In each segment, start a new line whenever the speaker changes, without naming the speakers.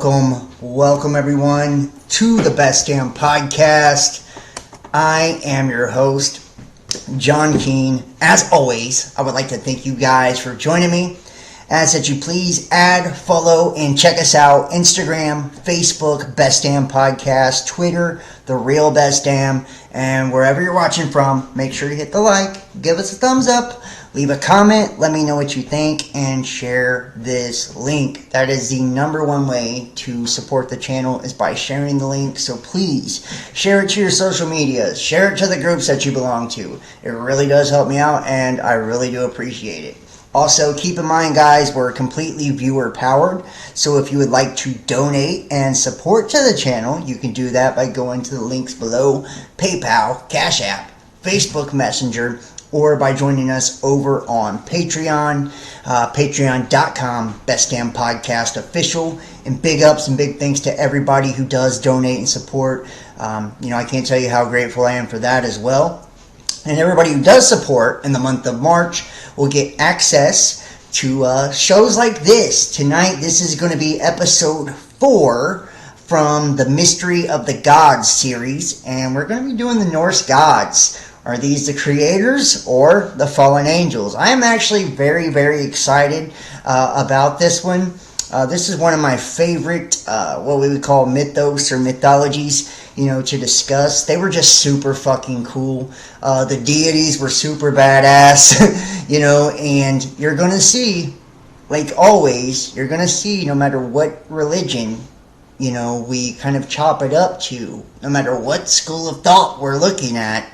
Welcome everyone to the Best Damn Podcast. I am your host, John Keane. As always, I would like to thank you guys for joining me. Ask that you please add, follow, and check us out. Instagram, Facebook, Best Damn Podcast, Twitter, The Real Best Damn, and wherever you're watching from, make sure you hit the like, give us a thumbs up, leave a comment, let me know what you think, and share this link. That is the number one way to support the channel, is by sharing the link. So please share it to your social medias, share it to the groups that you belong to. It really does help me out, and I really do appreciate it. Also, keep in mind, guys, we're completely viewer-powered, so if you would like to donate and support to the channel, you can do that by going to the links below: PayPal, Cash App, Facebook Messenger, or by joining us over on Patreon, patreon.com, Best Damn Podcast Official. And big ups and big thanks to everybody who does donate and support. I can't tell you how grateful I am for that as well. And everybody who does support in the month of March will get access to shows like this. Tonight, this is going to be episode 4 from the Mystery of the Gods series. And we're going to be doing the Norse gods. Are these the creators or the fallen angels? I am actually very, very excited about this one. This is one of my favorite, what we would call mythos or mythologies, to discuss. They were just super fucking cool. The deities were super badass, and you're going to see, like always, you're going to see no matter what religion, we kind of chop it up to, no matter what school of thought we're looking at,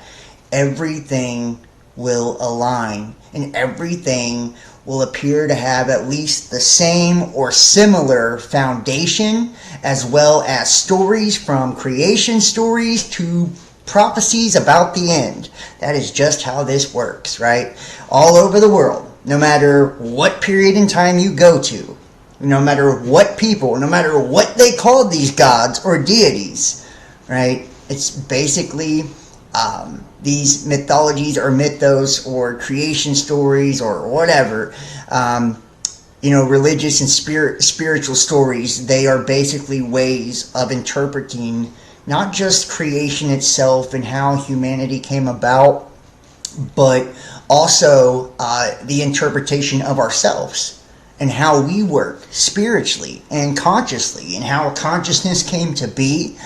everything will align and everything will appear to have at least the same or similar foundation, as well as stories, from creation stories to prophecies about the end. That is just how this works, right? All over the world, no matter what period in time you go to, no matter what people, no matter what they called these gods or deities, right? It's basically these mythologies or mythos or creation stories or whatever, religious and spiritual stories. They are basically ways of interpreting not just creation itself and how humanity came about, but also the interpretation of ourselves and how we work spiritually and consciously, and how consciousness came to be.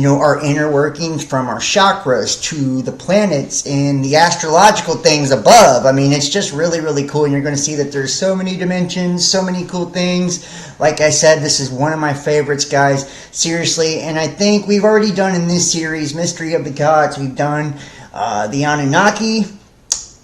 Our inner workings, from our chakras to the planets and the astrological things above. I mean, it's just really, really cool. And you're going to see that there's so many dimensions, so many cool things. Like I said, this is one of my favorites, guys. Seriously. And I think we've already done in this series, Mystery of the Gods, we've done the Anunnaki,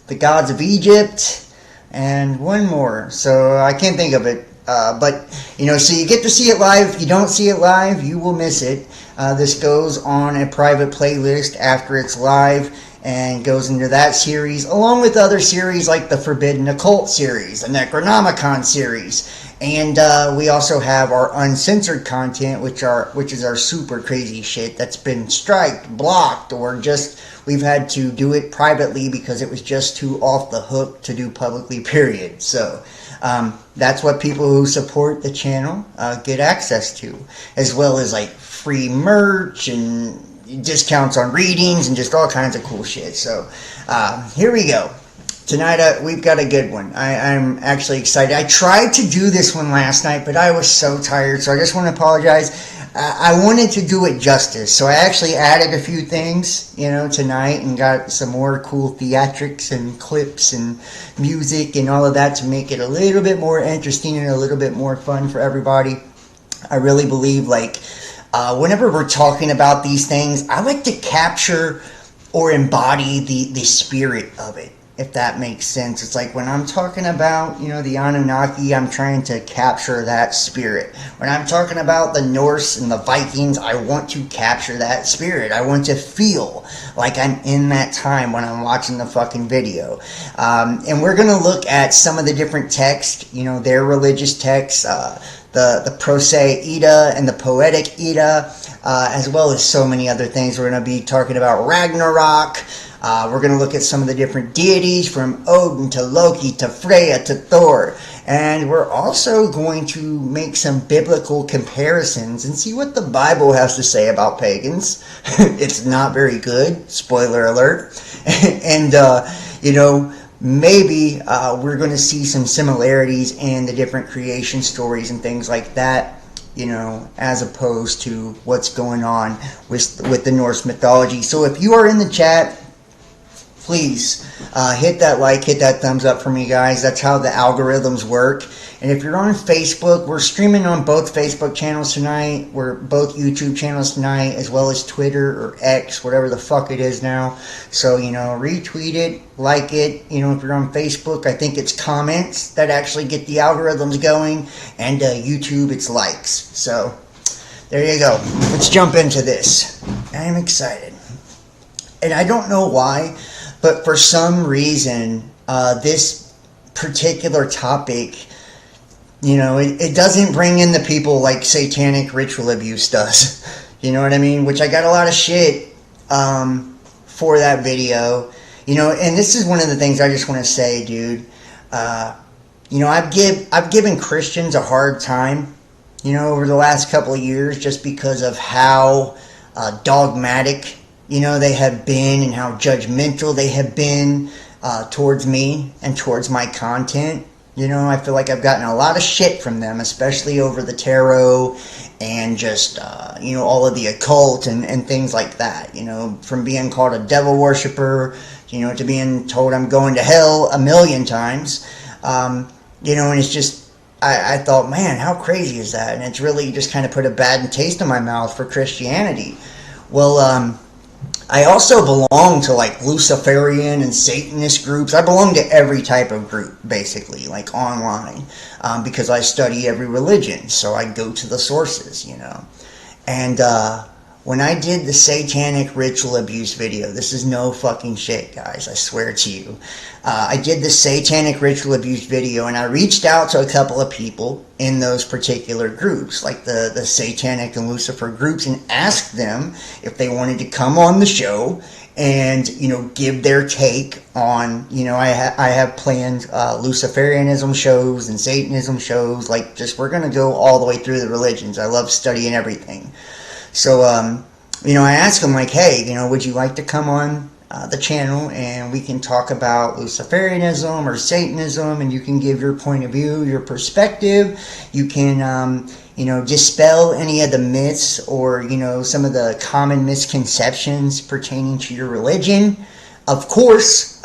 the gods of Egypt, and one more. So I can't think of it. So you get to see it live. If you don't see it live, you will miss it. This goes on a private playlist after it's live, and goes into that series, along with other series like the Forbidden Occult series, the Necronomicon series. And we also have our uncensored content, which is our super crazy shit that's been striked, blocked, or just we've had to do it privately because it was just too off the hook to do publicly, period. So that's what people who support the channel get access to, as well as like free merch and discounts on readings and just all kinds of cool shit. So here we go. Tonight we've got a good one. I'm actually excited. I tried to do this one last night, but I was so tired, so I just want to apologize. I wanted to do it justice, so I actually added a few things, tonight, and got some more cool theatrics and clips and music and all of that to make it a little bit more interesting and a little bit more fun for everybody. I really believe, whenever we're talking about these things, I like to capture or embody the spirit of it, if that makes sense. It's like when I'm talking about, the Anunnaki, I'm trying to capture that spirit. When I'm talking about the Norse and the Vikings, I want to capture that spirit. I want to feel like I'm in that time when I'm watching the fucking video. And we're going to look at some of the different texts, their religious texts, the Prosaic Edda and the Poetic Edda, as well as so many other things. We're going to be talking about Ragnarok, We're going to look at some of the different deities, from Odin to Loki to Freya to Thor. And we're also going to make some biblical comparisons and see what the Bible has to say about pagans. It's not very good, spoiler alert. And, maybe we're going to see some similarities in the different creation stories and things like that, as opposed to what's going on with the Norse mythology. So if you are in the chat, please hit that like, hit that thumbs up for me, guys. That's how the algorithms work. And if you're on Facebook, we're streaming on both Facebook channels tonight. We're both YouTube channels tonight, as well as Twitter or X, whatever the fuck it is now. So, retweet it, like it. If you're on Facebook, I think it's comments that actually get the algorithms going. And YouTube, it's likes. So, there you go. Let's jump into this. I'm excited. And I don't know why, but for some reason, this particular topic, it doesn't bring in the people like satanic ritual abuse does. You know what I mean? Which I got a lot of shit for that video. And this is one of the things I just want to say, dude. I've given Christians a hard time, over the last couple of years, just because of how dogmatic, they have been, and how judgmental they have been towards me and towards my content. I feel like I've gotten a lot of shit from them, especially over the tarot and just, all of the occult and things like that. From being called a devil worshiper, to being told I'm going to hell a million times. And it's just, I thought, man, how crazy is that? And it's really just kind of put a bad taste in my mouth for Christianity. Well, I also belong to like Luciferian and Satanist groups. I belong to every type of group, basically, like online, because I study every religion. So I go to the sources, And when I did the satanic ritual abuse video, this is no fucking shit, guys, I swear to you. I did the satanic ritual abuse video, and I reached out to a couple of people in those particular groups, like the satanic and Lucifer groups, and asked them if they wanted to come on the show and, give their take on, I have planned Luciferianism shows and Satanism shows, like, just, we're going to go all the way through the religions. I love studying everything. So, I asked them, like, hey, would you like to come on the channel and we can talk about Luciferianism or Satanism, and you can give your point of view, your perspective. You can, dispel any of the myths or, some of the common misconceptions pertaining to your religion. Of course,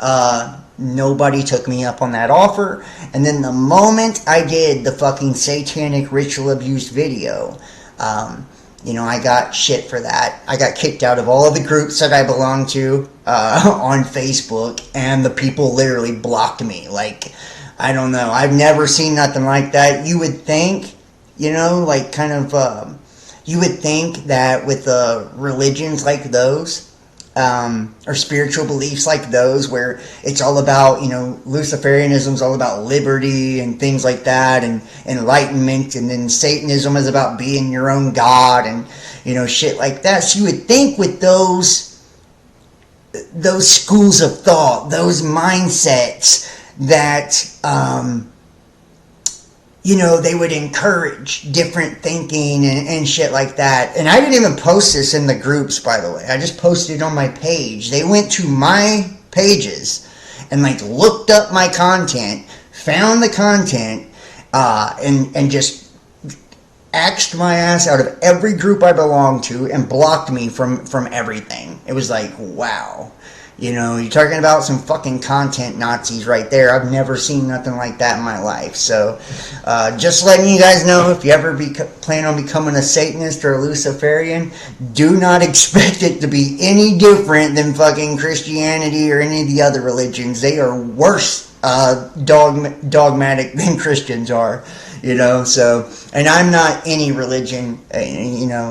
nobody took me up on that offer. And then the moment I did the fucking satanic ritual abuse video, I got shit for that. I got kicked out of all of the groups that I belong to on Facebook, and the people literally blocked me. Like, I don't know. I've never seen nothing like that. You would think, you would think that with religions like those, or spiritual beliefs like those, where it's all about, Luciferianism is all about liberty and things like that, and enlightenment, and then Satanism is about being your own god and, shit like that. So you would think with those schools of thought, those mindsets, that, they would encourage different thinking and shit like that. And I didn't even post this in the groups, by the way. I just posted it on my page. They went to my pages and, looked up my content, found the content, and just axed my ass out of every group I belong to and blocked me from everything. It was like, wow. You're talking about some fucking content Nazis right there. I've never seen nothing like that in my life. So, just letting you guys know, if you ever plan on becoming a Satanist or a Luciferian, do not expect it to be any different than fucking Christianity or any of the other religions. They are worse dogmatic than Christians are. So, and I'm not any religion,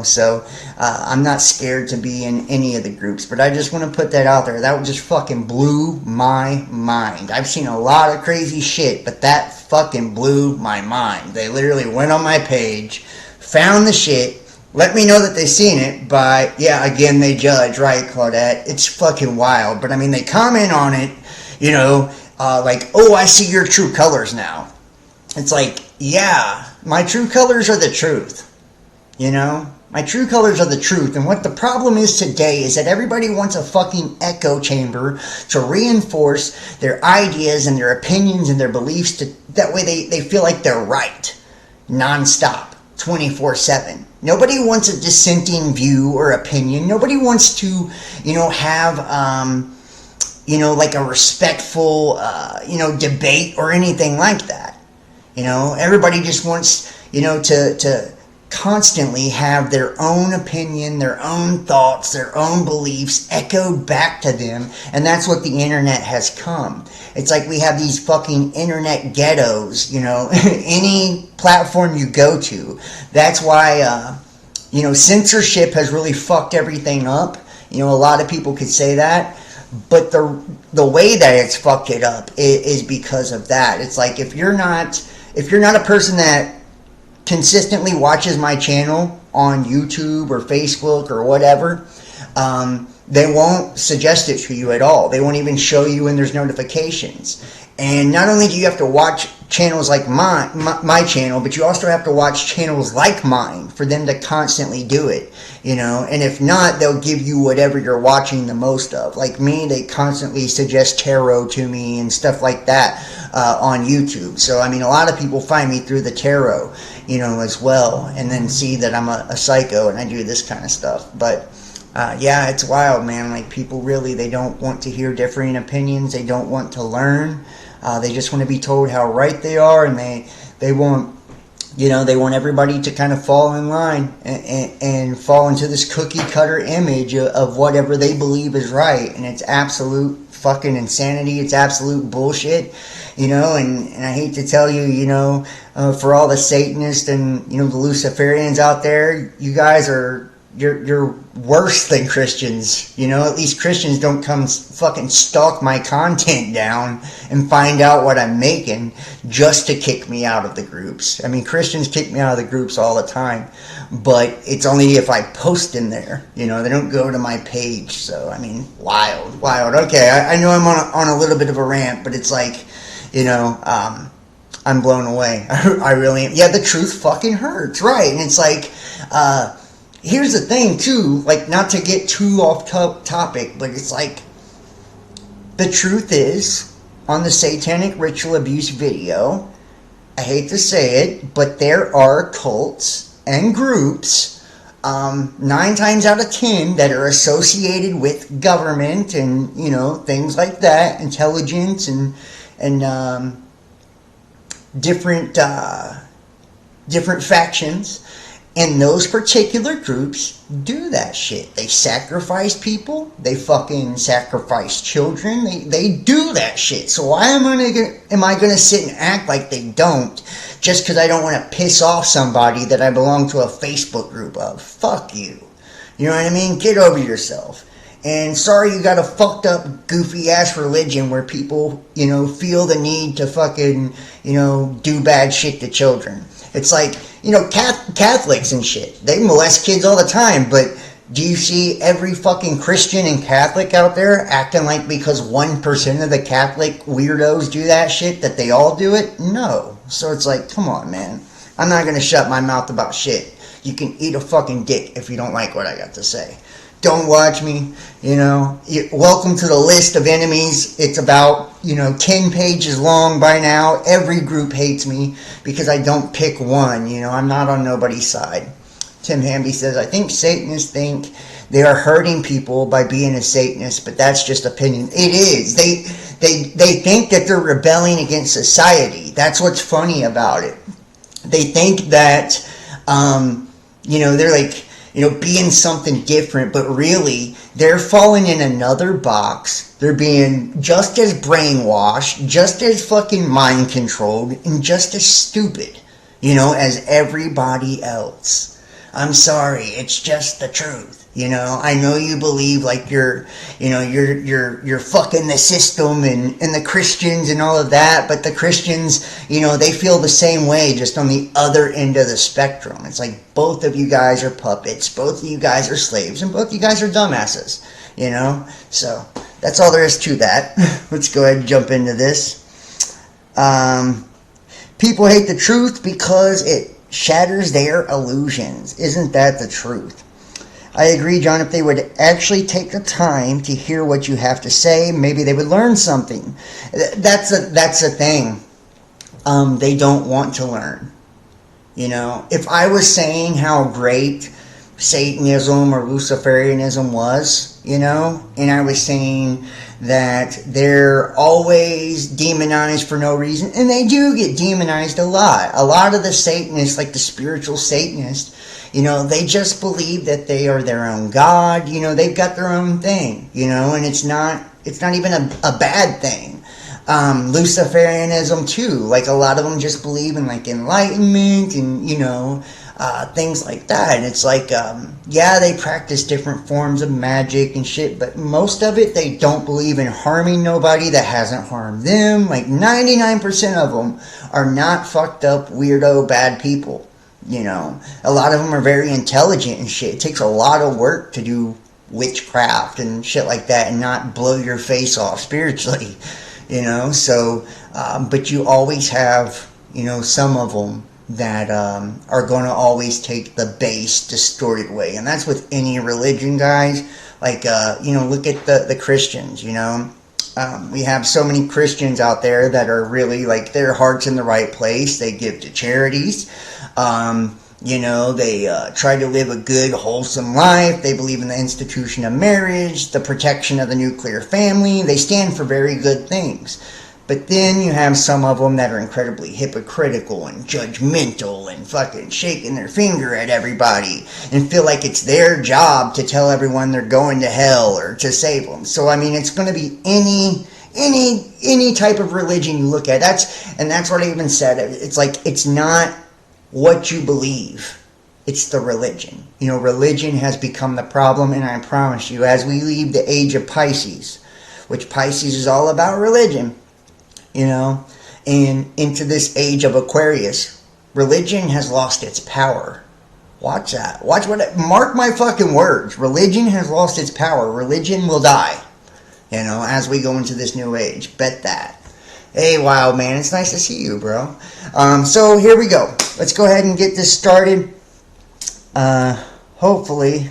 so I'm not scared to be in any of the groups, but I just want to put that out there. That just fucking blew my mind. I've seen a lot of crazy shit, but that fucking blew my mind. They literally went on my page, found the shit, let me know that they've seen it, but yeah, again, they judge, right, Claudette? It's fucking wild. But I mean, they comment on it, like, oh, I see your true colors now. It's like, yeah, my true colors are the truth. My true colors are the truth. And what the problem is today is that everybody wants a fucking echo chamber to reinforce their ideas and their opinions and their beliefs. That way they feel like they're right. Nonstop. 24/7. Nobody wants a dissenting view or opinion. Nobody wants to, have, like a respectful, debate or anything like that. Everybody just wants, to constantly have their own opinion, their own thoughts, their own beliefs echoed back to them. And that's what the internet has come. It's like we have these fucking internet ghettos, any platform you go to. That's why, censorship has really fucked everything up. A lot of people could say that. But the way that it's fucked it up is because of that. It's like if you're not a person that consistently watches my channel on YouTube or Facebook or whatever, they won't suggest it to you at all. They won't even show you when there's notifications. And not only do you have to watch channels like my channel, but you also have to watch channels like mine for them to constantly do it, And if not, they'll give you whatever you're watching the most of. Like me, they constantly suggest tarot to me and stuff like that on YouTube. So, I mean, a lot of people find me through the tarot, as well, and then see that I'm a psycho and I do this kind of stuff. But yeah, it's wild, man. Like, people really, they don't want to hear differing opinions. They don't want to learn. They just want to be told how right they are, and they want, they want everybody to kind of fall in line and fall into this cookie cutter image of whatever they believe is right. And it's absolute fucking insanity. It's absolute bullshit, and I hate to tell you, for all the Satanists and, the Luciferians out there, you guys you're worse than Christians. At least Christians don't come fucking stalk my content down and find out what I'm making just to kick me out of the groups. I mean, Christians kick me out of the groups all the time, but it's only if I post in there. They don't go to my page. So, I mean, wild. Okay, I know I'm on a little bit of a rant, but it's like, I'm blown away. I really am. Yeah, the truth fucking hurts, right? And it's like, here's the thing, too, like, not to get too off topic, but it's like, the truth is, on the satanic ritual abuse video, I hate to say it, but there are cults and groups, 9 times out of 10, that are associated with government and, things like that, intelligence and different factions. And those particular groups do that shit. They sacrifice people. They fucking sacrifice children. They do that shit. So why am I going to sit and act like they don't just because I don't want to piss off somebody that I belong to a Facebook group of? Fuck you. You know what I mean? Get over yourself. And sorry you got a fucked up, goofy ass religion where people, feel the need to fucking, do bad shit to children. It's like, Catholics and shit, they molest kids all the time, but do you see every fucking Christian and Catholic out there acting like because 1% of the Catholic weirdos do that shit, that they all do it? No. So it's like, come on, man. I'm not going to shut my mouth about shit. You can eat a fucking dick if you don't like what I got to say. Don't watch me, welcome to the list of enemies. It's about, 10 pages long by now. Every group hates me because I don't pick one, I'm not on nobody's side. Tim Hamby says, I think Satanists think they are hurting people by being a Satanist, but that's just opinion. It is. They think that they're rebelling against society. That's what's funny about it. They think that, they're like, being something different, but really, they're falling in another box. They're being just as brainwashed, just as fucking mind controlled, and just as stupid, as everybody else. I'm sorry, it's just the truth. You know, I know you believe like you're fucking the system and the Christians and all of that, but the Christians, they feel the same way, just on the other end of the spectrum. It's like both of you guys are puppets, both of you guys are slaves, and both of you guys are dumbasses, So that's all there is to that. Let's go ahead and jump into this. People hate the truth because it shatters their illusions. Isn't that the truth? I agree, John. If they would actually take the time to hear what you have to say, maybe they would learn something. That's the thing. They don't want to learn. If I was saying how great Satanism or Luciferianism was, and I was saying that they're always demonized for no reason, and they do get demonized a lot. A lot of the Satanists, like the spiritual Satanists, they just believe that they are their own God. They've got their own thing, and it's not even a bad thing. Luciferianism too, like a lot of them just believe in like enlightenment and, things like that. And it's like, they practice different forms of magic and shit, but most of it, they don't believe in harming nobody that hasn't harmed them. Like 99% of them are not fucked up, weirdo, bad people. A lot of them are very intelligent and shit. It takes a lot of work to do witchcraft and shit like that and not blow your face off spiritually, So, but you always have, some of them that are going to always take the base, distorted way. And that's with any religion, guys. Like, look at the Christians, we have so many Christians out there that are really like their heart's in the right place. They give to charities. They try to live a good, wholesome life. They believe in the institution of marriage, the protection of the nuclear family. They stand for very good things. But then you have some of them that are incredibly hypocritical and judgmental and fucking shaking their finger at everybody and feel like it's their job to tell everyone they're going to hell or to save them. So, I mean, it's going to be any type of religion you look at. That's what I even said. It's like, it's not what you believe. It's the religion. Religion has become the problem, and I promise you, as we leave the age of Pisces, which Pisces is all about religion, and into this age of Aquarius, religion has lost its power. Watch that. Mark my fucking words. Religion has lost its power. Religion will die, as we go into this new age. Bet that. Hey, Wild Man, it's nice to see you, bro. So here we go. Let's go ahead and get this started. Hopefully,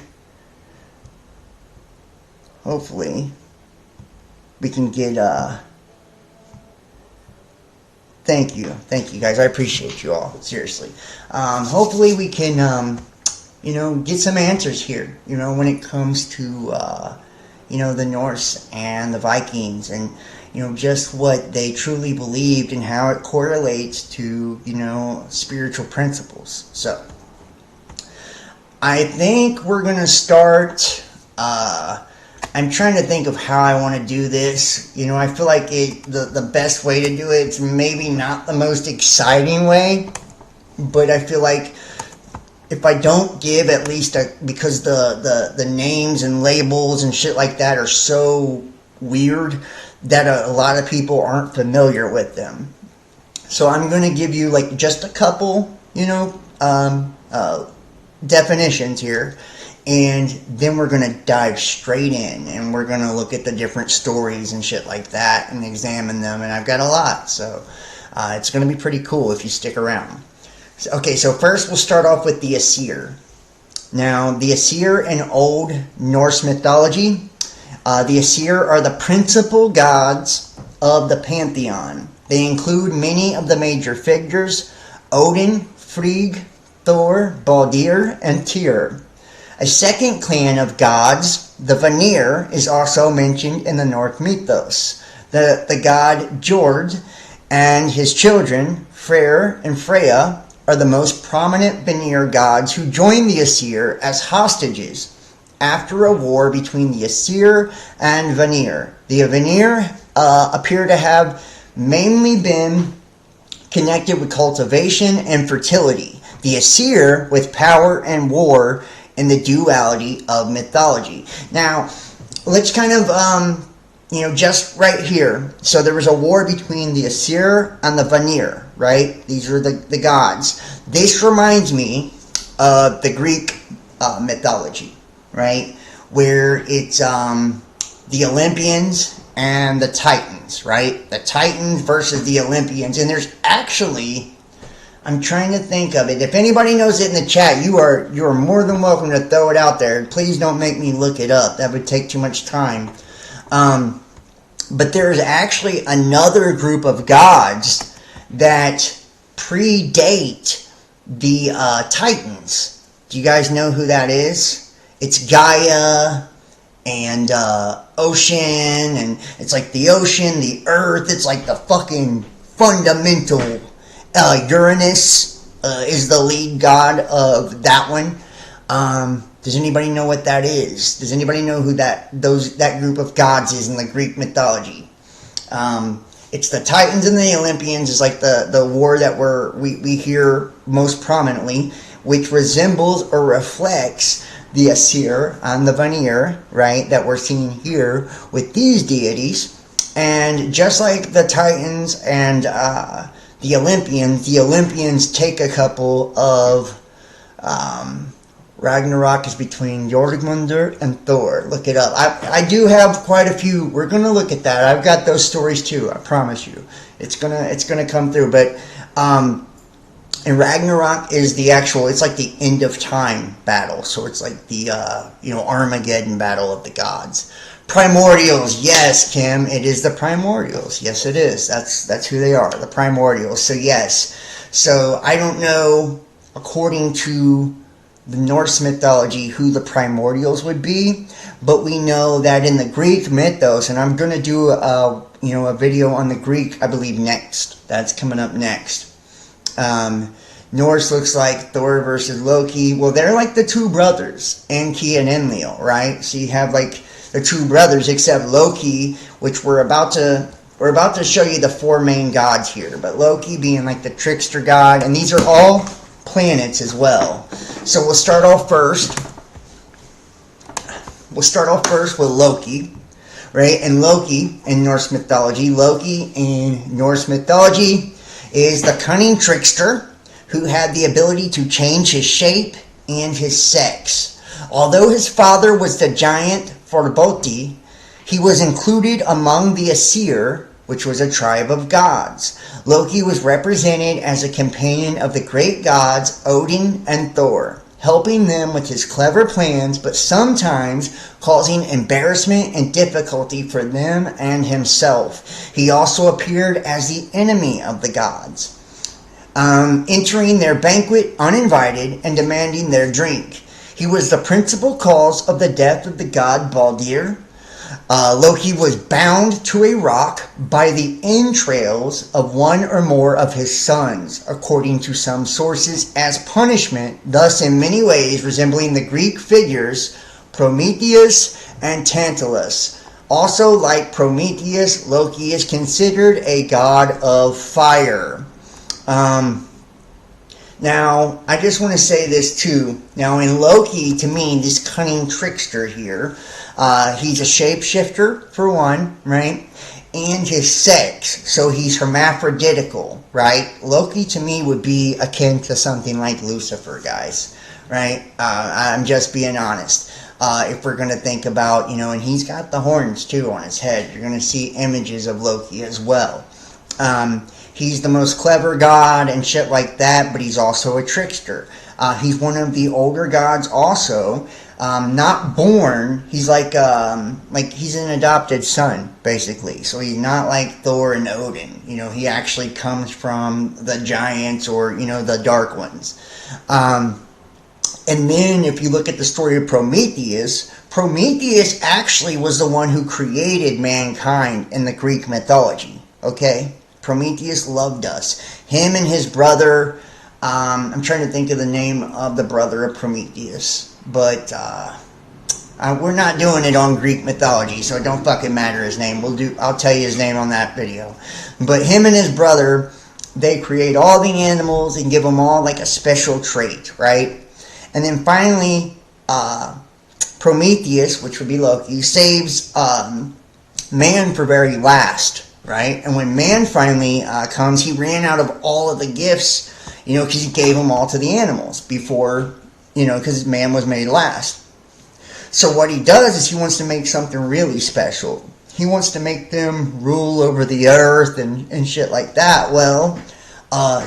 we can get, thank you guys. I appreciate you all, seriously. Hopefully we can, get some answers here, when it comes to, the Norse and the Vikings and, just what they truly believed and how it correlates to, spiritual principles. So, I think we're going to start, I'm trying to think of how I want to do this. I feel like the best way to do it's maybe not the most exciting way, but I feel like if I don't give at least because the names and labels and shit like that are so weird that a lot of people aren't familiar with them. So I'm going to give you like just a couple, definitions here. And then we're going to dive straight in and we're going to look at the different stories and shit like that and examine them. And I've got a lot. So it's going to be pretty cool if you stick around. So first we'll start off with the Aesir. Now, the Aesir in Old Norse mythology, the Aesir are the principal gods of the pantheon. They include many of the major figures: Odin, Frigg, Thor, Baldur, and Tyr. A second clan of gods, the Vanir, is also mentioned in the Norse mythos. The god Jord and his children, Freyr and Freya, are the most prominent Vanir gods who joined the Aesir as hostages after a war between the Aesir and Vanir. The Vanir appear to have mainly been connected with cultivation and fertility. The Aesir with power and war and the duality of mythology. Now, let's kind of, just right here. So there was a war between the Aesir and the Vanir, right? These are the gods. This reminds me of the Greek mythology, right? Where it's the Olympians and the Titans, right? The Titans versus the Olympians. And there's actually, I'm trying to think of it. If anybody knows it in the chat, you are more than welcome to throw it out there. Please don't make me look it up. That would take too much time. But there's actually another group of gods that predate the Titans. Do you guys know who that is? It's Gaia and ocean, and it's like the ocean, the earth. It's like the fucking fundamental. Uranus is the lead god of that one. Does anybody know what that is? Does anybody know who that group of gods is in the Greek mythology? It's the Titans and the Olympians. Is like the war that we hear most prominently, which resembles or reflects the Aesir and the Vanir, right, that we're seeing here with these deities. And just like the Titans and the Olympians take a couple of Ragnarok is between Jormungandr and Thor. Look it up. I do have quite a few. We're gonna look at that. I've got those stories too. I promise you, it's gonna come through. But and Ragnarok is the actual. It's like the end of time battle. So it's like the Armageddon battle of the gods. Primordials, yes, Kim, it is the primordials. Yes, it is. That's who they are, the primordials. So yes. So I don't know, according to the Norse mythology, who the primordials would be, but we know that in the Greek mythos, and I'm going to do a video on the Greek, I believe, next. That's coming up next. Norse looks like Thor versus Loki. Well, they're like the two brothers, Enki and Enlil, right? So you have like the two brothers, except Loki, which we're about to show you the four main gods here. But Loki being like the trickster god, and these are all planets as well. So we'll start off first. With Loki, right? And Loki in Norse mythology. Loki in Norse mythology is the cunning trickster who had the ability to change his shape and his sex. Although his father was the giant Forboti, he was included among the Aesir, which was a tribe of gods. Loki was represented as a companion of the great gods Odin and Thor, helping them with his clever plans, but sometimes causing embarrassment and difficulty for them and himself. He also appeared as the enemy of the gods, entering their banquet uninvited and demanding their drink. He was the principal cause of the death of the god Baldur. Loki was bound to a rock by the entrails of one or more of his sons, according to some sources, as punishment, thus in many ways resembling the Greek figures Prometheus and Tantalus. Also, like Prometheus, Loki is considered a god of fire. Now, I just want to say this too. Now, in Loki, to me, this cunning trickster here, he's a shapeshifter, for one, right? And his sex, so he's hermaphroditical, right? Loki, to me, would be akin to something like Lucifer, guys, right? I'm just being honest. If we're going to think about, and he's got the horns, too, on his head. You're going to see images of Loki as well. He's the most clever god and shit like that, but he's also a trickster. He's one of the older gods also. Not born. He's like he's an adopted son, basically. So he's not like Thor and Odin. He actually comes from the giants or, the dark ones. And then if you look at the story of Prometheus actually was the one who created mankind in the Greek mythology. Okay? Prometheus loved us. Him and his brother, I'm trying to think of the name of the brother of Prometheus, but we're not doing it on Greek mythology, so it don't fucking matter his name. I'll tell you his name on that video. But him and his brother, they create all the animals and give them all like a special trait, right? And then finally, Prometheus, which would be Loki, saves man for very last, right? And when man finally comes, he ran out of all of the gifts, because he gave them all to the animals before, because man was made last. So what he does is he wants to make something really special. He wants to make them rule over the earth and shit like that. Well,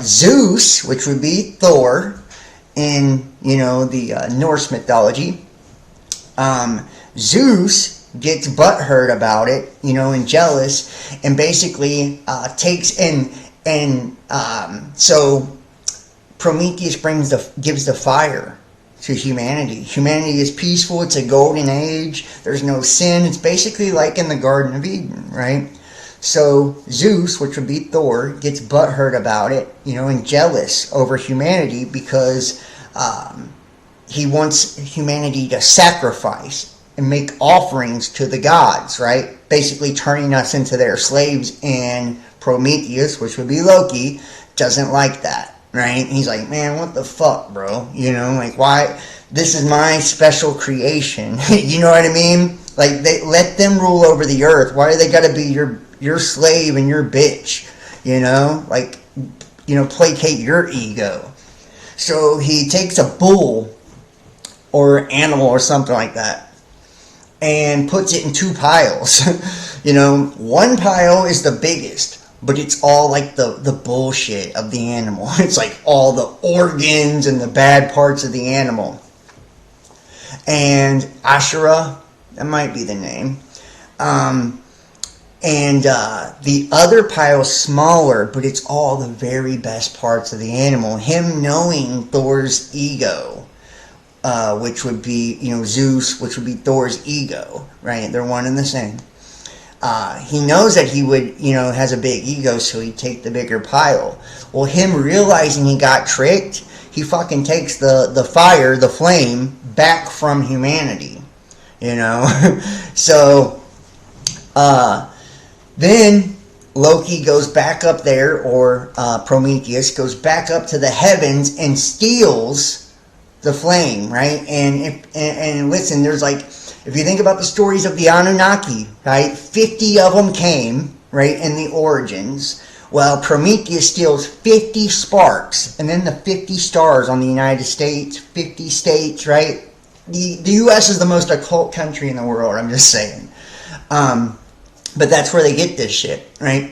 Zeus, which would be Thor in, the Norse mythology, Zeus gets butthurt about it, and jealous, and basically takes so Prometheus gives the fire to humanity. Humanity is peaceful. It's a golden age. There's no sin. It's basically like in the Garden of Eden, right? So Zeus, which would be Thor, gets butthurt about it, and jealous over humanity because he wants humanity to sacrifice and make offerings to the gods, right? Basically turning us into their slaves. And Prometheus, which would be Loki, doesn't like that, right? He's like, man, what the fuck, bro? Why? This is my special creation. You know what I mean? Like, they let them rule over the earth. Why do they gotta be your slave and your bitch? Placate your ego. So he takes a bull or animal or something like that and puts it in two piles. One pile is the biggest, but it's all like the bullshit of the animal. It's like all the organs and the bad parts of the animal. And Asherah, that might be the name. The other pile's smaller, but it's all the very best parts of the animal. Him knowing Thor's ego, which would be, Zeus, which would be Thor's ego, right? They're one and the same. He knows that he would, has a big ego, so he'd take the bigger pile. Well, him realizing he got tricked, he fucking takes the fire, the flame, back from humanity, So, then Loki goes back up there, or Prometheus goes back up to the heavens and steals the flame, right? And listen, there's if you think about the stories of the Anunnaki, right? 50 of them came, right, in the origins. Well, Prometheus steals 50 sparks, and then the 50 stars on the United States, 50 states, right? The U.S. is the most occult country in the world, I'm just saying. But that's where they get this shit, right?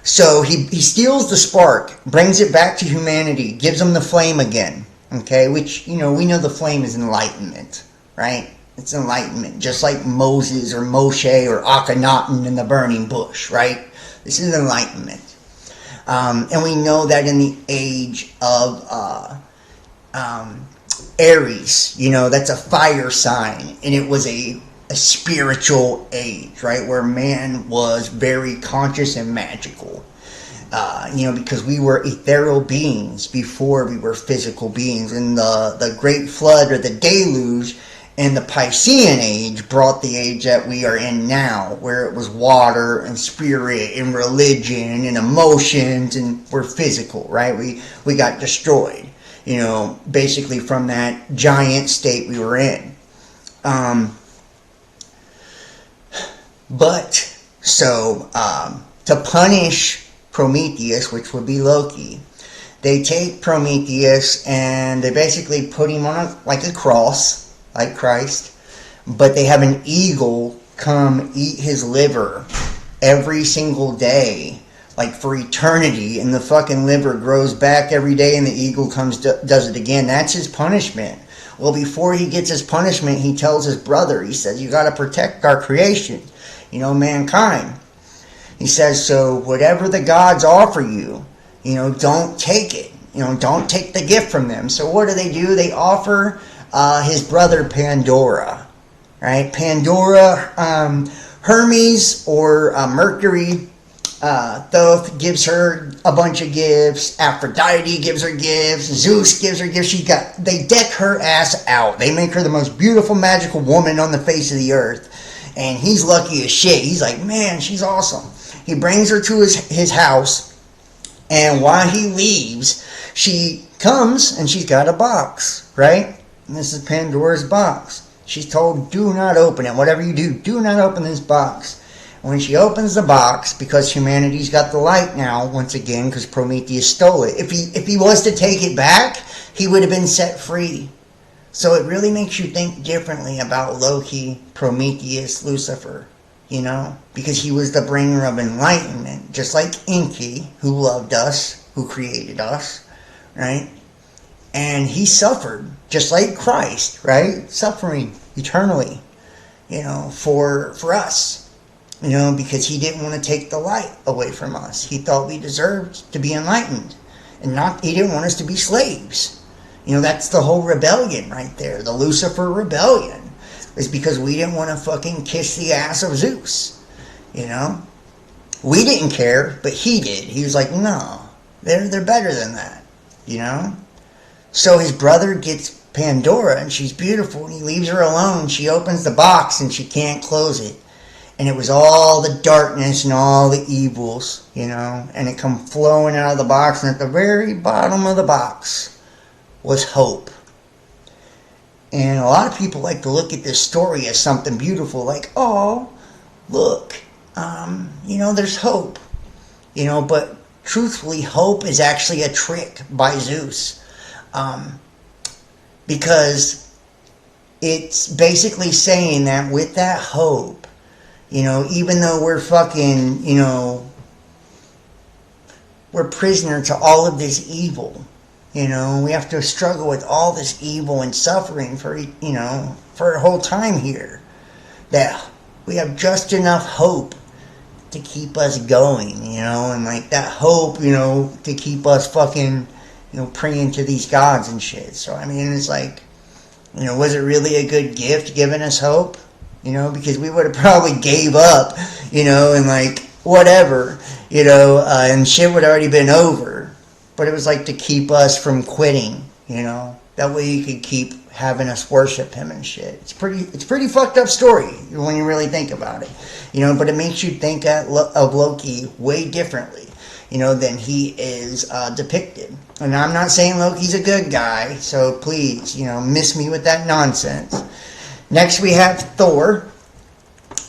So he steals the spark, brings it back to humanity, gives them the flame again, okay? Which, we know the flame is enlightenment, right? It's enlightenment, just like Moses or Moshe or Akhenaten in the burning bush, right? This is enlightenment. And we know that in the age of Aries, that's a fire sign, and it was a spiritual age, right, where man was very conscious and magical, because we were ethereal beings before we were physical beings. And the Great Flood or the Deluge and the Piscean Age brought the age that we are in now, where it was water and spirit and religion and emotions, and we're physical, right? We got destroyed, basically from that giant state we were in. To punish Prometheus, which would be Loki, they take Prometheus and they basically put him on a cross, like Christ, but they have an eagle come eat his liver every single day, like for eternity, and the fucking liver grows back every day, and the eagle comes, does it again. That's his punishment. Well, before he gets his punishment, he tells his brother, he says, you got to protect our creation, mankind. He says, so whatever the gods offer you, don't take it. Don't take the gift from them. So what do? They offer his brother Pandora, right? Pandora, Hermes or Mercury, Thoth gives her a bunch of gifts. Aphrodite gives her gifts. Zeus gives her gifts. They deck her ass out. They make her the most beautiful, magical woman on the face of the earth. And he's lucky as shit. He's like, man, she's awesome. He brings her to his house. And while he leaves, she comes and she's got a box, right? And this is Pandora's box. She's told, do not open it. Whatever you do not open this box. When she opens the box, because humanity's got the light now, once again, because Prometheus stole it. If he was to take it back, he would have been set free. So it really makes you think differently about Loki, Prometheus, Lucifer, you know? Because he was the bringer of enlightenment, just like Enki, who loved us, who created us, right? And he suffered, just like Christ, right? Suffering eternally, you know, for us. You know, because he didn't want to take the light away from us. He thought we deserved to be enlightened. And he didn't want us to be slaves. You know, that's the whole rebellion right there. The Lucifer rebellion is because we didn't want to fucking kiss the ass of Zeus. You know? We didn't care, but he did. He was like, no, they're better than that. You know? So his brother gets Pandora, and she's beautiful, and he leaves her alone. She opens the box, and she can't close it. And it was all the darkness and all the evils, you know, and it come flowing out of the box. And at the very bottom of the box was hope. And a lot of people like to look at this story as something beautiful, like, oh, look, you know, there's hope. You know, but truthfully, hope is actually a trick by Zeus. Because it's basically saying that with that hope, you know, even though we're fucking, you know, we're prisoner to all of this evil, you know, we have to struggle with all this evil and suffering for, you know, for a whole time here, that we have just enough hope to keep us going, you know, and like that hope, you know, to keep us fucking, you know, praying to these gods and shit. So, I mean, it's like, you know, was it really a good gift giving us hope? You know, because we would have probably gave up, you know, and like, whatever, you know, and shit would have already been over. But it was like to keep us from quitting, you know. That way you could keep having us worship him and shit. It's pretty fucked up story when you really think about it. You know, but it makes you think of Loki way differently, you know, than he is depicted. And I'm not saying Loki's a good guy, so please, you know, miss me with that nonsense. Next we have Thor.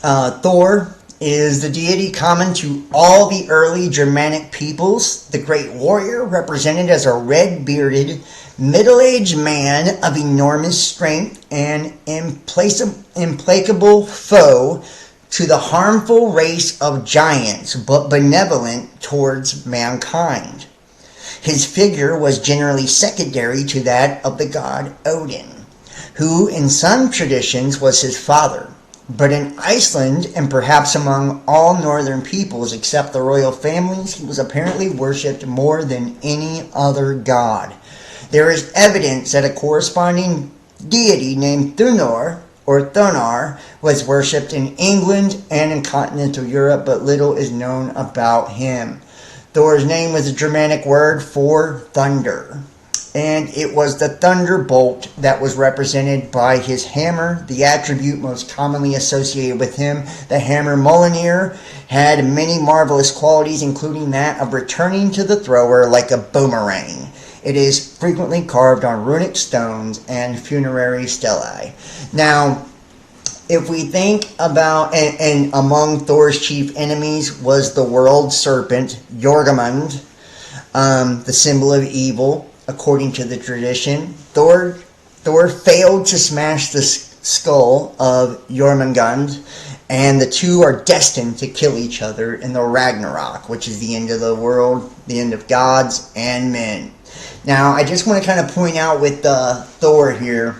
Thor is the deity common to all the early Germanic peoples. The great warrior represented as a red-bearded, middle-aged man of enormous strength and implacable foe to the harmful race of giants, but benevolent towards mankind. His figure was generally secondary to that of the god Odin, who in some traditions was his father. But in Iceland, and perhaps among all northern peoples except the royal families, he was apparently worshipped more than any other god. There is evidence that a corresponding deity named Thunor, or Thonar, was worshipped in England and in continental Europe, but little is known about him. Thor's name was a Germanic word for thunder. And it was the thunderbolt that was represented by his hammer, the attribute most commonly associated with him. The hammer Mjolnir had many marvelous qualities, including that of returning to the thrower like a boomerang. It is frequently carved on runic stones and funerary stelae. Now, if we think about, and among Thor's chief enemies was the world serpent, Jormungand, the symbol of evil. According to the tradition, Thor failed to smash the skull of Jormungand, and the two are destined to kill each other in the Ragnarok, which is the end of the world, the end of gods and men. Now, I just want to kind of point out with Thor here.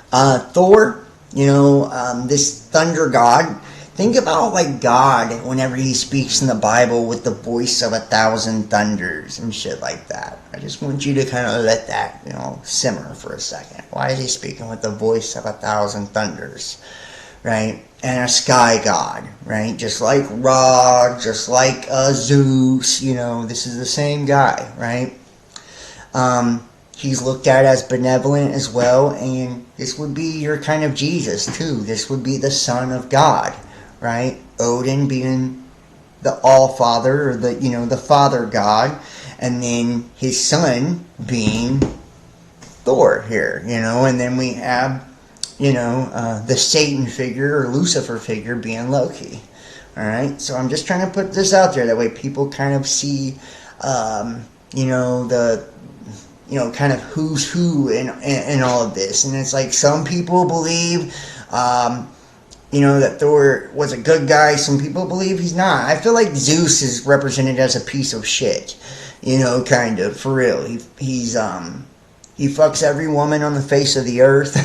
Thor, you know, this thunder god. Think about like God whenever he speaks in the Bible with the voice of 1,000 thunders and shit like that. I just want you to kind of let that, you know, simmer for a second. Why is he speaking with the voice of 1,000 thunders, right? And a sky god, right? Just like Ra, just like Zeus, you know, this is the same guy, right? He's looked at as benevolent as well, and this would be your kind of Jesus too. This would be the Son of God. Right? Odin being the All-Father, or the, you know, the Father God, and then his son being Thor here, and then we have, the Satan figure or Lucifer figure being Loki. All right, so I'm just trying to put this out there. That way people kind of see, kind of who's who in all of this. And it's like some people believe, that Thor was a good guy. Some people believe he's not. I feel like Zeus is represented as a piece of shit, kind of, for real. He fucks every woman on the face of the earth.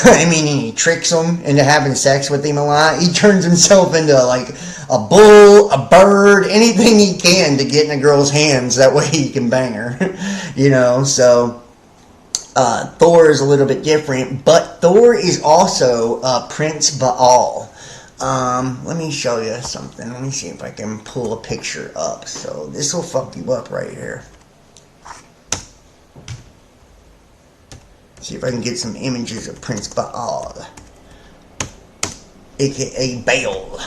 I mean, he tricks them into having sex with him a lot. He turns himself into, like, a bull, a bird, anything he can to get in a girl's hands. That way he can bang her. So Thor is a little bit different. But Thor is also Prince Baal. Let me show you something. Let me see if I can pull a picture up. So this will fuck you up right here. See if I can get some images of Prince Baal, aka Baal.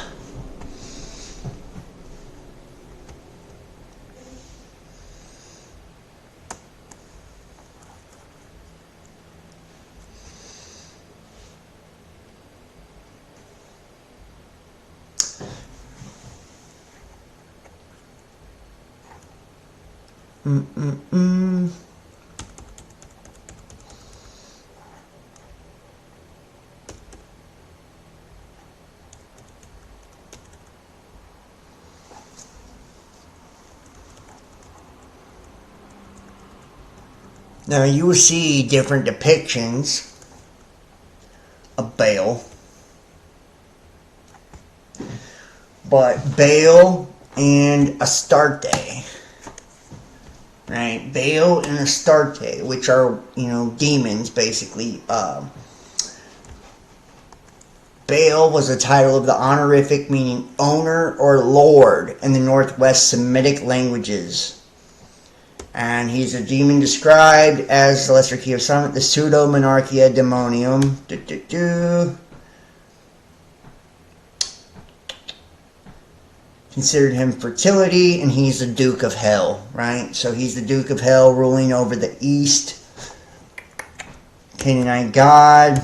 Now you will see different depictions of Baal. But Baal and Astarte, right? Baal and Astarte, which are, demons, basically. Baal was a title of the honorific meaning owner or lord in the Northwest Semitic languages. And he's a demon described as the lesser key of Summit, the pseudo-monarchia demonium. Considered him fertility, and he's the Duke of Hell, right? So he's the Duke of Hell ruling over the East. Canaanite god.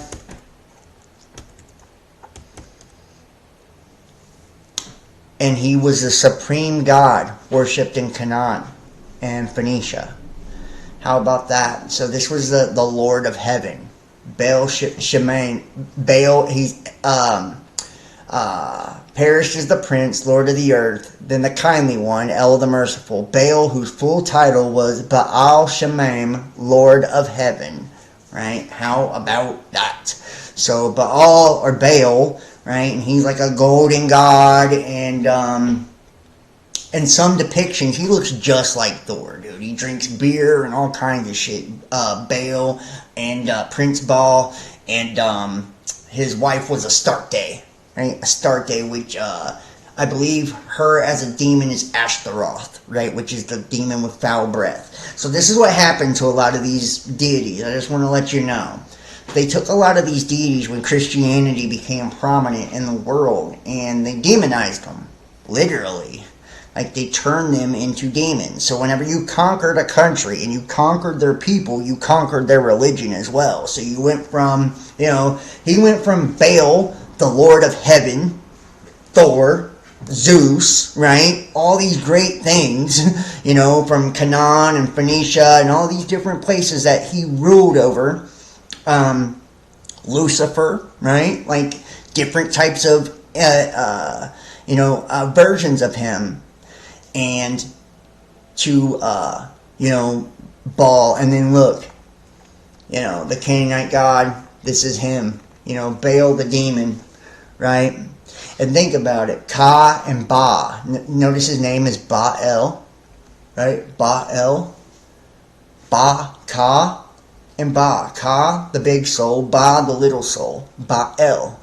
And he was the supreme god worshipped in Canaan and Phoenicia. How about that? So this was the Lord of Heaven. Baal Shemain. Baal, he's perished as the prince, Lord of the earth. Then the kindly one, El the merciful. Baal, whose full title was Baal Shemaim, Lord of Heaven. Right? How about that? So Baal, or Baal, right? And he's like a golden god, and in some depictions, he looks just like Thor, dude. He drinks beer and all kinds of shit. Baal and Prince Baal, and his wife was Astarte, right? Astarte, which I believe her as a demon is Ashtaroth, right? Which is the demon with foul breath. So this is what happened to a lot of these deities. I just want to let you know. They took a lot of these deities when Christianity became prominent in the world, and they demonized them, literally. Like, they turned them into demons. So whenever you conquered a country and you conquered their people, you conquered their religion as well. So you went from, he went from Baal, the Lord of Heaven, Thor, Zeus, right? All these great things, from Canaan and Phoenicia and all these different places that he ruled over. Lucifer, right? Like, different types of, versions of him. And to, Baal. And then look, the Canaanite god, this is him. Baal the demon, right? And think about it. Ka and Ba. Notice his name is Baal, right? Baal. Ba, Ka, and Ba. Ka, the big soul. Ba, the little soul. Baal,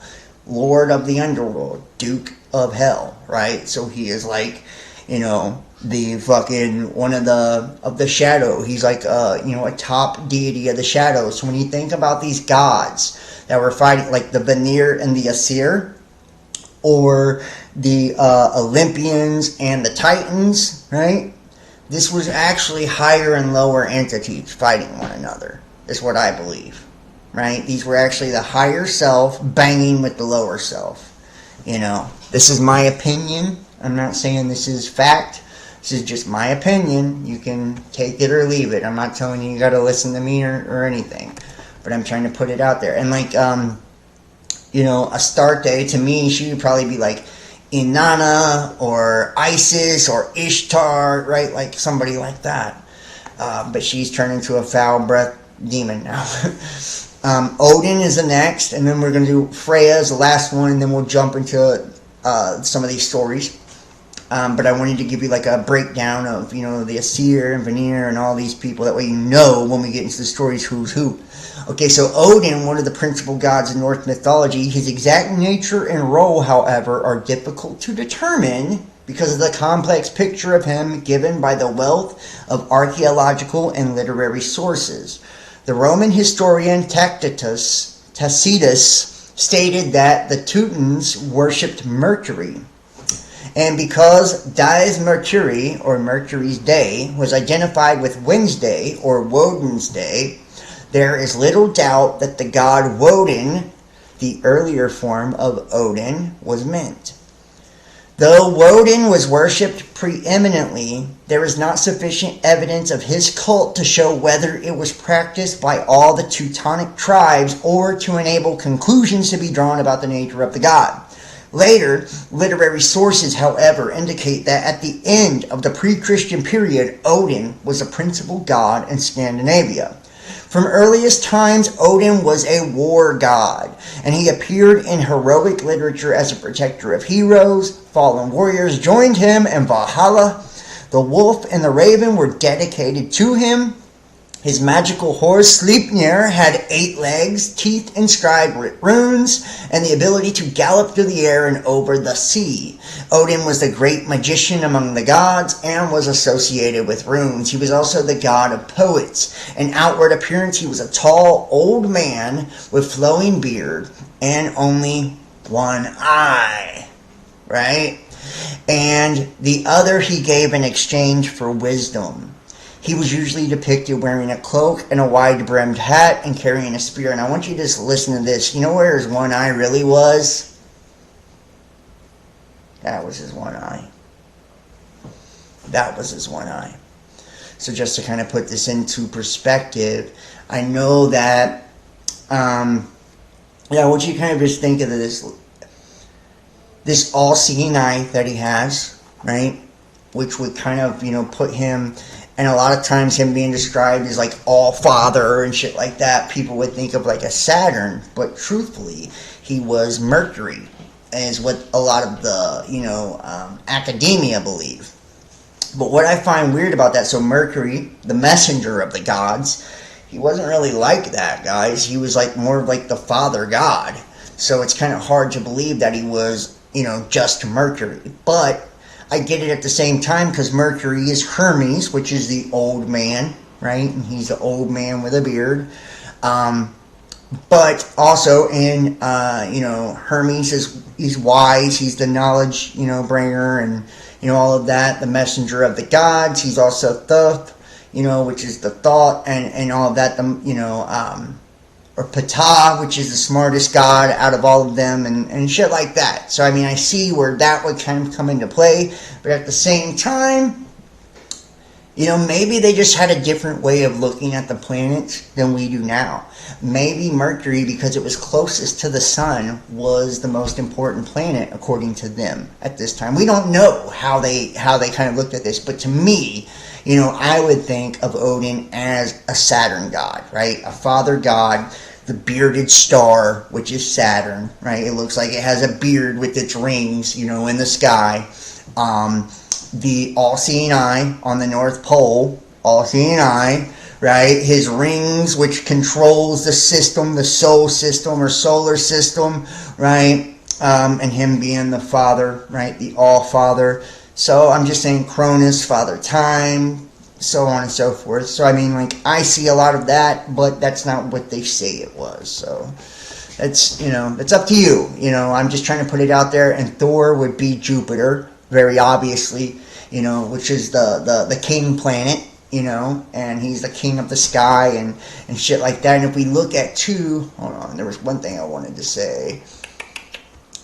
Lord of the underworld. Duke of Hell, right? So he is like, the fucking one of the shadow. He's like a top deity of the shadow. So when you think about these gods that were fighting, like the Vanir and the Asir, or the Olympians and the Titans, right? This was actually higher and lower entities fighting one another, is what I believe, right? These were actually the higher self banging with the lower self. This is my opinion. I'm not saying this is fact. This is just my opinion. You can take it or leave it. I'm not telling you got to listen to me or anything. But I'm trying to put it out there. And Astarte, to me, she would probably be like Inanna or Isis or Ishtar, right? Like somebody like that. But she's turned into a foul-breathed demon now. Odin is the next, and then we're going to do Freya as the last one, and then we'll jump into some of these stories. But I wanted to give you like a breakdown of, the Aesir and Vanir and all these people. That way when we get into the stories who's who. Okay, so Odin, one of the principal gods in Norse mythology, his exact nature and role, however, are difficult to determine because of the complex picture of him given by the wealth of archaeological and literary sources. The Roman historian Tacitus stated that the Teutons worshipped Mercury. And because Dies Mercurii, or Mercury's Day, was identified with Wednesday, or Woden's Day, there is little doubt that the god Woden, the earlier form of Odin, was meant. Though Woden was worshipped preeminently, there is not sufficient evidence of his cult to show whether it was practiced by all the Teutonic tribes or to enable conclusions to be drawn about the nature of the god. Later, literary sources, however, indicate that at the end of the pre-Christian period, Odin was a principal god in Scandinavia. From earliest times, Odin was a war god, and he appeared in heroic literature as a protector of heroes. Fallen warriors joined him in Valhalla. The wolf and the raven were dedicated to him. His magical horse, Sleipnir, had 8 legs, teeth inscribed with runes, and the ability to gallop through the air and over the sea. Odin was the great magician among the gods and was associated with runes. He was also the god of poets. In outward appearance, he was a tall, old man with flowing beard and only one eye, right? And the other he gave in exchange for wisdom. He was usually depicted wearing a cloak and a wide-brimmed hat and carrying a spear. And I want you to just listen to this. You know where his one eye really was? That was his one eye. That was his one eye. So just to kind of put this into perspective, I know that, I want you to kind of just think of this all-seeing eye that he has, right? Which would kind of, put him... And a lot of times him being described as like all-father and shit like that, people would think of like a Saturn. But truthfully, he was Mercury, is what a lot of the, academia believe. But what I find weird about that, so Mercury, the messenger of the gods, he wasn't really like that, guys. He was like more of like the father god. So it's kind of hard to believe that he was, just Mercury. But I get it at the same time because Mercury is Hermes, which is the old man, right? And he's the old man with a beard. But also in, Hermes he's wise. He's the knowledge, bringer and, all of that. The messenger of the gods. He's also Thoth, which is the thought and all of that. Or Ptah, which is the smartest god out of all of them, and shit like that. So, I see where that would kind of come into play, but at the same time, maybe they just had a different way of looking at the planets than we do now. Maybe Mercury, because it was closest to the sun, was the most important planet according to them at this time. We don't know how they kind of looked at this, but to me, I would think of Odin as a Saturn god, right? A father god, the bearded star, which is Saturn, right? It looks like it has a beard with its rings, in the sky. The all-seeing eye on the North Pole, all-seeing eye, right? His rings, which controls the system, the solar system or solar system, right? And him being the father, right? The all-father. So I'm just saying Cronus, Father Time, so on and so forth. So I see a lot of that, but that's not what they say it was. So it's, it's up to you. I'm just trying to put it out there. And Thor would be Jupiter, very obviously, which is the king planet, and he's the king of the sky and shit like that. And if we look at hold on, there was one thing I wanted to say.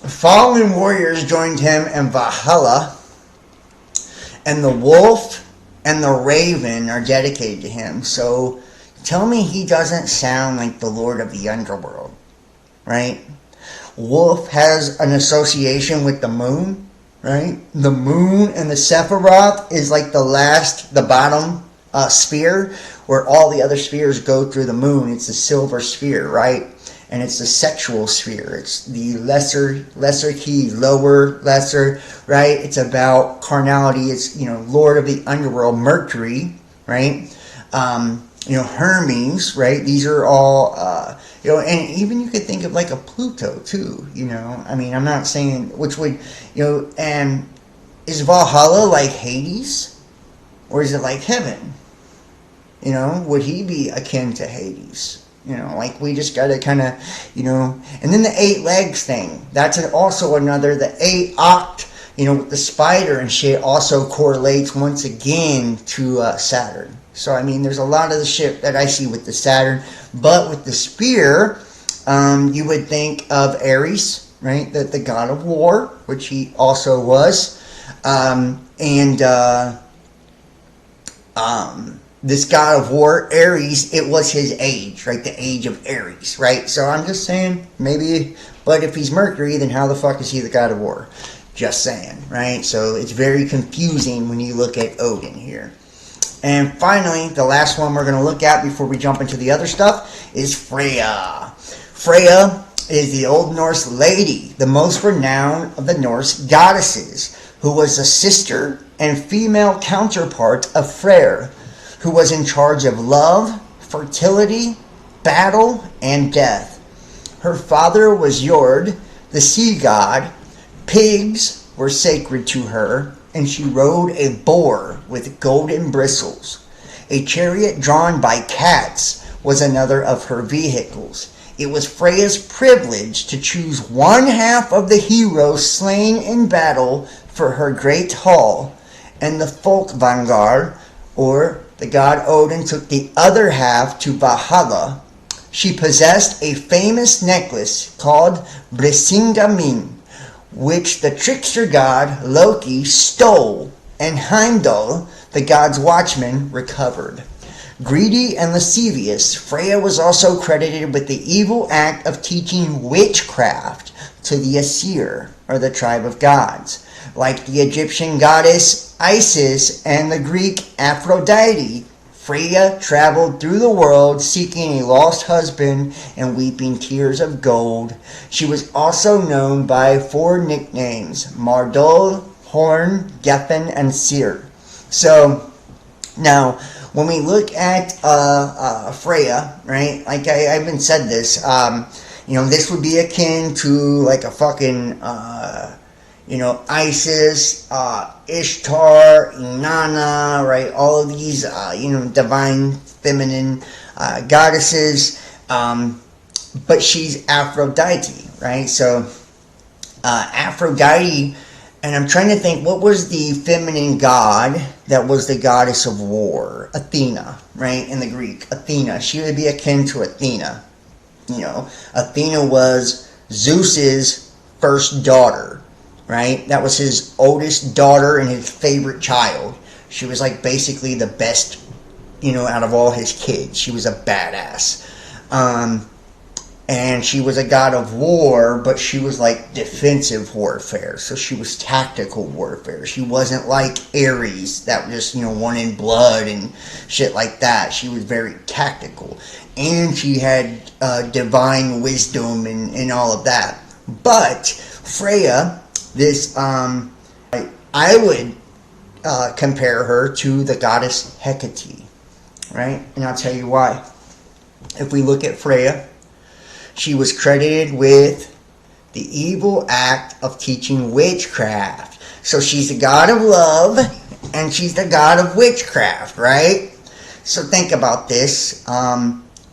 Fallen warriors joined him in Valhalla, and the wolf and the raven are dedicated to him. So tell me he doesn't sound like the Lord of the Underworld, right? Wolf has an association with the moon, right? The moon and the Sephiroth is like the bottom sphere, where all the other spheres go through the moon. It's the silver sphere, right? And it's the sexual sphere. It's the lesser key, lower, lesser, right? It's about carnality. It's, Lord of the Underworld, Mercury, right? Hermes, right? These are all, and even you could think of like a Pluto too, I mean, I'm not saying, which would, and is Valhalla like Hades? Or is it like heaven? Would he be akin to Hades? Like we just got to kind of, and then the 8 legs thing. That's also another, the 8 oct, with the spider and shit also correlates once again to Saturn. So, I mean, there's a lot of the shit that I see with the Saturn. But with the spear, you would think of Ares, right? The god of war, which he also was. This god of war, Ares, it was his age, right? The age of Ares, right? So I'm just saying, maybe, but if he's Mercury, then how the fuck is he the god of war? Just saying, right? So it's very confusing when you look at Odin here. And finally, the last one we're going to look at before we jump into the other stuff is Freya. Freya is the Old Norse lady, the most renowned of the Norse goddesses, who was a sister and female counterpart of Freyr, who was in charge of love, fertility, battle, and death. Her father was Jord, the sea god. Pigs were sacred to her, and she rode a boar with golden bristles. A chariot drawn by cats was another of her vehicles. It was Freya's privilege to choose one half of the heroes slain in battle for her great hall, and the Folkvangar, or the god Odin, took the other half to Valhalla. She possessed a famous necklace called Brisingamen, which the trickster god Loki stole, and Heimdall, the god's watchman, recovered. Greedy and lascivious, Freya was also credited with the evil act of teaching witchcraft to the Aesir, or the tribe of gods. Like the Egyptian goddess Isis and the Greek Aphrodite, Freya traveled through the world seeking a lost husband and weeping tears of gold. She was also known by 4 nicknames: Mardol, Horn, Geffen, and Seer. So, now, when we look at Freya, right, like I even said this, this would be akin to like a fucking, Isis, Ishtar, Inanna, right? All of these, divine feminine goddesses. But she's Aphrodite, right? So, Aphrodite, and I'm trying to think, what was the feminine god that was the goddess of war? Athena, right? In the Greek, Athena. She would be akin to Athena. Athena was Zeus's first daughter. Right? That was his oldest daughter and his favorite child. She was like basically the best, out of all his kids. She was a badass. And she was a god of war, but she was like defensive warfare. So she was tactical warfare. She wasn't like Ares that just, wanted blood and shit like that. She was very tactical. And she had divine wisdom and all of that. But Freya, this, I would compare her to the goddess Hecate, right? And I'll tell you why. If we look at Freya, she was credited with the evil act of teaching witchcraft. So she's the god of love, and she's the god of witchcraft, right? So think about this.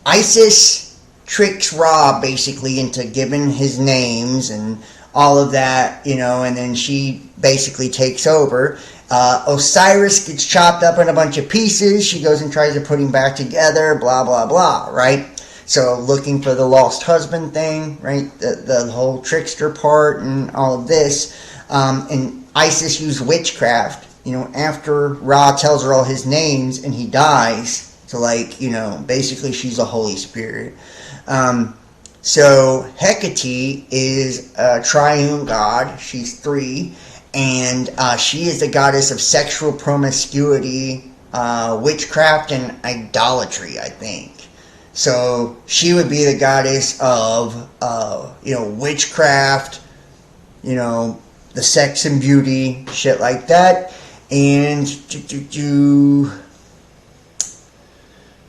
Isis tricks Ra basically into giving his names and all of that, and then she basically takes over. Osiris gets chopped up in a bunch of pieces. She goes and tries to put him back together, blah, blah, blah, right? So looking for the lost husband thing, right? The whole trickster part and all of this. And Isis used witchcraft, after Ra tells her all his names and he dies. So basically she's a holy spirit. So Hecate is a triune god. She's 3. And she is the goddess of sexual promiscuity, witchcraft, and idolatry, I think. So she would be the goddess of, witchcraft, the sex and beauty, shit like that. And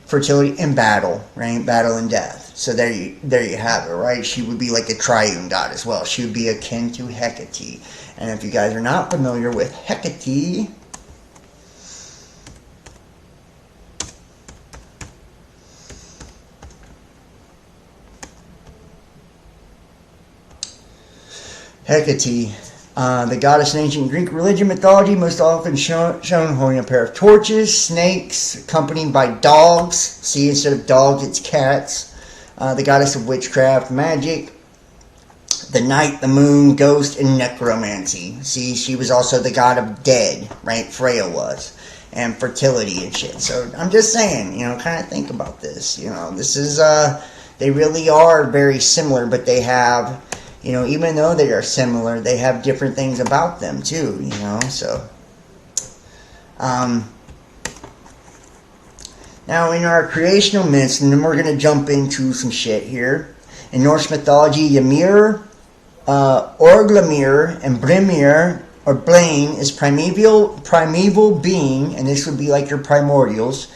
fertility and battle, right? Battle and death. So there you have it, right? She would be like a triune god as well. She would be akin to Hecate. And if you guys are not familiar with Hecate, the goddess in ancient Greek religion mythology, most often shown holding a pair of torches, snakes, accompanied by dogs. See, instead of dogs, it's cats. The goddess of witchcraft, magic, the night, the moon, ghost, and necromancy. See, she was also the god of dead, right? Freya was. And fertility and shit. So I'm just saying, kind of think about this. This is, they really are very similar, but they have, even though they are similar, they have different things about them too, so. Now in our creational myths, and then we're going to jump into some shit here. In Norse mythology, Ymir, Orglamir, and Brimir, or Blaine, is primeval being, and this would be like your primordials,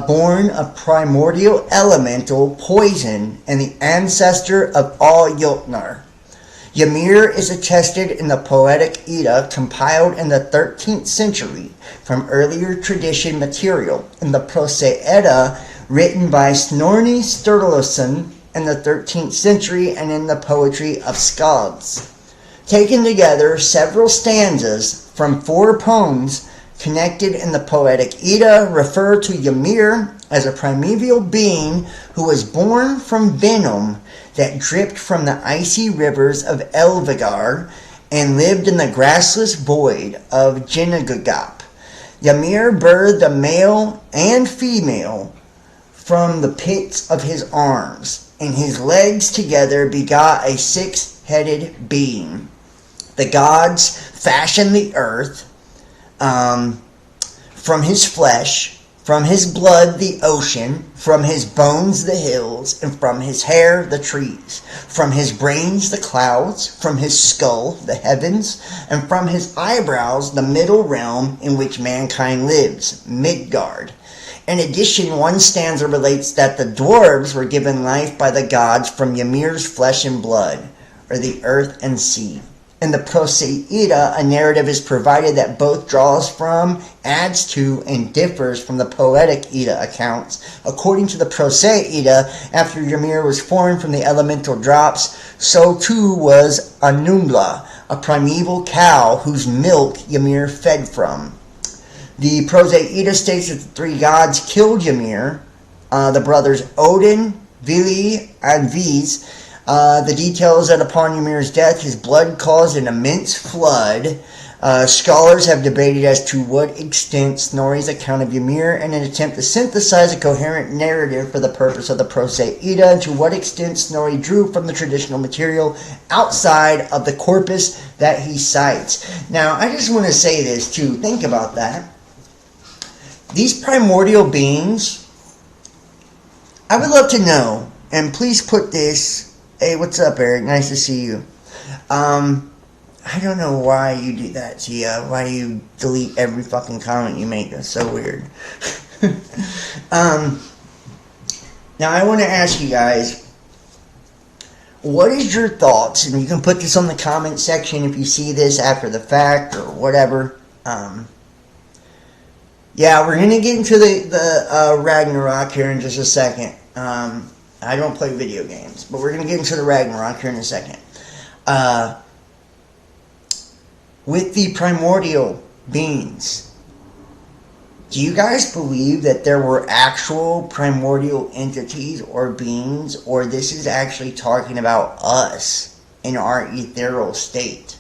born of primordial elemental poison, and the ancestor of all Jotnar. Ymir is attested in the Poetic Edda compiled in the 13th century from earlier tradition material, in the Prose Edda written by Snorri Sturluson in the 13th century, and in the poetry of Skalds. Taken together, several stanzas from 4 poems connected in the Poetic Edda refer to Ymir as a primeval being who was born from venom that dripped from the icy rivers of Elvegar and lived in the grassless void of Ginnungagap. Ymir birthed a male and female from the pits of his arms, and his legs together begot a 6-headed being. The gods fashioned the earth from his flesh, from his blood the ocean, from his bones the hills, and from his hair the trees, from his brains the clouds, from his skull the heavens, and from his eyebrows the middle realm in which mankind lives, Midgard. In addition, one stanza relates that the dwarves were given life by the gods from Ymir's flesh and blood, or the earth and sea. In the Prose Edda, a narrative is provided that both draws from, adds to, and differs from the Poetic Edda accounts. According to the Prose Edda, after Ymir was formed from the elemental drops, so too was Anumbla, a primeval cow whose milk Ymir fed from. The Prose Edda states that the 3 gods killed Ymir, the brothers Odin, Vili, and Vis. The details that upon Ymir's death, his blood caused an immense flood. Scholars have debated as to what extent Snorri's account of Ymir in an attempt to synthesize a coherent narrative for the purpose of the Prose Edda, and to what extent Snorri drew from the traditional material outside of the corpus that he cites. Now, I just want to say this too. Think about that. These primordial beings, I would love to know, and please put this. Hey, what's up, Eric? Nice to see you. I don't know why you do that, Tia. Why do you delete every fucking comment you make? That's so weird. Now, I want to ask you guys, what is your thoughts? And you can put this on the comment section if you see this after the fact or whatever. Yeah, we're going to get into the Ragnarok here in just a second. I don't play video games, but we're going to get into the Ragnarok here in a second. With the primordial beings. Do you guys believe that there were actual primordial entities or beings, or this is actually talking about us in our ethereal state?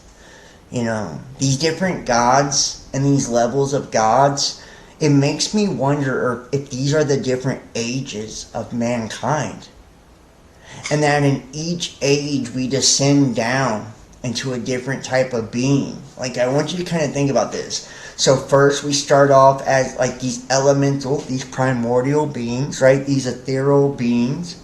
You know, these different gods and these levels of gods, it makes me wonder if these are the different ages of mankind. And that in each age we descend down into a different type of being. Like, I want you to kind of think about this. So first we start off as like these elemental, these primordial beings, right? These ethereal beings.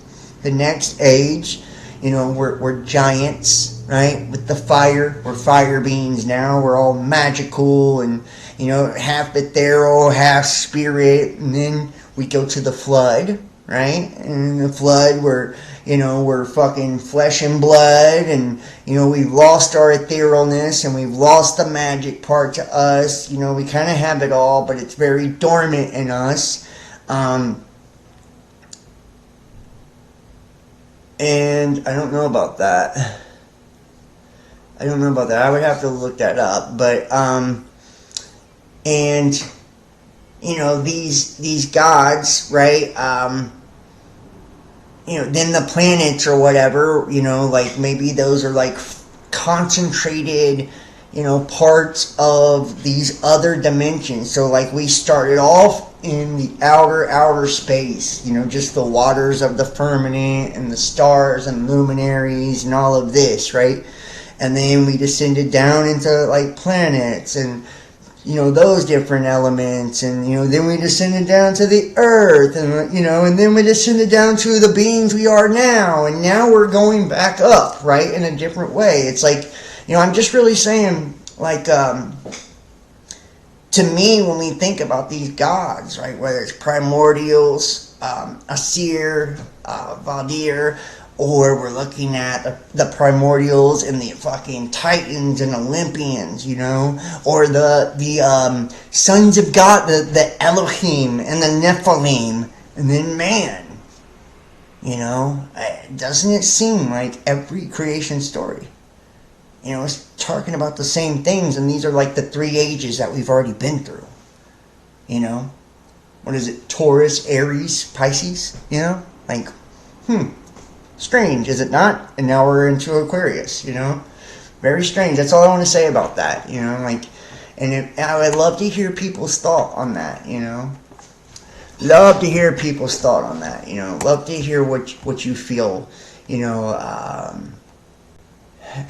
The next age, you know, we're giants, right? With the fire, we're fire beings now. We're all magical and, you know, half ethereal, half spirit. And then we go to the flood, right? And in the flood, we're fucking flesh and blood, and, you know, we've lost our etherealness, and we've lost the magic part to us. You know, we kind of have it all, but it's very dormant in us. And I don't know about that. I would have to look that up. But, and, you know, these gods, right, you know, then the planets or whatever, you know, like maybe those are like concentrated, you know, parts of these other dimensions. So like we started off in the outer space, you know, just the waters of the firmament and the stars and luminaries and all of this, right? And then we descended down into like planets and, you know, those different elements, and, you know, then we descended down to the earth, and, you know, and then we descended down to the beings we are now, and now we're going back up, right, in a different way. It's like, you know, I'm just really saying, like, to me, when we think about these gods, right, whether it's primordials, Asir, Valdir, or we're looking at the primordials and the fucking Titans and Olympians, you know, or the sons of God, the Elohim and the Nephilim, and then man. You know, doesn't it seem like every creation story, you know, is talking about the same things, and these are like the three ages that we've already been through. You know, what is it? Taurus, Aries, Pisces, you know, like, strange, is it not? And now we're into Aquarius, you know? Very strange. That's all I want to say about that, you know? Like, and I would love to hear people's thought on that, you know? Love to hear people's thought on that, you know? Love to hear what you feel, you know?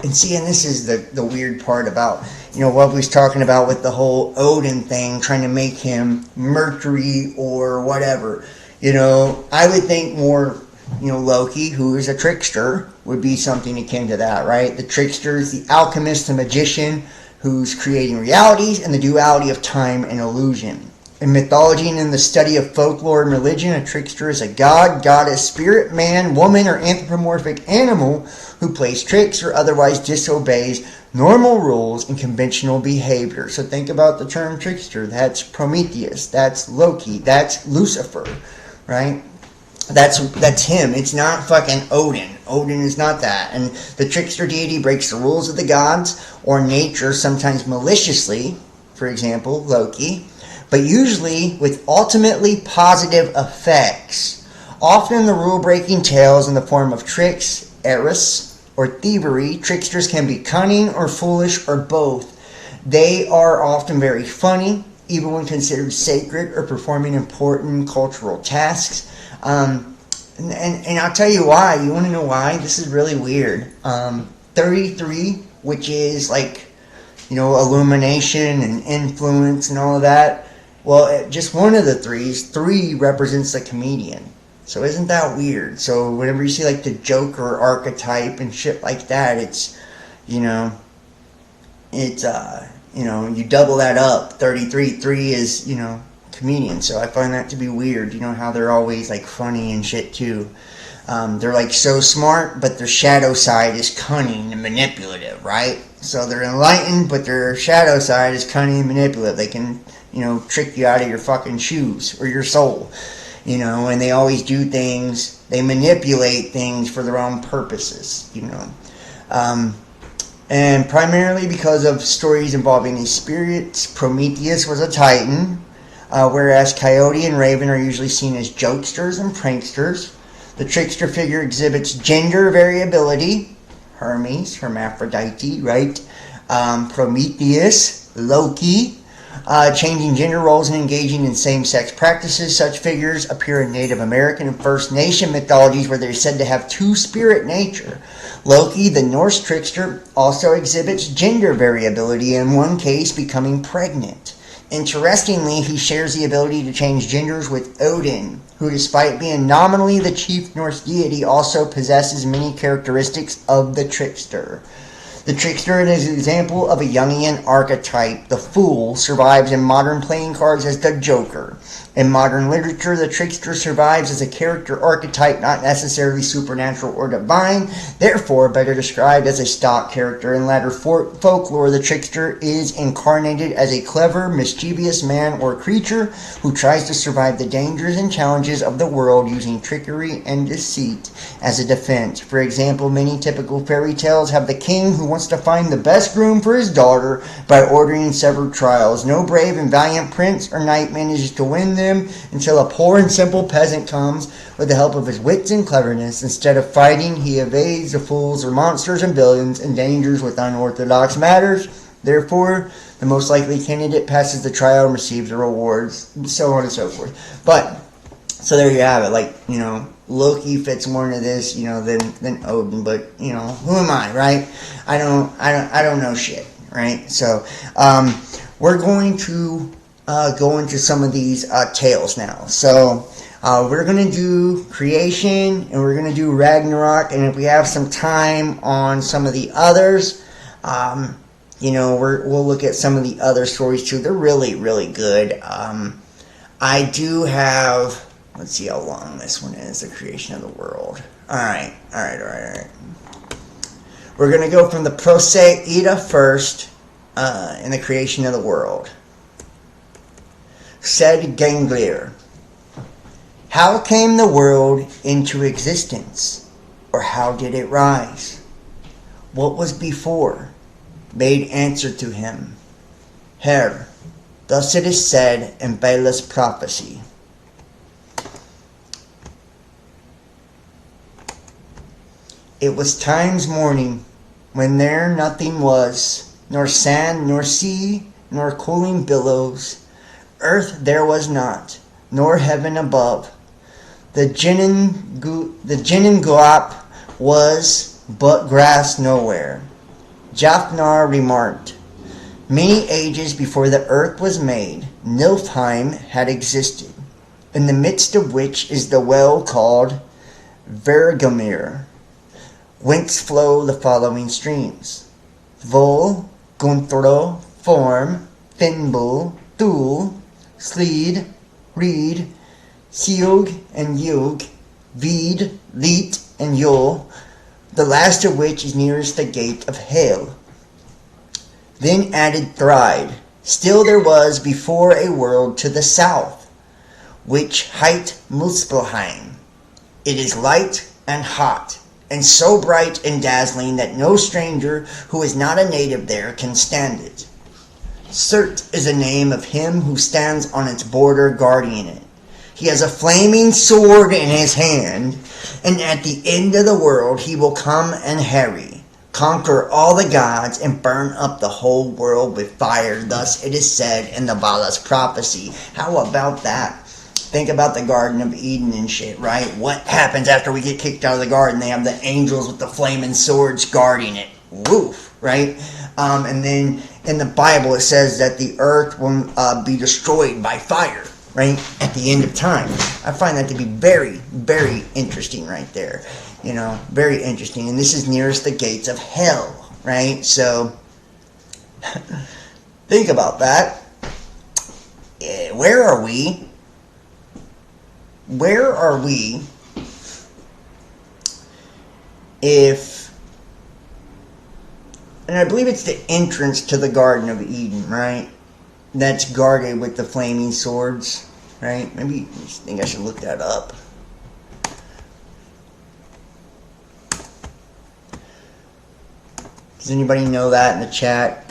And see, and this is the weird part about, you know, what we was talking about with the whole Odin thing, trying to make him Mercury or whatever. You know, I would think more, you know, Loki, who is a trickster, would be something akin to that, right? The trickster is the alchemist, the magician, who's creating realities and the duality of time and illusion. In mythology and in the study of folklore and religion, a trickster is a god, goddess, spirit, man, woman, or anthropomorphic animal who plays tricks or otherwise disobeys normal rules and conventional behavior. So think about the term trickster. That's Prometheus. That's Loki. That's Lucifer, right? That's him. It's not fucking Odin. Odin is not that. And the trickster deity breaks the rules of the gods or nature, sometimes maliciously, for example, Loki, but usually with ultimately positive effects. Often the rule-breaking tales in the form of tricks, eris, or thievery. Tricksters can be cunning or foolish or both. They are often very funny, even when considered sacred or performing important cultural tasks. And I'll tell you why. You want to know why? This is really weird. 33, which is like, you know, illumination and influence and all of that. Well, just one of the threes, 3 represents the comedian. So isn't that weird? So whenever you see like the Joker archetype and shit like that, it's, you know, it's, you know, you double that up. 33, 3 is, you know, comedian. So I find that to be weird. You know how they're always like funny and shit too. They're like so smart, but their shadow side is cunning and manipulative, right? So they're enlightened, but their shadow side is cunning and manipulative. They can, you know, trick you out of your fucking shoes or your soul, you know, and they always do things, they manipulate things for their own purposes, you know. And primarily because of stories involving these spirits, Prometheus was a titan, whereas Coyote and Raven are usually seen as jokesters and pranksters. The trickster figure exhibits gender variability. Hermes, hermaphrodite, right? Prometheus, Loki, changing gender roles and engaging in same-sex practices. Such figures appear in Native American and First Nation mythologies where they're said to have two-spirit nature. Loki, the Norse trickster, also exhibits gender variability, in one case becoming pregnant. Interestingly, he shares the ability to change genders with Odin, who, despite being nominally the chief Norse deity, also possesses many characteristics of the trickster. The trickster is an example of a Jungian archetype. The fool survives in modern playing cards as the Joker. In modern literature, the trickster survives as a character archetype, not necessarily supernatural or divine, therefore better described as a stock character. In latter folklore, the trickster is incarnated as a clever, mischievous man or creature who tries to survive the dangers and challenges of the world using trickery and deceit as a defense. For example, many typical fairy tales have the king who wants to find the best groom for his daughter by ordering several trials. No brave and valiant prince or knight manages to win them until a poor and simple peasant comes with the help of his wits and cleverness. Instead of fighting, he evades the fools or monsters and villains and dangers with unorthodox matters. Therefore, the most likely candidate passes the trial and receives the rewards, so on and so forth. But, so there you have it. Like, Loki fits more into this, than Odin. But, who am I, right? I don't know shit, right? So, we're going to go into some of these tales now. So we're going to do creation and we're going to do Ragnarok, and if we have some time on some of the others, we'll look at some of the other stories too. They're really, really good. I do have, let's see how long this one is, the creation of the world. Alright. We're going to go from the Proseida first in the creation of the world. Said Ganglir, how came the world into existence? Or how did it rise? What was before? Made answer to him, Her, thus it is said in Bala's prophecy. It was time's morning, when there nothing was, nor sand, nor sea, nor cooling billows. Earth there was not, nor heaven above. The Jinnenguap was but grass nowhere. Jafnar remarked, many ages before the earth was made, Nilfheim had existed, in the midst of which is the well called Vergamir, whence flow the following streams. Vol, Gunthro, Form, Finnbull, Thul, Sleed, Reed, Siug and Yug, Veed, Leet, and Yul, the last of which is nearest the gate of Hale. Then added Thride, still there was before a world to the south, which hight Muspelheim. It is light and hot, and so bright and dazzling that no stranger who is not a native there can stand it. Surt is the name of him who stands on its border guarding it. He has a flaming sword in his hand, and at the end of the world he will come and harry, conquer all the gods, and burn up the whole world with fire. Thus it is said in the Vala's prophecy. How about that? Think about the Garden of Eden and shit, right? What happens after we get kicked out of the garden? They have the angels with the flaming swords guarding it. Woof, right? And then in the Bible it says that the earth will be destroyed by fire, right? At the end of time. I find that to be very, very interesting right there. Very interesting. And this is nearest the gates of hell, right? So, think about that. Where are we? Where are we if, and I believe it's the entrance to the Garden of Eden, right? That's guarded with the flaming swords, right? Maybe I think I should look that up. Does anybody know that in the chat?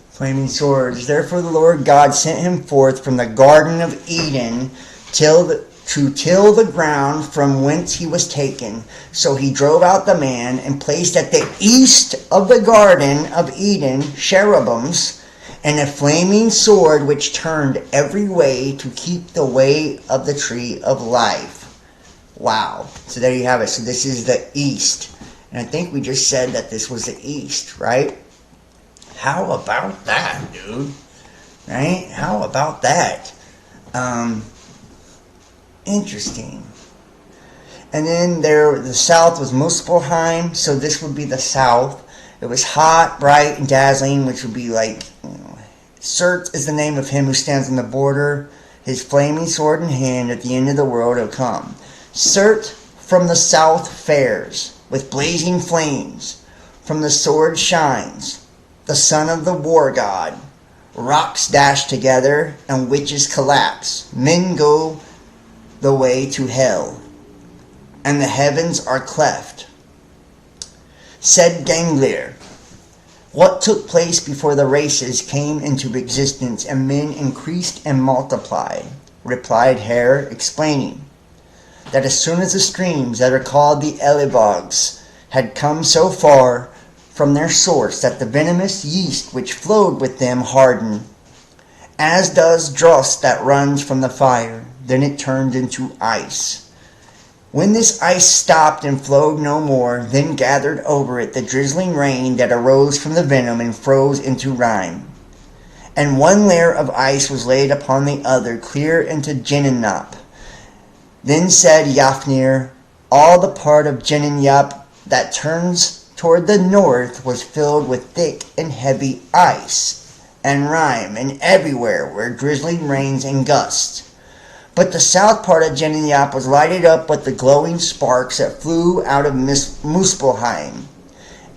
Flaming swords. Therefore the Lord God sent him forth from the Garden of Eden to till the ground from whence he was taken. So he drove out the man and placed at the east of the Garden of Eden cherubims and a flaming sword which turned every way to keep the way of the tree of life. Wow. So there you have it. So this is the east. And I think we just said that this was the east, right? How about that, dude? Right? How about that? Interesting. And then the south was Muspelheim, so this would be the south. It was hot, bright, and dazzling, which would be like, Surt is the name of him who stands on the border, his flaming sword in hand. At the end of the world will come. Surt from the south fares, with blazing flames. From the sword shines, the son of the war god. Rocks dash together, and witches collapse. Men go the way to hell, and the heavens are cleft. Said Ganglir, what took place before the races came into existence and men increased and multiplied? Replied Hare, explaining that as soon as the streams that are called the Elivogs had come so far from their source that the venomous yeast which flowed with them hardened, as does dross that runs from the fire, then it turned into ice. When this ice stopped and flowed no more, then gathered over it the drizzling rain that arose from the venom and froze into rime. And one layer of ice was laid upon the other, clear into Genenap. Then said Yafnir, all the part of Genenap that turns toward the north was filled with thick and heavy ice and rime, and everywhere were drizzling rains and gusts. But the south part of Genenap was lighted up with the glowing sparks that flew out of Muspelheim.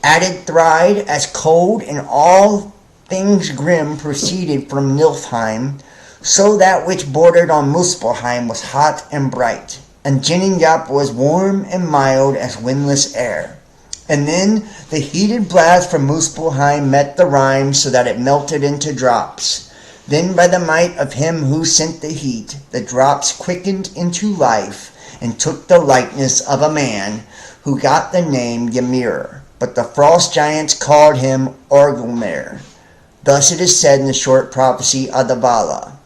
Added Thride as cold and all things grim proceeded from Nilfheim, so that which bordered on Muspelheim was hot and bright, and Genenap was warm and mild as windless air. And then the heated blast from Muspelheim met the rime so that it melted into drops. Then by the might of him who sent the heat, the drops quickened into life and took the likeness of a man, who got the name Ymir. But the frost giants called him Orgulmer. Thus it is said in the short prophecy of the Vala.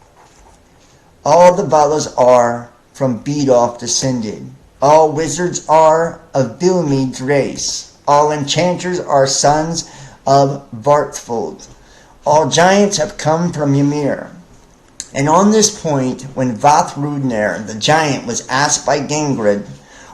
All the Valas are from Bedoff descended. All wizards are of Vilmeid's race. All enchanters are sons of Vartfold. All giants have come from Ymir. And on this point, when Vafthrudner, the giant, was asked by Gangrid,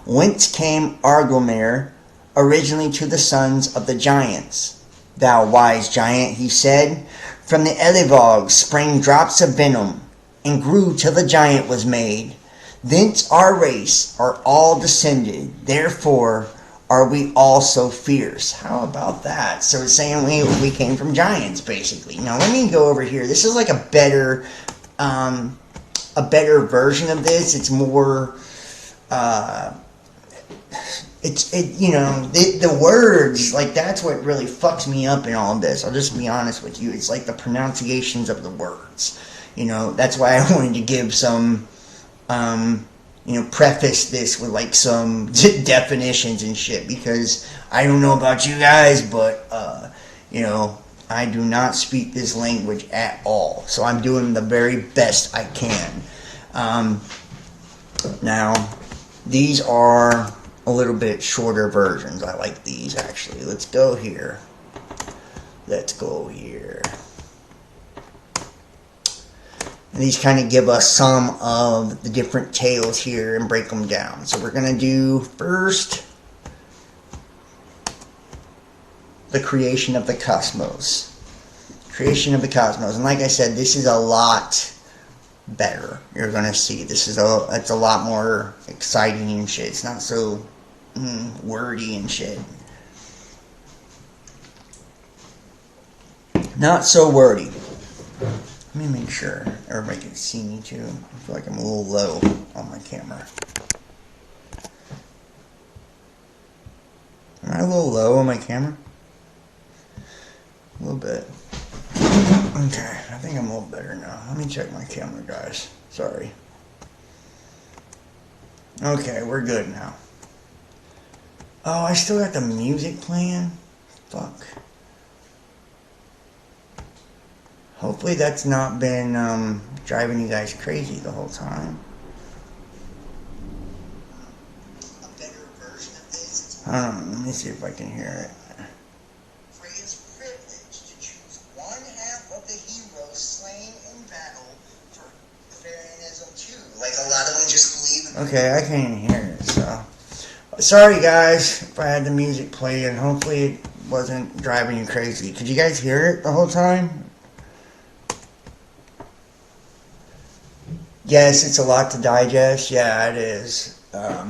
whence came Orgulmer originally to the sons of the giants? Thou wise giant, he said, from the Elivogs sprang drops of venom, and grew till the giant was made. Thence our race are all descended, therefore are we all so fierce. How about that? So it's saying we came from giants, basically. Now let me go over here. This is like a better version of this. It's more, the words, like that's what really fucks me up in all of this. I'll just be honest with you. It's like the pronunciations of the words. That's why I wanted to give some, preface this with like some definitions and shit, because I don't know about you guys, but, I do not speak this language at all. So I'm doing the very best I can. Now, these are a little bit shorter versions. I like these, actually. Let's go here. And these kind of give us some of the different tales here and break them down. So we're going to do first the creation of the cosmos. Creation of the cosmos. And like I said, this is a lot better. You're going to see. It's a lot more exciting and shit. It's not so wordy and shit. Not so wordy. Let me make sure everybody can see me too. I feel like I'm a little low on my camera. Am I a little low on my camera? A little bit. Okay, I think I'm a little better now. Let me check my camera, guys. Sorry. Okay, we're good now. Oh, I still got the music playing? Fuck. Hopefully that's not been driving you guys crazy the whole time. A better version of this. I don't know, let me see if I can hear it. Freya's privilege to choose one half of the heroes slain in battle for Farianism too. Like a lot of them just believe in. Okay, I can't even hear it, so. Sorry guys if I had the music playing. Hopefully it wasn't driving you crazy. Could you guys hear it the whole time? Yes, it's a lot to digest. Yeah, it is. Let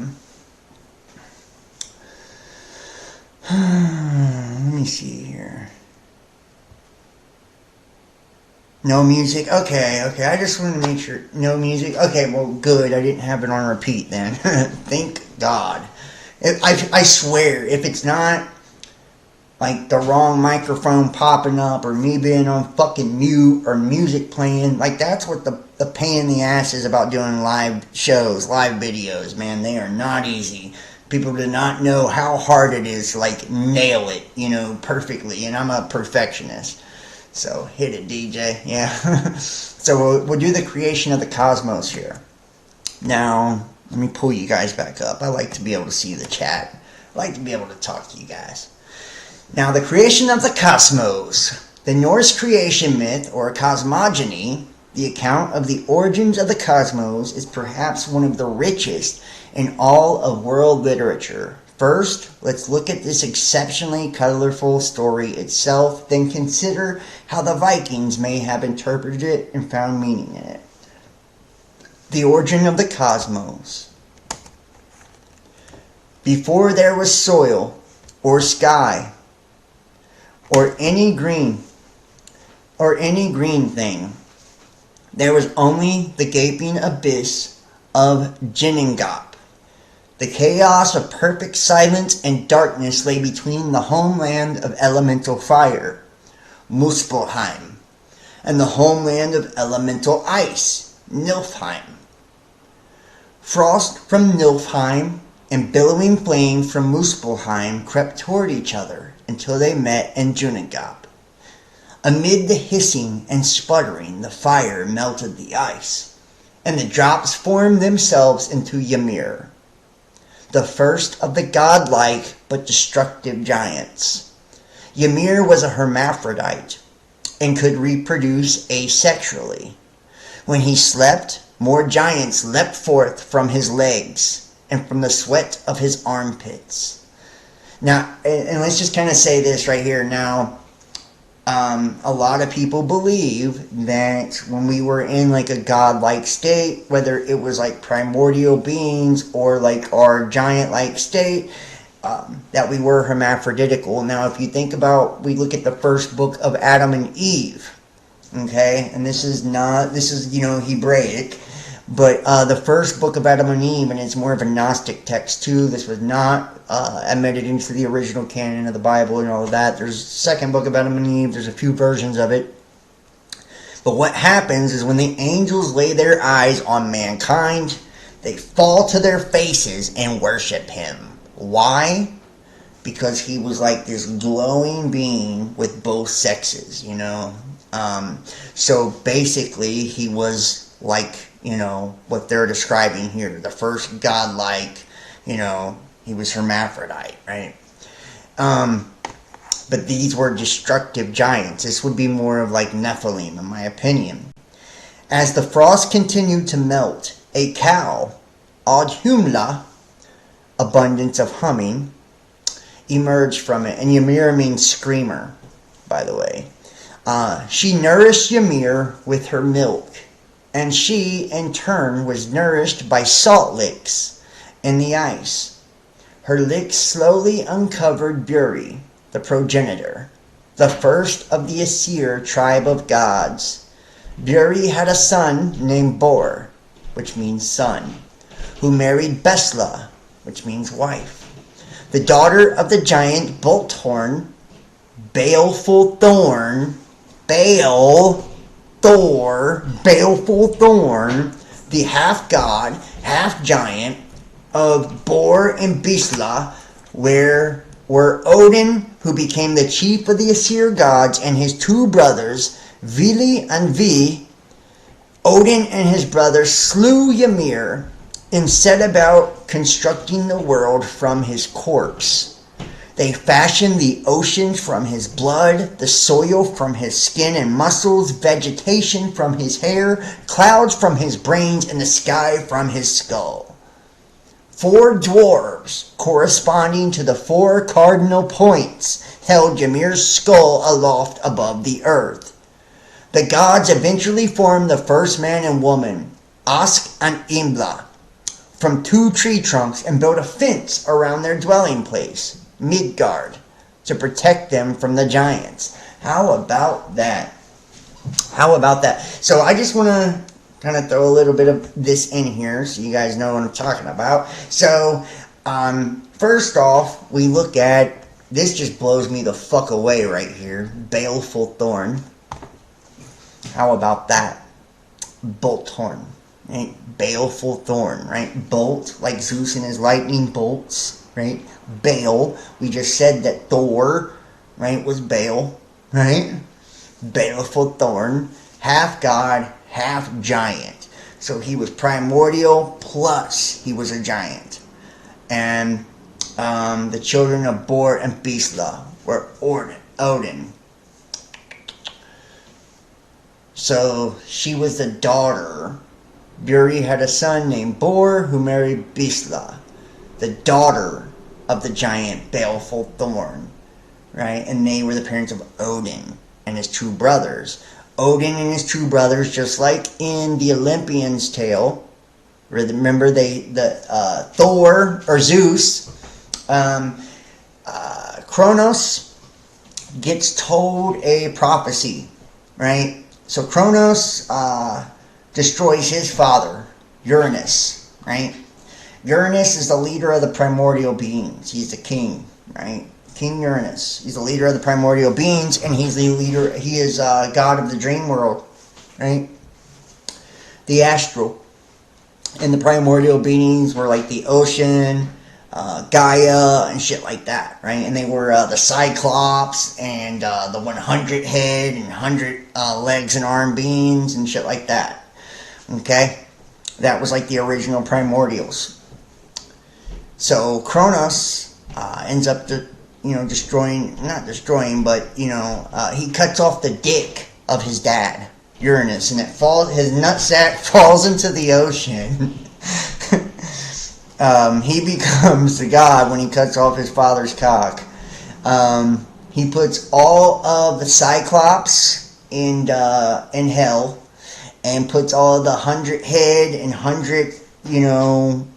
me see here. No music? Okay. I just wanted to make sure. No music? Okay, well, good. I didn't have it on repeat then. Thank God. I swear, if it's not like the wrong microphone popping up or me being on fucking mute or music playing, like that's what the pain in the ass is about doing live shows, live videos, man. They are not easy. People do not know how hard it is to like nail it, perfectly, and I'm a perfectionist. So hit it, DJ. Yeah. So we'll do the creation of the cosmos here. Now, let me pull you guys back up. I like to be able to see the chat. I like to be able to talk to you guys. Now, the creation of the cosmos. The Norse creation myth, or cosmogony, the account of the origins of the cosmos, is perhaps one of the richest in all of world literature. First, let's look at this exceptionally colorful story itself, then consider how the Vikings may have interpreted it and found meaning in it. The origin of the cosmos. Before there was soil, or sky, or any green thing, there was only the gaping abyss of Ginnungagap. The chaos of perfect silence and darkness lay between the homeland of elemental fire, Muspelheim, and the homeland of elemental ice, Niflheim. Frost from Niflheim and billowing flame from Muspelheim crept toward each other until they met in Ginnungagap. Amid the hissing and sputtering, the fire melted the ice, and the drops formed themselves into Ymir, the first of the godlike but destructive giants. Ymir was a hermaphrodite and could reproduce asexually. When he slept, more giants leapt forth from his legs and from the sweat of his armpits. Now, and let's just kind of say this right here. Now, a lot of people believe that when we were in like a godlike state, whether it was like primordial beings or like our giant-like state, that we were hermaphroditical. Now, if you think about, we look at the first book of Adam and Eve, okay, and this is Hebraic, but the first book of Adam and Eve, and it's more of a Gnostic text too. This was not admitted into the original canon of the Bible and all of that. There's a second book of Adam and Eve. There's a few versions of it. But what happens is when the angels lay their eyes on mankind, they fall to their faces and worship him. Why? Because he was like this glowing being with both sexes, So basically, he was like, what they're describing here. The first godlike, he was hermaphrodite, right? But these were destructive giants. This would be more of like Nephilim, in my opinion. As the frost continued to melt, a cow, Audhumla, abundance of humming, emerged from it. And Ymir means screamer, by the way. She nourished Ymir with her milk, and she, in turn, was nourished by salt licks in the ice. Her licks slowly uncovered Buri, the progenitor, the first of the Aesir tribe of gods. Buri had a son named Bor, which means son, who married Besla, which means wife, the daughter of the giant Bolthorn, Baleful Thorn, Baleful Thorn, the half-god, half-giant of Bor and Bisla, where were Odin, who became the chief of the Aesir gods, and his two brothers, Vili and Vi. Odin and his brothers slew Ymir and set about constructing the world from his corpse. They fashioned the oceans from his blood, the soil from his skin and muscles, vegetation from his hair, clouds from his brains, and the sky from his skull. 4 dwarves, corresponding to the 4 cardinal points, held Ymir's skull aloft above the earth. The gods eventually formed the first man and woman, Ask and Imbla, from 2 tree trunks and built a fence around their dwelling place, Midgard, to protect them from the giants. How about that? So I just want to kind of throw a little bit of this in here so you guys know what I'm talking about. So, first off, we look at, this just blows me the fuck away right here, Baleful Thorn. How about that? Bolthorn, right? Baleful Thorn, right? Bolt, like Zeus and his lightning bolts, right? Bale, we just said that Thor, right, was Bale, right? Baleful Thorn, half god, half giant. So he was primordial, plus he was a giant. And the children of Bor and Bisla were Odin. So she was the daughter. Buri had a son named Bor who married Bisla, the daughter of the giant Baleful Thorn, right? And they were the parents of Odin and his 2 brothers. Odin and his 2 brothers, just like in the Olympians' tale, remember Thor or Zeus, Kronos gets told a prophecy, right? So Kronos destroys his father, Uranus, right? Uranus is the leader of the primordial beings. He's the king, right? King Uranus. He's the leader of the primordial beings, and he's the leader. He is god of the dream world, right? The astral and the primordial beings were like the ocean, Gaia, and shit like that, right? And they were the Cyclops and the 100 head and 100 legs and arm beings and shit like that. Okay, that was like the original primordials. So Kronos ends up not destroying, but he cuts off the dick of his dad, Uranus, and his nutsack falls into the ocean. He becomes the god when he cuts off his father's cock. He puts all of the Cyclops in hell, and puts all of the 100 head and 100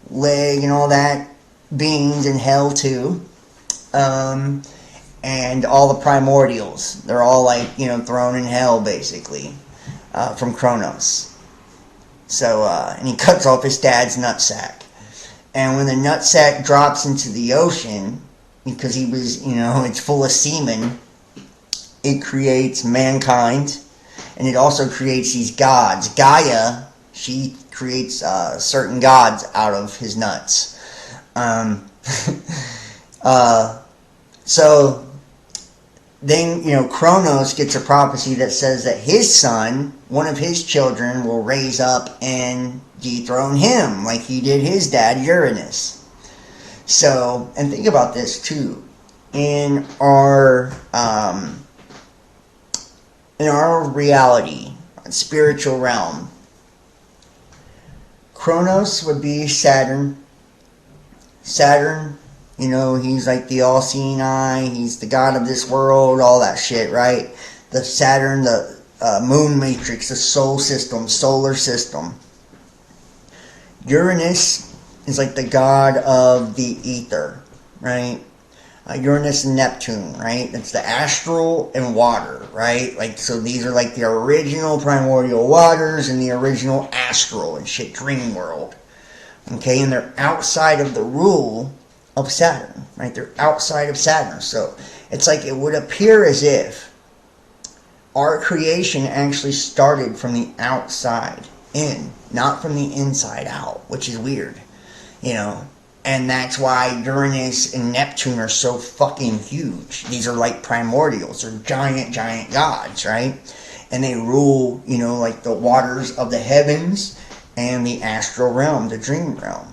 leg and all that beings in hell too. And all the primordials, they're all thrown in hell basically, from Kronos. So and he cuts off his dad's nutsack. And when the nutsack drops into the ocean, because he was, it's full of semen, it creates mankind, and it also creates these gods. Gaia, she creates certain gods out of his nuts. So then, Kronos gets a prophecy that says that his son, one of his children, will raise up and dethrone him like he did his dad Uranus. So, and think about this too, in our reality, spiritual realm, Kronos would be Saturn. He's like the all-seeing eye, he's the god of this world, all that shit, right? The Saturn, the moon matrix, the solar system. Uranus is like the god of the ether, right? Uranus and Neptune, right? That's the astral and water, right? Like, so these are like the original primordial waters and the original astral and shit dream world. Okay, and they're outside of the rule of Saturn, right? They're outside of Saturn. So it's like it would appear as if our creation actually started from the outside in, not from the inside out, which is weird, you know. And that's why Uranus and Neptune are so fucking huge. These are like primordials. They're giant, giant gods, right? And they rule, you know, like the waters of the heavens and the astral realm, the dream realm.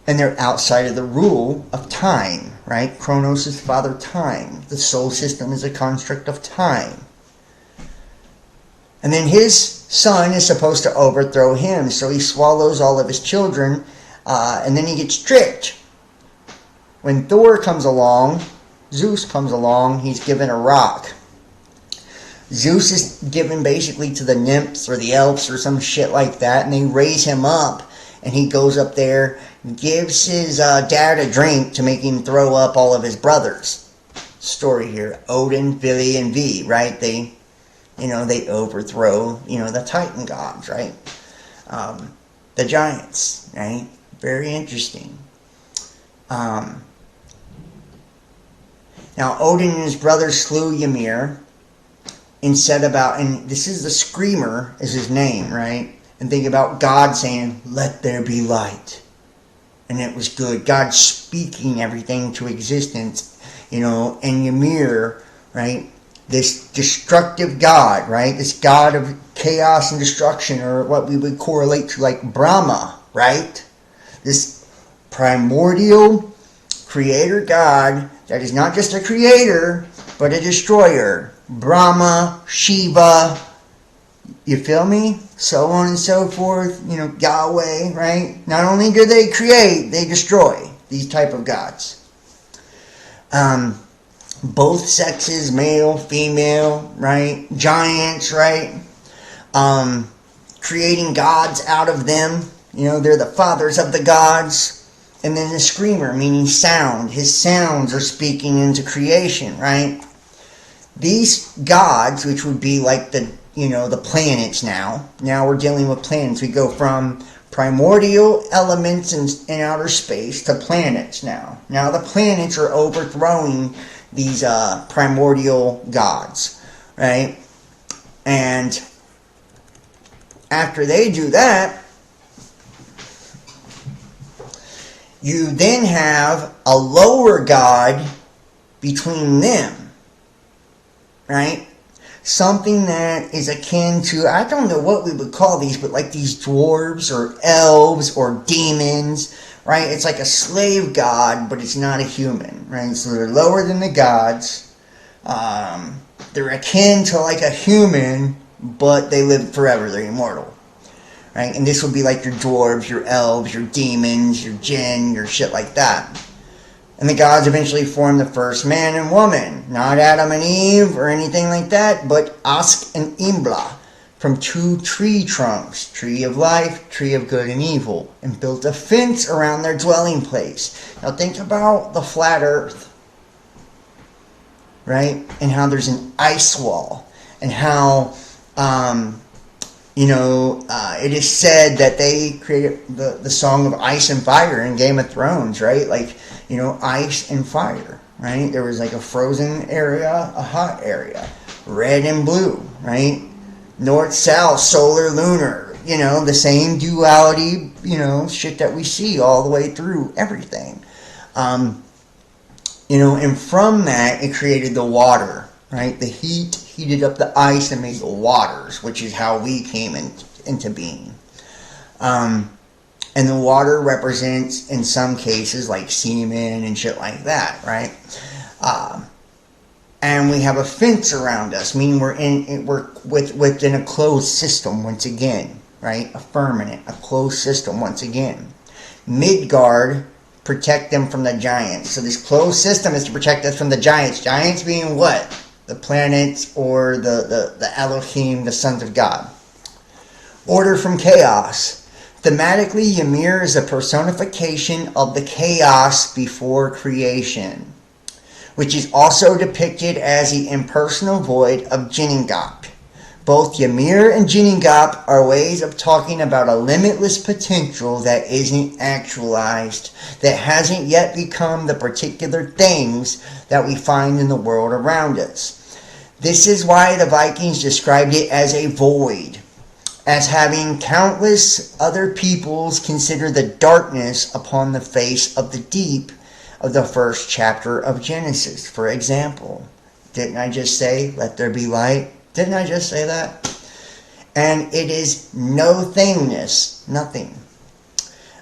And they're outside of the rule of time, right? Kronos is father time. The solar system is a construct of time. And then his son is supposed to overthrow him, so he swallows all of his children. And then he gets tricked. When Thor comes along, Zeus comes along, he's given a rock. Zeus is given basically to the nymphs or the elves or some shit like that, and they raise him up, and he goes up there, gives his dad a drink to make him throw up all of his brothers. Story here, Odin, Vili, and V, right? They overthrow, the Titan gods, right? The giants, right? Very interesting. Now, Odin and his brothers slew Ymir and set about, and this is the Screamer, is his name, right? And think about God saying, "Let there be light." And it was good. God speaking everything to existence, and Ymir, right? This destructive God, right? This God of chaos and destruction, or what we would correlate to like Brahma, right? This primordial creator God that is not just a creator, but a destroyer. Brahma, Shiva, you feel me? So on and so forth, Yahweh, right? Not only do they create, they destroy these type of gods. Both sexes, male, female, right? Giants, right? Creating gods out of them. They're the fathers of the gods. And then the Screamer, meaning sound. His sounds are speaking into creation, right? These gods, which would be like the planets now. Now we're dealing with planets. We go from primordial elements in outer space to planets now. Now the planets are overthrowing these primordial gods, right? And after they do that, you then have a lower god between them, right? Something that is akin to, I don't know what we would call these, but like these dwarves or elves or demons, right? It's like a slave god, but it's not a human, right? So they're lower than the gods. They're akin to like a human, but they live forever. They're immortal. Right? And this would be like your dwarves, your elves, your demons, your jinn, your shit like that. And the gods eventually formed the first man and woman. Not Adam and Eve or anything like that, but Ask and Imbla from two tree trunks, tree of life, tree of good and evil, and built a fence around their dwelling place. Now think about the flat earth, right? And how there's an ice wall, and how it is said that they created the song of Ice and Fire in Game of Thrones, right? Like, ice and fire, right? There was like a frozen area, a hot area, red and blue, right? North, south, solar, lunar, the same duality, shit that we see all the way through everything. And from that, it created the water, right? The heat heated up the ice and made the waters, which is how we came into being. And the water represents, in some cases, like semen and shit like that, right? And we have a fence around us, meaning we're within a closed system once again, right? A firmament, a closed system once again. Midgard protect them from the giants. So this closed system is to protect us from the giants. Giants being what? The planets or the Elohim, the sons of God. Order from chaos. Thematically, Ymir is a personification of the chaos before creation. which is also depicted as the impersonal void of Ginnungagap. Both Ymir and Ginnungagap are ways of talking about a limitless potential that isn't actualized, that hasn't yet become the particular things that we find in the world around us. This is why the Vikings described it as a void, as having countless other peoples consider the darkness upon the face of the deep of the first chapter of Genesis, for example. Didn't I just say, let there be light? Didn't I just say that? And it is no thingness, nothing.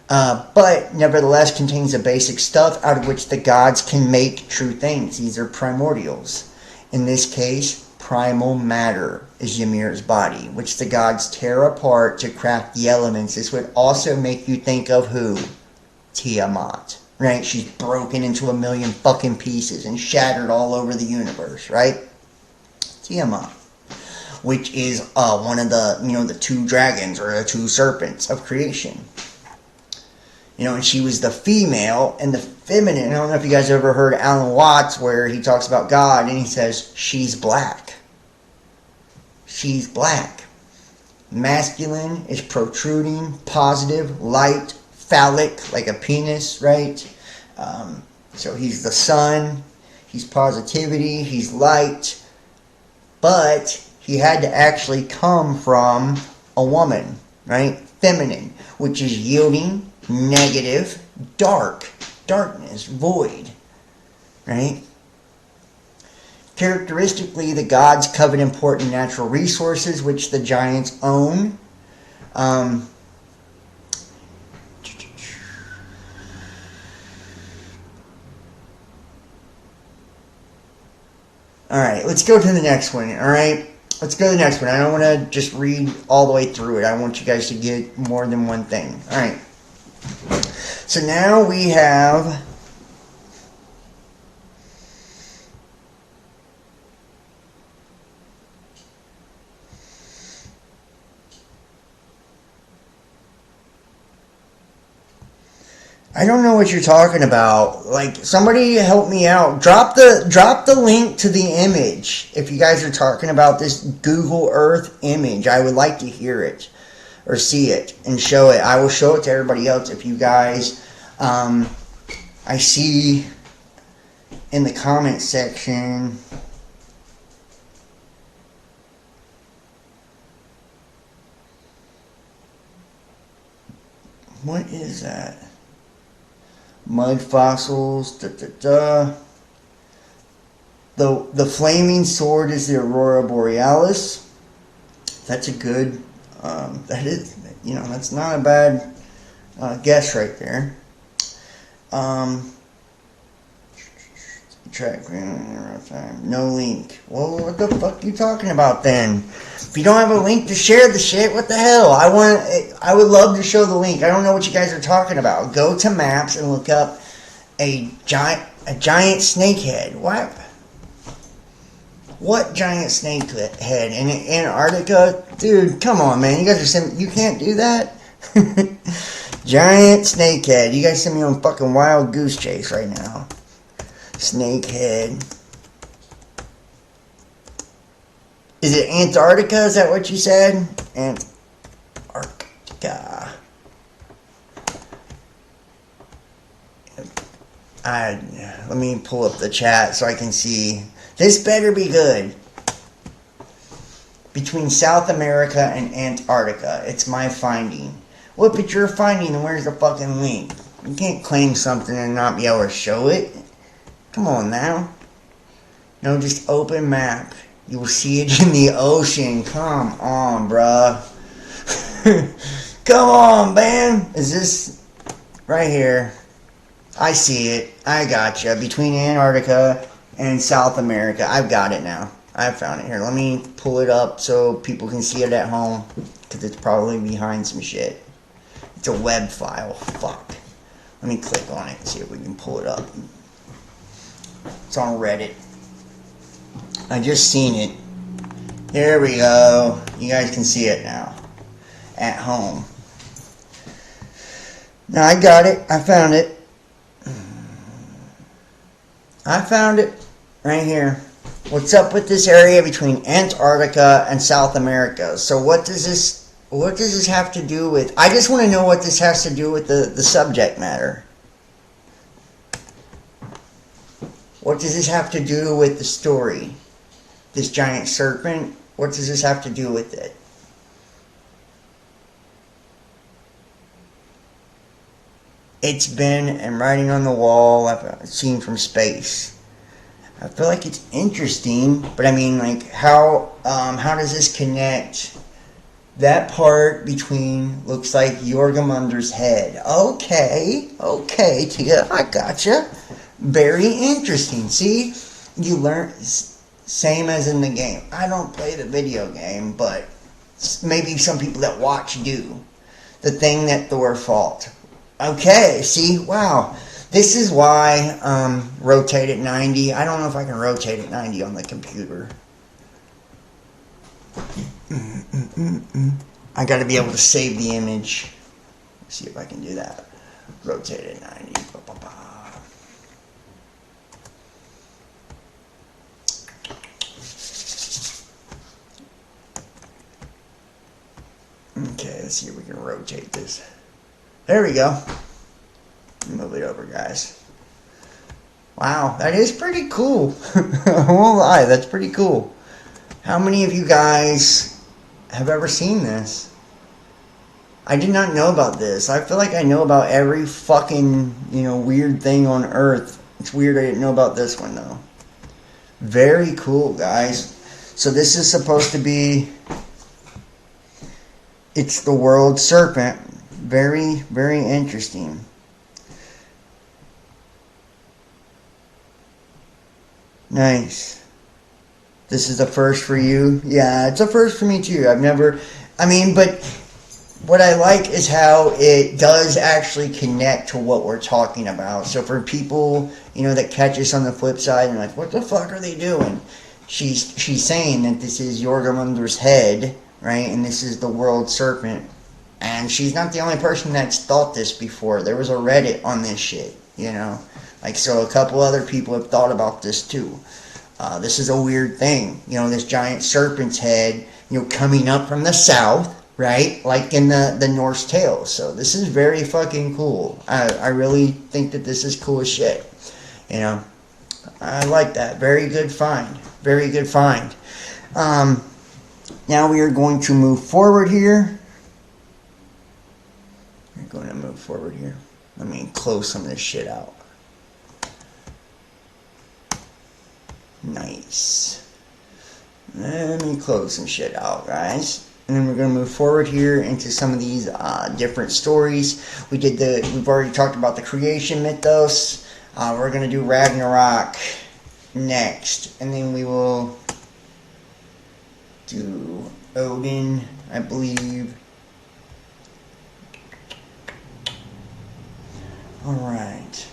But nevertheless contains the basic stuff out of which the gods can make true things. These are primordials. In this case, primal matter is Ymir's body, which the gods tear apart to craft the elements. This would also make you think of who? Tiamat, right? She's broken into a million fucking pieces and shattered all over the universe, right? Tiamat, which is one of the, the two dragons or the two serpents of creation. And she was the female and the feminine. I don't know if you guys ever heard Alan Watts where he talks about God and he says, she's black. She's black. Masculine is protruding, positive, light, phallic, like a penis, right? So he's the sun, he's positivity, he's light, but he had to actually come from a woman, right? Feminine, which is yielding, negative, darkness, void, right? Characteristically, the gods covet important natural resources which the giants own. Alright, let's go to the next one, alright? Let's go to the next one. I don't want to just read all the way through it. I want you guys to get more than one thing. Alright. So now we have... I don't know what you're talking about. Like, somebody help me out. Drop the link to the image. If you guys are talking about this Google Earth image, I would like to hear it or see it and show it. I will show it to everybody else. If you guys, I see in the comment section. What is that? Mud fossils, The flaming sword is the Aurora Borealis. That's a good, that is, that's not a bad guess right there. Track, no link. Well, what the fuck are you talking about then? If you don't have a link to share the shit, what the hell? I would love to show the link. I don't know what you guys are talking about. Go to maps and look up a giant snake head. What giant snake head in Antarctica? Dude, come on, man. You guys are you can't do that? Giant snake head. You guys send me on fucking wild goose chase right now. Snake head. Is it Antarctica? Is that what you said? Antarctica. Let me pull up the chat so I can see. This better be good. Between South America and Antarctica. It's my finding. Well, if it's your finding, then where's the fucking link? You can't claim something and not be able to show it. Come on now. No, just open map. You will see it in the ocean. Come on, bruh. Come on, man. Is this right here? I see it. I gotcha. Between Antarctica and South America. I've got it now. I found it here. Let me pull it up so people can see it at home. Because it's probably behind some shit. It's a web file. Fuck. Let me click on it and see if we can pull it up. It's on Reddit. I just seen it. There we go. You guys can see it now. At home. Now I got it. I found it. I found it right here. What's up with this area between Antarctica and South America? So what does this have to do with? I just want to know what this has to do with the subject matter. What does this have to do with the story? This giant serpent, what does this have to do with it? It's been and writing on the wall I've seen from space. I feel like it's interesting, but I mean, like, how does this connect? That part between looks like Jormunder's head. Okay, Tia, I gotcha. Very interesting. See, you learn, same as in the game. I don't play the video game, but maybe some people that watch do. The thing that Thor fought. Okay, see, wow. This is why rotate at 90. I don't know if I can rotate at 90 on the computer. I got to be able to save the image. Let's see if I can do that. Rotate at 90. Okay, let's see if we can rotate this. There we go. Move it over, guys. Wow, that is pretty cool. I won't lie, that's pretty cool. How many of you guys have ever seen this? I did not know about this. I feel like I know about every fucking, weird thing on Earth. It's weird I didn't know about this one, though. Very cool, guys. So this is supposed to be... It's the world serpent. Very, very interesting. Nice. This is a first for you? Yeah, it's a first for me too. But what I like is how it does actually connect to what we're talking about. So for people, that catch us on the flip side and like, what the fuck are they doing? She's saying that this is Jormunder's head, right? And this is the world serpent. And she's not the only person that's thought this before. There was a Reddit on this shit, so a couple other people have thought about this too. This is a weird thing. This giant serpent's head, coming up from the south, right? Like in the Norse tales. So this is very fucking cool. I really think that this is cool as shit. I like that. Very good find. Very good find. Now we are going to move forward here. Let me close some of this shit out. Nice. Let me close some shit out, guys. And then we're going to move forward here into some of these different stories. We've already talked about the creation mythos. We're going to do Ragnarok next. And then we will do Odin, I believe. Alright.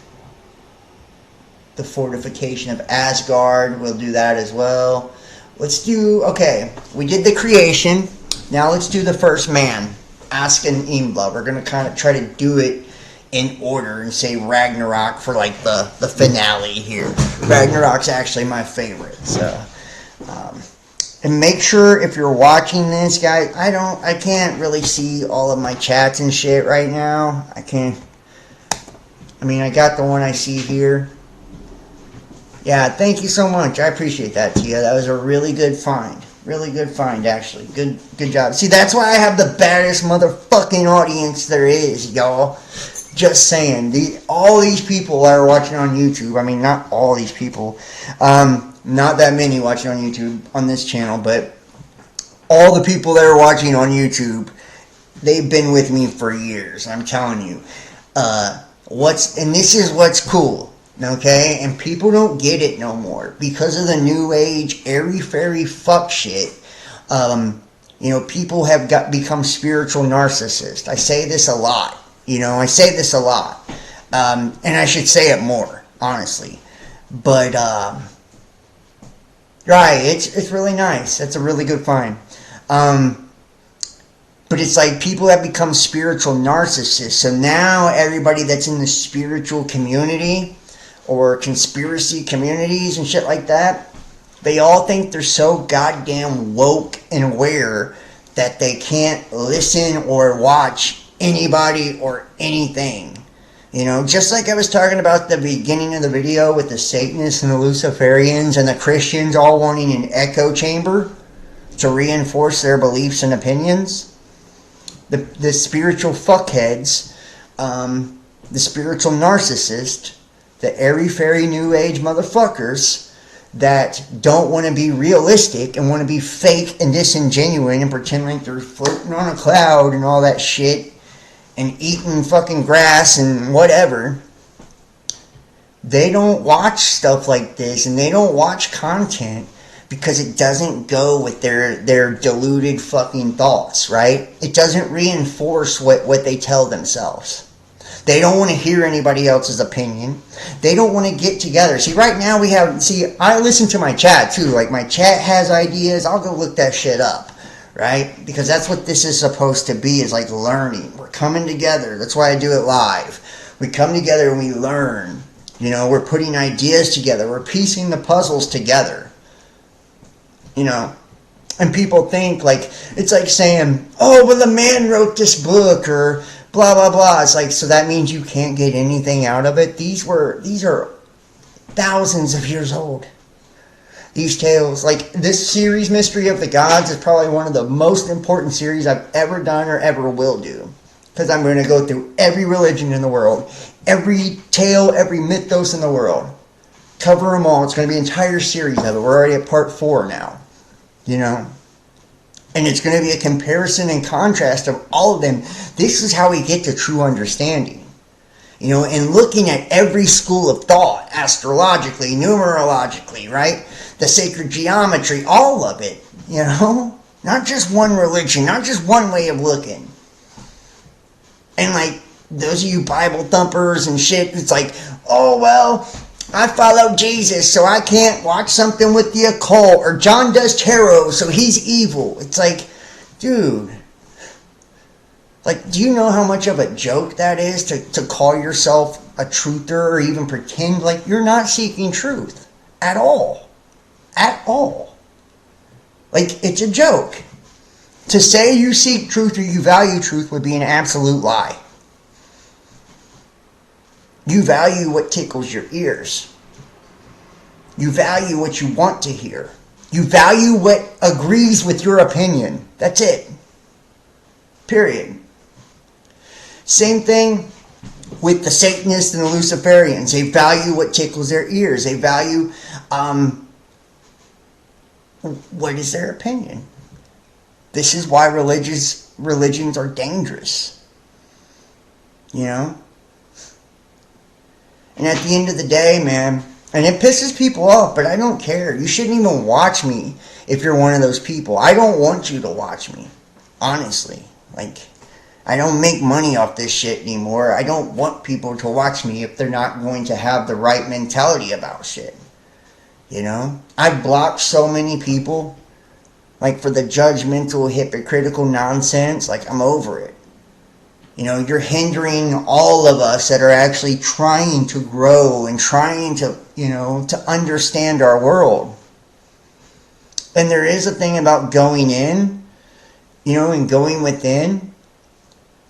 The fortification of Asgard, we'll do that as well. Okay, we did the creation. Now let's do the first man, Ask and Imbla. We're going to kind of try to do it in order and say Ragnarok for like the finale here. Ragnarok's actually my favorite. So, and make sure if you're watching this, guys, I can't really see all of my chats and shit right now. I got the one I see here. Yeah, thank you so much. I appreciate that, Tia. That was a really good find. Really good find, actually. Good job. See, that's why I have the baddest motherfucking audience there is, y'all. Just saying. All these people that are watching on YouTube, not all these people. Not that many watching on YouTube on this channel, but all the people that are watching on YouTube, they've been with me for years. I'm telling you. And this is what's cool, okay? And people don't get it no more because of the new age airy-fairy fuck shit. People have become spiritual narcissists. I say this a lot. And I should say it more, honestly. But right, it's really nice. That's a really good find. But it's like people have become spiritual narcissists. So now everybody that's in the spiritual community, or conspiracy communities and shit like that, they all think they're so goddamn woke and aware that they can't listen or watch anybody or anything. You know, just like I was talking about at the beginning of the video with the Satanists and the Luciferians and the Christians all wanting an echo chamber to reinforce their beliefs and opinions. The spiritual fuckheads, the spiritual narcissist, the airy-fairy new age motherfuckers that don't want to be realistic and want to be fake and disingenuous and pretend like they're floating on a cloud and all that shit and eating fucking grass and whatever. They don't watch stuff like this, and they don't watch content because it doesn't go with their deluded fucking thoughts, right? It doesn't reinforce what they tell themselves. They don't want to hear anybody else's opinion. They don't want to get together. See, right now I listen to my chat too. Like, my chat has ideas. I'll go look that shit up, right? Because that's what this is supposed to be, is like learning. We're coming together. That's why I do it live. We come together and we learn. You know, we're putting ideas together. We're piecing the puzzles together. You know, and people think, like, it's like saying, oh, well, the man wrote this book, or blah, blah, blah. It's like, so that means you can't get anything out of it? These are thousands of years old. These tales, like this series, Mystery of the Gods, is probably one of the most important series I've ever done or ever will do. Because I'm going to go through every religion in the world, every tale, every mythos in the world. Cover them all. It's going to be an entire series of it. We're already at part 4 now. You know? And it's going to be a comparison and contrast of all of them. This is how we get to true understanding. You know, and looking at every school of thought, astrologically, numerologically, right? The sacred geometry, all of it, you know? Not just one religion, not just one way of looking. And like, those of you Bible thumpers and shit, it's like, oh, well, I follow Jesus, so I can't watch something with the occult, or John does tarot, so he's evil. It's like, dude, like, do you know how much of a joke that is to call yourself a truther, or even pretend like you're not seeking truth at all? At all. Like, it's a joke. To say you seek truth or you value truth would be an absolute lie. You value what tickles your ears. You value what you want to hear. You value what agrees with your opinion. That's it. Period. Same thing with the Satanists and the Luciferians. They value what tickles their ears. They value what is their opinion. This is why religions are dangerous. You know? And at the end of the day, man, and it pisses people off, but I don't care. You shouldn't even watch me if you're one of those people. I don't want you to watch me. Honestly. Like, I don't make money off this shit anymore. I don't want people to watch me if they're not going to have the right mentality about shit. You know? I've blocked so many people, like, for the judgmental, hypocritical nonsense. Like, I'm over it. You know, you're hindering all of us that are actually trying to grow and trying to, you know, to understand our world. And there is a thing about going in, you know, and going within.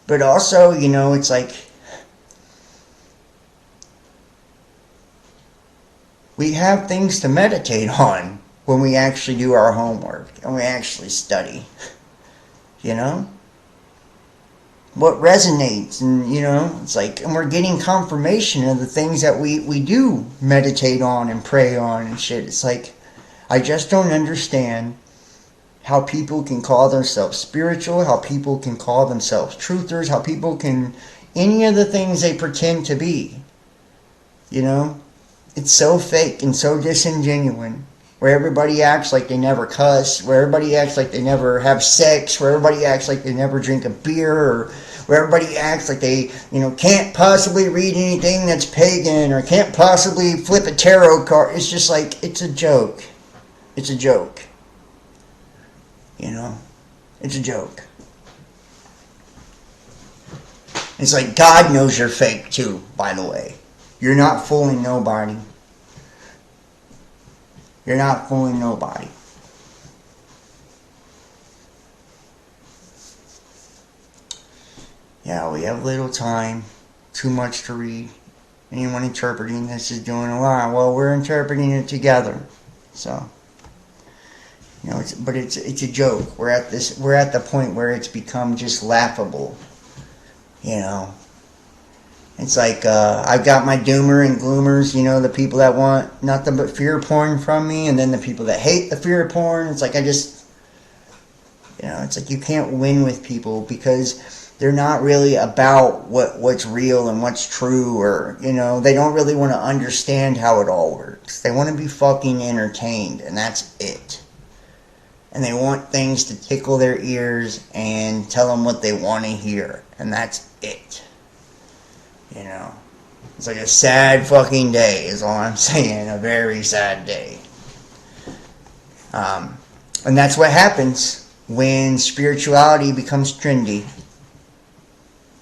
But also, you know, it's like, we have things to meditate on when we actually do our homework and we actually study. You know? What resonates, and you know, it's like, and we're getting confirmation of the things that we do meditate on and pray on and shit. It's like, I just don't understand how people can call themselves spiritual, how people can call themselves truthers, how people can, any of the things they pretend to be. You know, it's so fake and so disingenuous. Where everybody acts like they never cuss, where everybody acts like they never have sex, where everybody acts like they never drink a beer, or where everybody acts like they, you know, can't possibly read anything that's pagan, or can't possibly flip a tarot card. It's just like, it's a joke. It's a joke. You know? It's a joke. It's like, God knows you're fake too, by the way. You're not fooling nobody. You're not fooling nobody. Yeah, we have little time, too much to read. Anyone interpreting this is doing a lot. Well, we're interpreting it together. So, it's a joke. We're at the point where it's become just laughable. It's like, I've got my doomer and gloomers, the people that want nothing but fear porn from me, and then the people that hate the fear porn. It's like it's like you can't win with people because they're not really about what's real and what's true, or, they don't really want to understand how it all works. They want to be fucking entertained, and that's it. And they want things to tickle their ears and tell them what they want to hear, and that's it. It's like a sad fucking day is all I'm saying. A very sad day. And that's what happens when spirituality becomes trendy.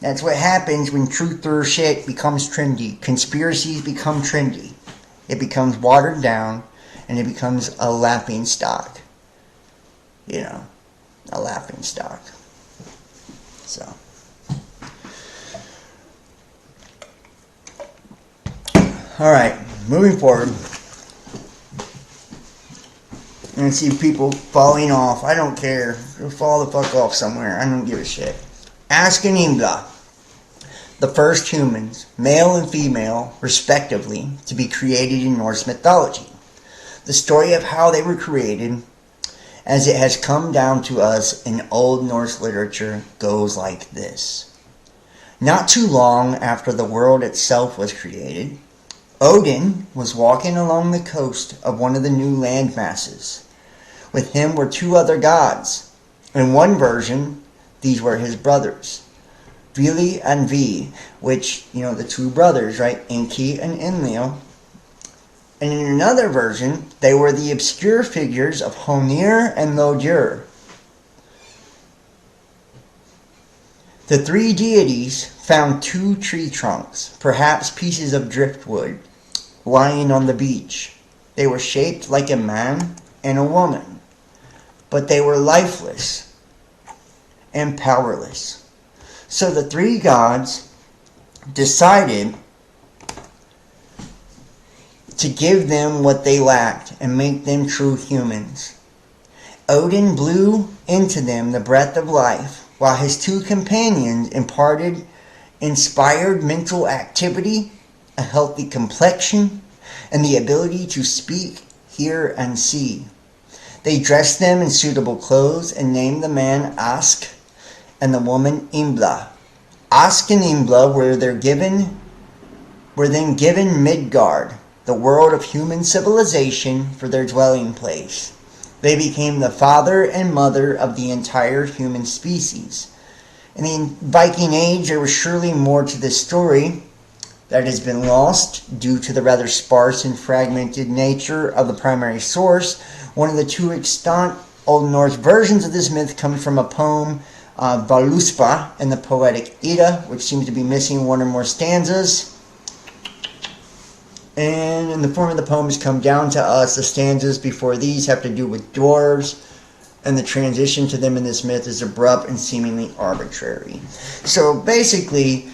That's what happens when truth or shit becomes trendy. Conspiracies become trendy. It becomes watered down, and it becomes a laughing stock. A laughing stock. So. Alright, moving forward. And see people falling off. I don't care. Fall the fuck off somewhere. I don't give a shit. Ask and Imla, the first humans, male and female, respectively, to be created in Norse mythology. The story of how they were created, as it has come down to us in Old Norse literature, goes like this. Not too long after the world itself was created, Odin was walking along the coast of one of the new land masses. With him were two other gods. In one version, these were his brothers, Vili and Vi, which, the two brothers, right? Enki and Enlil. And in another version, they were the obscure figures of Honir and Lodur. The three deities found two tree trunks, perhaps pieces of driftwood, lying on the beach. They were shaped like a man and a woman, but they were lifeless and powerless. So the three gods decided to give them what they lacked and make them true humans. Odin blew into them the breath of life, while his two companions imparted inspired mental activity, a healthy complexion, and the ability to speak, hear, and see. They dressed them in suitable clothes and named the man Ask and the woman Imbla. Ask and Imbla were then given Midgard, the world of human civilization, for their dwelling place. They became the father and mother of the entire human species. In the Viking Age, there was surely more to this story that has been lost due to the rather sparse and fragmented nature of the primary source. One of the two extant Old Norse versions of this myth comes from a poem, Valuspa, in the Poetic Edda, which seems to be missing one or more stanzas. And in the form of the poems come down to us, the stanzas before these have to do with dwarves, and the transition to them in this myth is abrupt and seemingly arbitrary. So basically,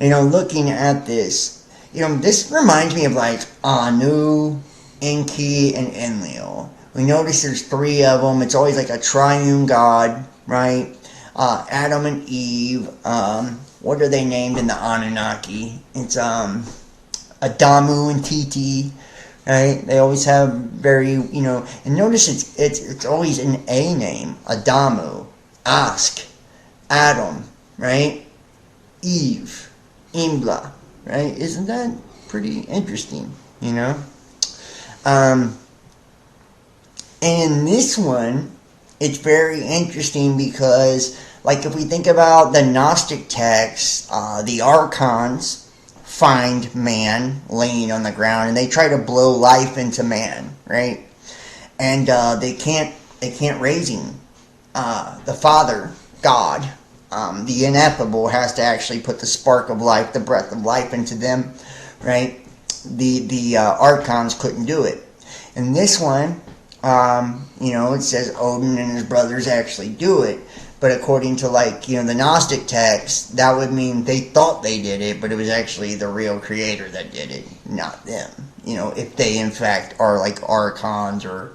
looking at this, this reminds me of like Anu, Enki, and Enlil. We notice there's three of them. It's always like a triune god, right? Adam and Eve. What are they named in the Anunnaki? It's Adamu and Titi, right? They always have very, and notice it's always an A name. Adamu, Ask, Adam, right? Eve, Imbla, right? Isn't that pretty interesting, And in this one, it's very interesting because, like, if we think about the Gnostic texts, the archons find man laying on the ground, and they try to blow life into man, right? And they can't raise him. The Father, God, the ineffable has to actually put the spark of life, the breath of life into them, right? The archons couldn't do it. And this one, it says Odin and his brothers actually do it. But according to, the Gnostic text, that would mean they thought they did it, but it was actually the real creator that did it, not them. If they, in fact, are like archons or,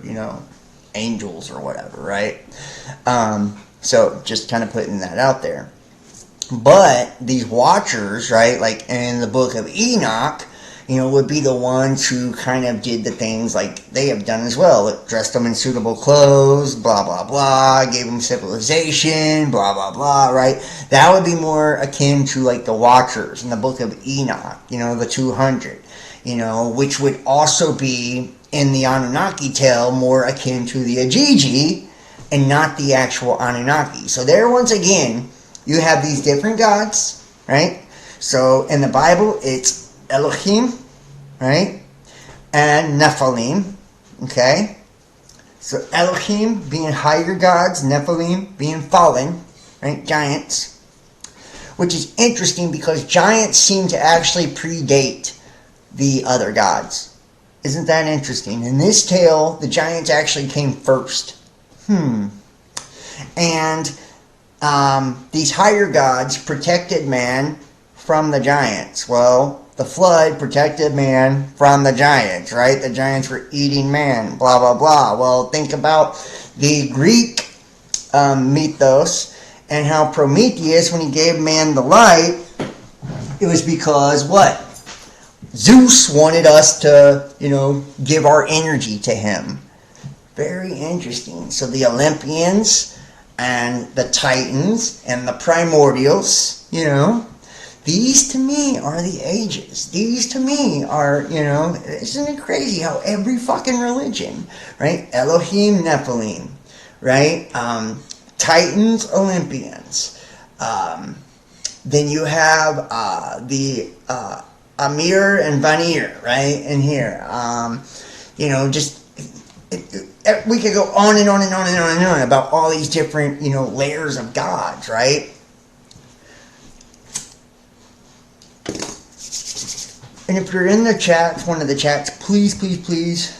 angels or whatever, right? So just kind of putting that out there. But these watchers, right, like in the book of Enoch, would be the ones who kind of did the things like they have done as well. It dressed them in suitable clothes, blah, blah, blah, gave them civilization, blah, blah, blah, right? That would be more akin to like the Watchers in the book of Enoch, the 200, which would also be in the Anunnaki tale more akin to the Ajiji and not the actual Anunnaki. So there, once again, you have these different gods, right? So in the Bible, it's Elohim, right? And Nephilim, okay? So Elohim being higher gods, Nephilim being fallen, right? Giants. Which is interesting because giants seem to actually predate the other gods. Isn't that interesting? In this tale, the giants actually came first. And these higher gods protected man from the giants. Well, the flood protected man from the giants, right? The giants were eating man, blah, blah, blah. Well, think about the Greek mythos and how Prometheus, when he gave man the light, it was because what? Zeus wanted us to, give our energy to him. Very interesting. So the Olympians and the Titans and the Primordials, these to me are the ages. These to me are, isn't it crazy how every fucking religion, right? Elohim, Nephilim, right? Titans, Olympians. Then you have the Amir and Vanir, right? In here. We could go on and on and on and on and on about all these different, layers of gods, right? And if you're in the chat, one of the chats, please, please, please,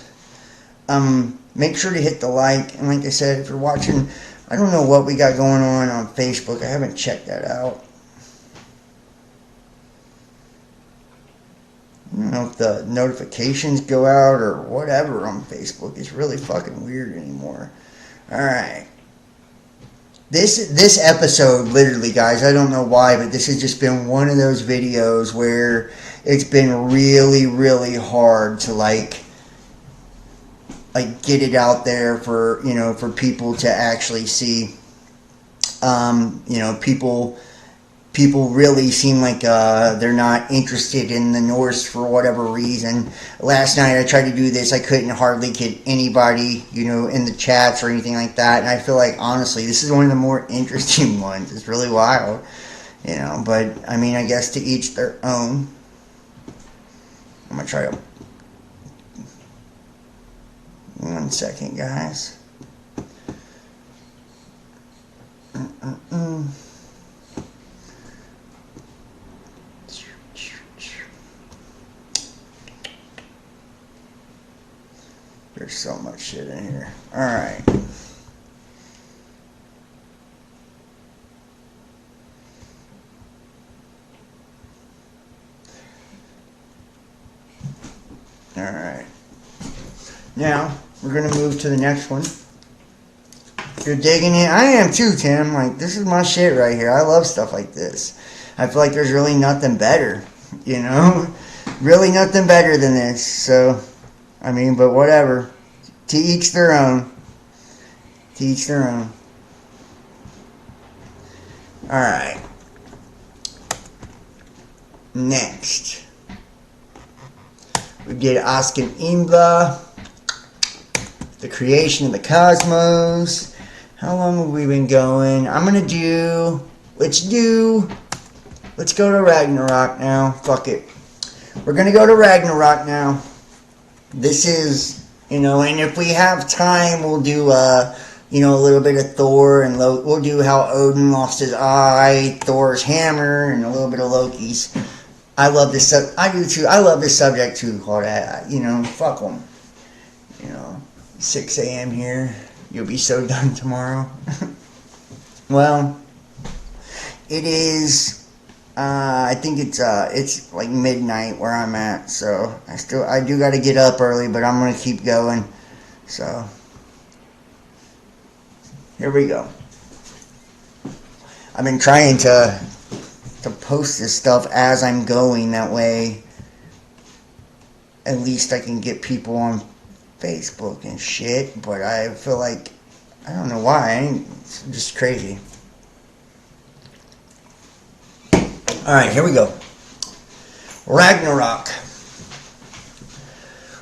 make sure to hit the like. And like I said, if you're watching, I don't know what we got going on Facebook. I haven't checked that out. I don't know if the notifications go out or whatever on Facebook. It's really fucking weird anymore. Alright. This episode, literally, guys, I don't know why, but this has just been one of those videos where it's been really, really hard to like get it out there for, for people to actually see. People really seem like they're not interested in the Norse for whatever reason. Last night I tried to do this. I couldn't hardly get anybody, in the chats or anything like that. And I feel like, honestly, this is one of the more interesting ones. It's really wild, But, I mean, I guess to each their own. I'm going to try to... 1 second, guys. There's so much shit in here. Alright. Alright. Now, we're going to move to the next one. You're digging it? I am too, Tim. Like, this is my shit right here. I love stuff like this. I feel like there's really nothing better, Really nothing better than this. So, I mean, but whatever. To each their own. To each their own. Alright. Next. We did Oscar Imbla. The creation of the cosmos. How long have we been going? Let's go to Ragnarok now. Fuck it. We're going to go to Ragnarok now. This is, and if we have time, we'll do a little bit of Thor and Loki. We'll do how Odin lost his eye, Thor's hammer, and a little bit of Loki's. I love this. I do too. I love this subject too, Claudette. Fuck them. 6 a.m. here. You'll be so done tomorrow. Well, it is. I think it's like midnight where I'm at. So I do got to get up early, but I'm gonna keep going. So here we go. I've been trying to post this stuff as I'm going. That way, at least I can get people on Facebook and shit. But I feel like, I don't know why. It's just crazy. Alright, here we go. Ragnarok.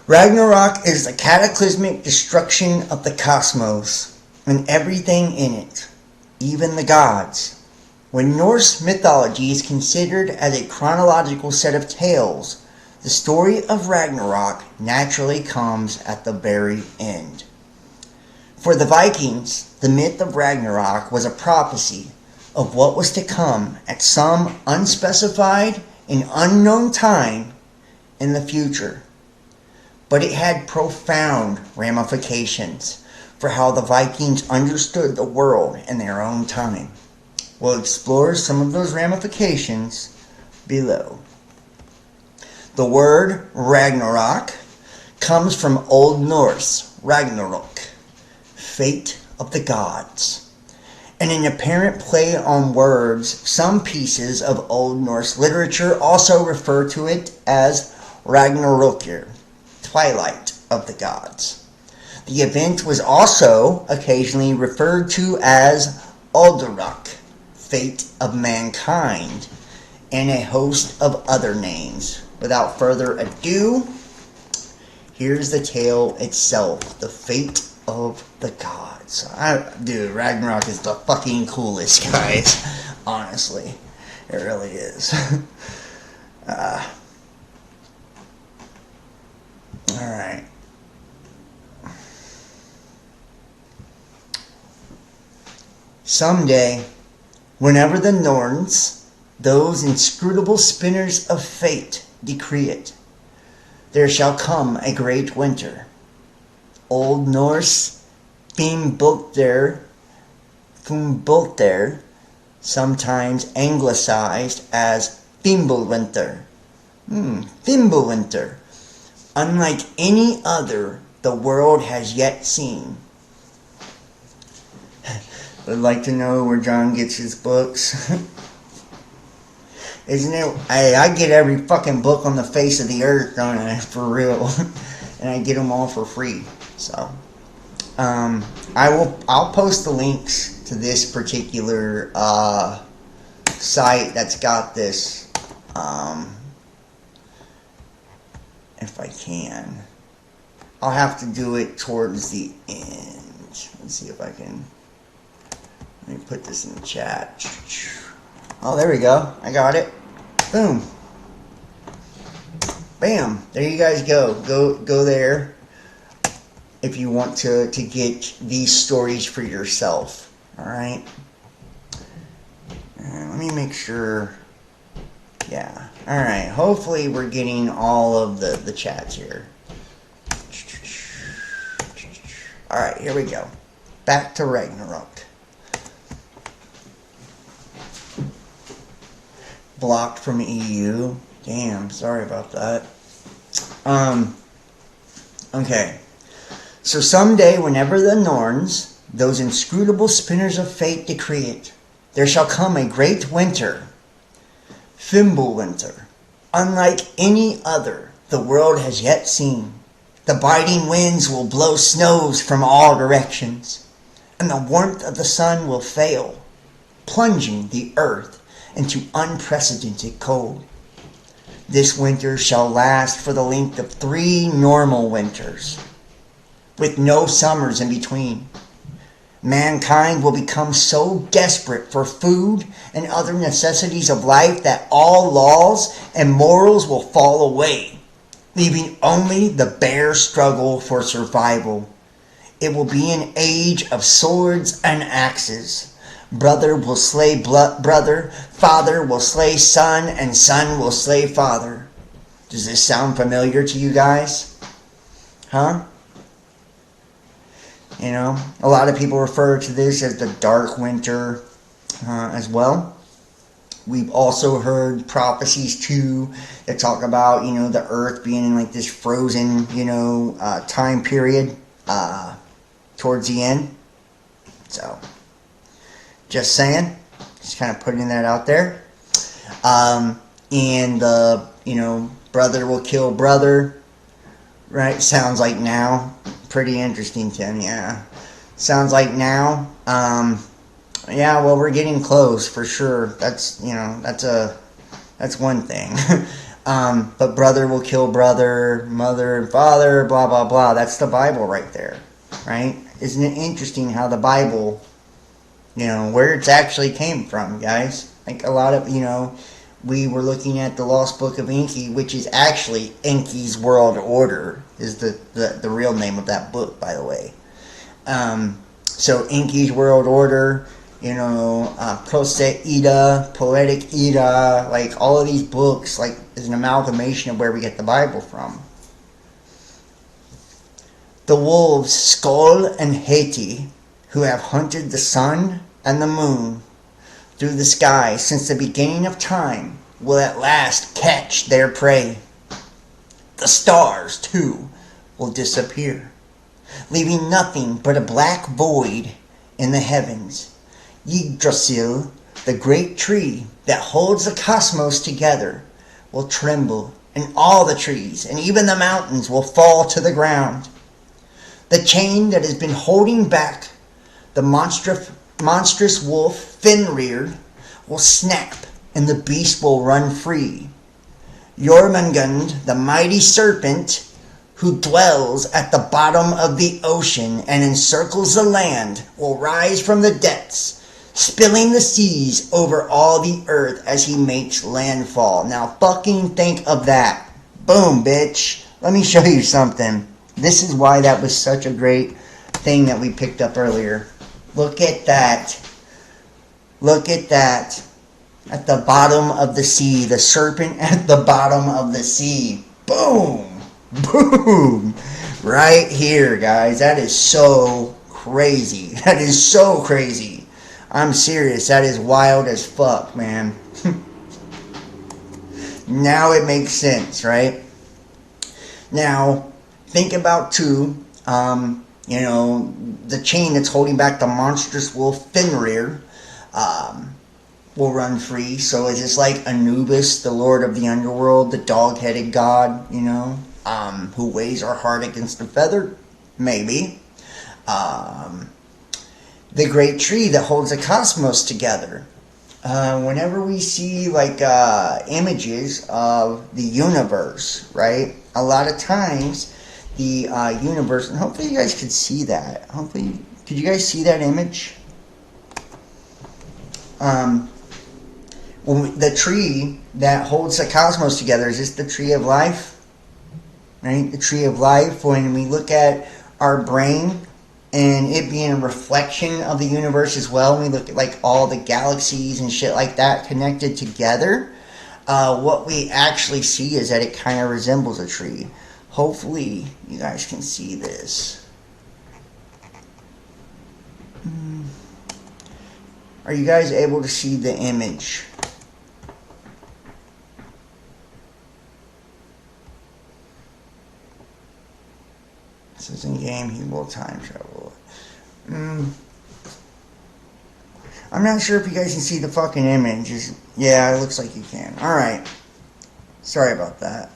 Ragnarok is the cataclysmic destruction of the cosmos and everything in it, even the gods. When Norse mythology is considered as a chronological set of tales, the story of Ragnarok naturally comes at the very end. For the Vikings, the myth of Ragnarok was a prophecy of what was to come at some unspecified and unknown time in the future. But it had profound ramifications for how the Vikings understood the world in their own time. We'll explore some of those ramifications below. The word Ragnarok comes from Old Norse Ragnarok, fate of the gods. And an apparent play on words, some pieces of Old Norse literature also refer to it as Ragnarokr, twilight of the gods. The event was also occasionally referred to as Alderok, fate of mankind, and a host of other names. Without further ado, here's the tale itself, the fate of the gods. Dude, Ragnarok is the fucking coolest, guys. Honestly, it really is. Alright. Someday, whenever the Norns, those inscrutable spinners of fate, decree it, there shall come a great winter. Old Norse Fimbuldir, sometimes anglicized as Fimbulwinter. Fimbulwinter. Unlike any other the world has yet seen. Would like to know where John gets his books. Isn't it? I get every fucking book on the face of the earth, don't I? For real. And I get them all for free. So, I'll post the links to this particular site that's got this, if I can. I'll have to do it towards the end. Let's see if I can. Let me put this in the chat. Oh, there we go. I got it. Boom. Bam. There you guys go. Go there if you want to get these stories for yourself. Alright? Let me make sure. Yeah. Alright. Hopefully we're getting all of the chats here. Alright, here we go. Back to Ragnarok. Blocked from EU. Damn, sorry about that. Okay. So someday, whenever the Norns, those inscrutable spinners of fate, decree it, there shall come a great winter. Fimbulwinter. Unlike any other the world has yet seen. The biting winds will blow snows from all directions, and the warmth of the sun will fail, plunging the earth into unprecedented cold. This winter shall last for the length of 3 normal winters, with no summers in between. Mankind will become so desperate for food and other necessities of life that all laws and morals will fall away, leaving only the bare struggle for survival. It will be an age of swords and axes. Brother will slay brother, father will slay son, and son will slay father. Does this sound familiar to you guys? Huh? You know, a lot of people refer to this as the dark winter as well. We've also heard prophecies too that talk about, you know, the earth being in like this frozen, you know, time period towards the end. So, just saying. Just kind of putting that out there. And the, you know, brother will kill brother. Right? Sounds like now. Pretty interesting, Tim. Yeah. Sounds like now. Yeah, well, we're getting close for sure. That's, you know, that's one thing. But brother will kill brother, mother and father, blah, blah, blah. That's the Bible right there. Right? Isn't it interesting how the Bible, you know, where it's actually came from, guys? Like a lot of, you know, we were looking at the Lost Book of Enki, which is actually Enki's World Order, is the real name of that book, by the way. So Enki's World Order, you know, Prosaic Edda, Poetic Edda, like all of these books, like is an amalgamation of where we get the Bible from. The wolves Skull and Hati, who have hunted the sun and the moon through the sky since the beginning of time, will at last catch their prey. The stars, too, will disappear, leaving nothing but a black void in the heavens. Yggdrasil, the great tree that holds the cosmos together, will tremble, and all the trees and even the mountains will fall to the ground. The chain that has been holding back the monstrous wolf, Fenrir, will snap, and the beast will run free. Jormungand, the mighty serpent, who dwells at the bottom of the ocean and encircles the land, will rise from the depths, spilling the seas over all the earth as he makes landfall. Now fucking think of that. Boom, bitch. Let me show you something. This is why that was such a great thing that we picked up earlier. Look at that. Look at that. At the bottom of the sea. The serpent at the bottom of the sea. Boom. Boom. Right here, guys. That is so crazy. That is so crazy. I'm serious. That is wild as fuck, man. Now it makes sense, right? Now, think about, too, you know, the chain that's holding back the monstrous wolf Fenrir will run free. So it's just like Anubis, the lord of the underworld, the dog-headed god, you know, who weighs our heart against a feather? Maybe. The great tree that holds the cosmos together. Whenever we see like images of the universe, right? A lot of times the universe, and hopefully you guys could see that. Hopefully, could you guys see that image? The tree that holds the cosmos together, is this the tree of life? Right? The tree of life. When we look at our brain and it being a reflection of the universe as well, when we look at like all the galaxies and shit like that connected together, what we actually see is that it kind of resembles a tree. Hopefully you guys can see this. Are you guys able to see the image? This is in game, he will time travel. I'm not sure if you guys can see the fucking image. Yeah, it looks like you can. Alright. Sorry about that.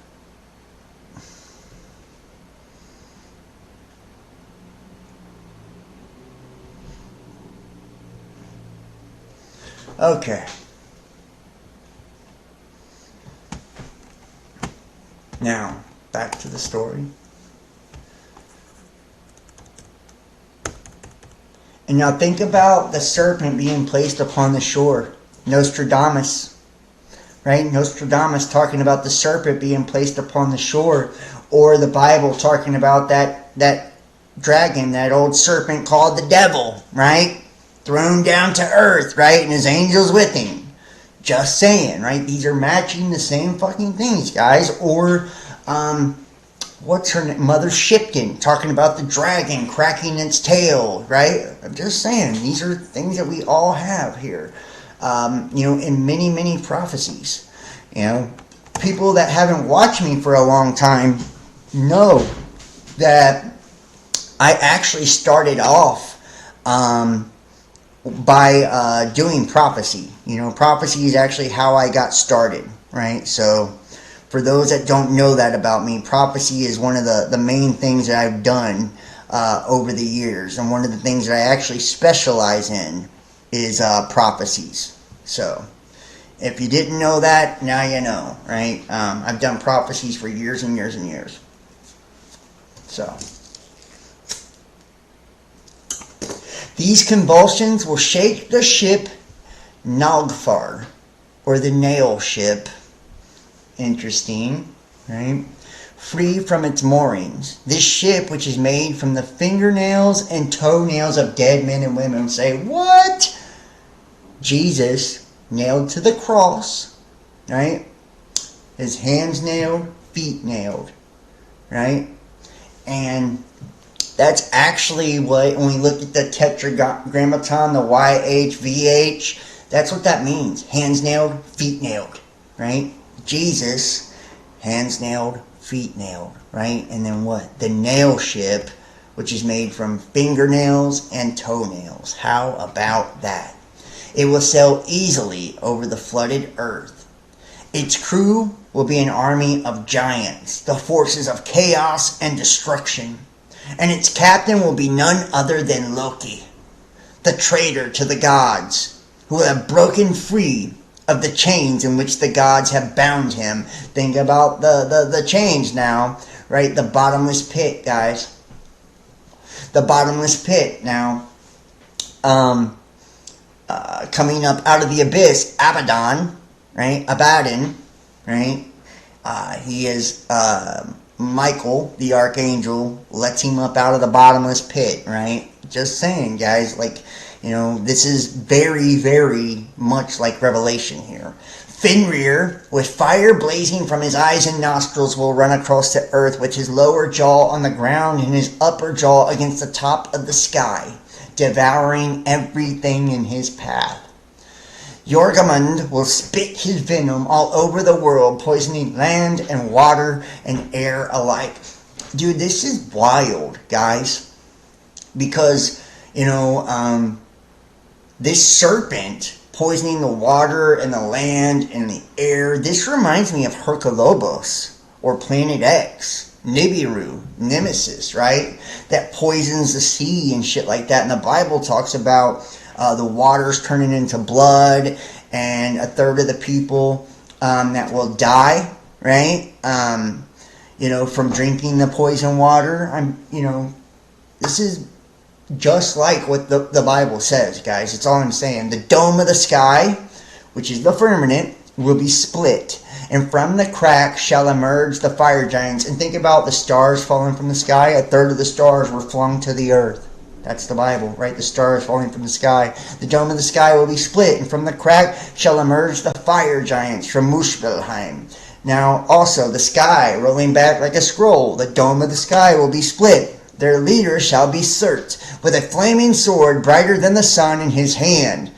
Okay. Now, back to the story. And now think about the serpent being placed upon the shore. Nostradamus. Right? Nostradamus talking about the serpent being placed upon the shore. Or the Bible talking about that dragon, that old serpent called the devil, right? Thrown down to earth, right? And his angels with him. Just saying, right? These are matching the same fucking things, guys. Or, what's her name? Mother Shipton, talking about the dragon cracking its tail, right? I'm just saying, these are things that we all have here, in many, many prophecies. People that haven't watched me for a long time know that I actually started off by doing prophecy. Prophecy is actually how I got started, right? So for those that don't know that about me, prophecy is one of the main things that I've done over the years. And one of the things that I actually specialize in is prophecies. So if you didn't know that, now you know, right? I've done prophecies for years and years and years. So these convulsions will shake the ship Nagfar, or the nail ship. Interesting, right? Free from its moorings. This ship, which is made from the fingernails and toenails of dead men and women. Say, what? Jesus nailed to the cross, right? His hands nailed, feet nailed, right? And that's actually what, when we look at the tetragrammaton, the YHVH, that's what that means. Hands nailed, feet nailed, right? Jesus, hands nailed, feet nailed, right? And then what? The nail ship, which is made from fingernails and toenails. How about that? It will sail easily over the flooded earth. Its crew will be an army of giants, the forces of chaos and destruction. And its captain will be none other than Loki, the traitor to the gods, who will have broken free of the chains in which the gods have bound him. Think about the chains now, right? The bottomless pit, guys. The bottomless pit now. Coming up out of the abyss, Abaddon, right? Abaddon, right? He is Michael, the archangel, lets him up out of the bottomless pit, right? Just saying, guys, this is very, very much like Revelation here. Fenrir, with fire blazing from his eyes and nostrils, will run across the earth with his lower jaw on the ground and his upper jaw against the top of the sky, devouring everything in his path. Jormungand will spit his venom all over the world, poisoning land and water and air alike. Dude, this is wild, guys. Because, this serpent poisoning the water and the land and the air, this reminds me of Hercolobos or Planet X, Nibiru, Nemesis, right? That poisons the sea and shit like that. And the Bible talks about the waters turning into blood, and a third of the people that will die, right? From drinking the poison water. This is just like what the Bible says, guys. That's all I'm saying. The dome of the sky, which is the firmament, will be split, and from the crack shall emerge the fire giants. And think about the stars falling from the sky. A third of the stars were flung to the earth. That's the Bible, right? The stars falling from the sky. The dome of the sky will be split, and from the crack shall emerge the fire giants from Muspelheim. Now, also, the sky rolling back like a scroll. The dome of the sky will be split. Their leader shall be Surt, with a flaming sword brighter than the sun in his hand.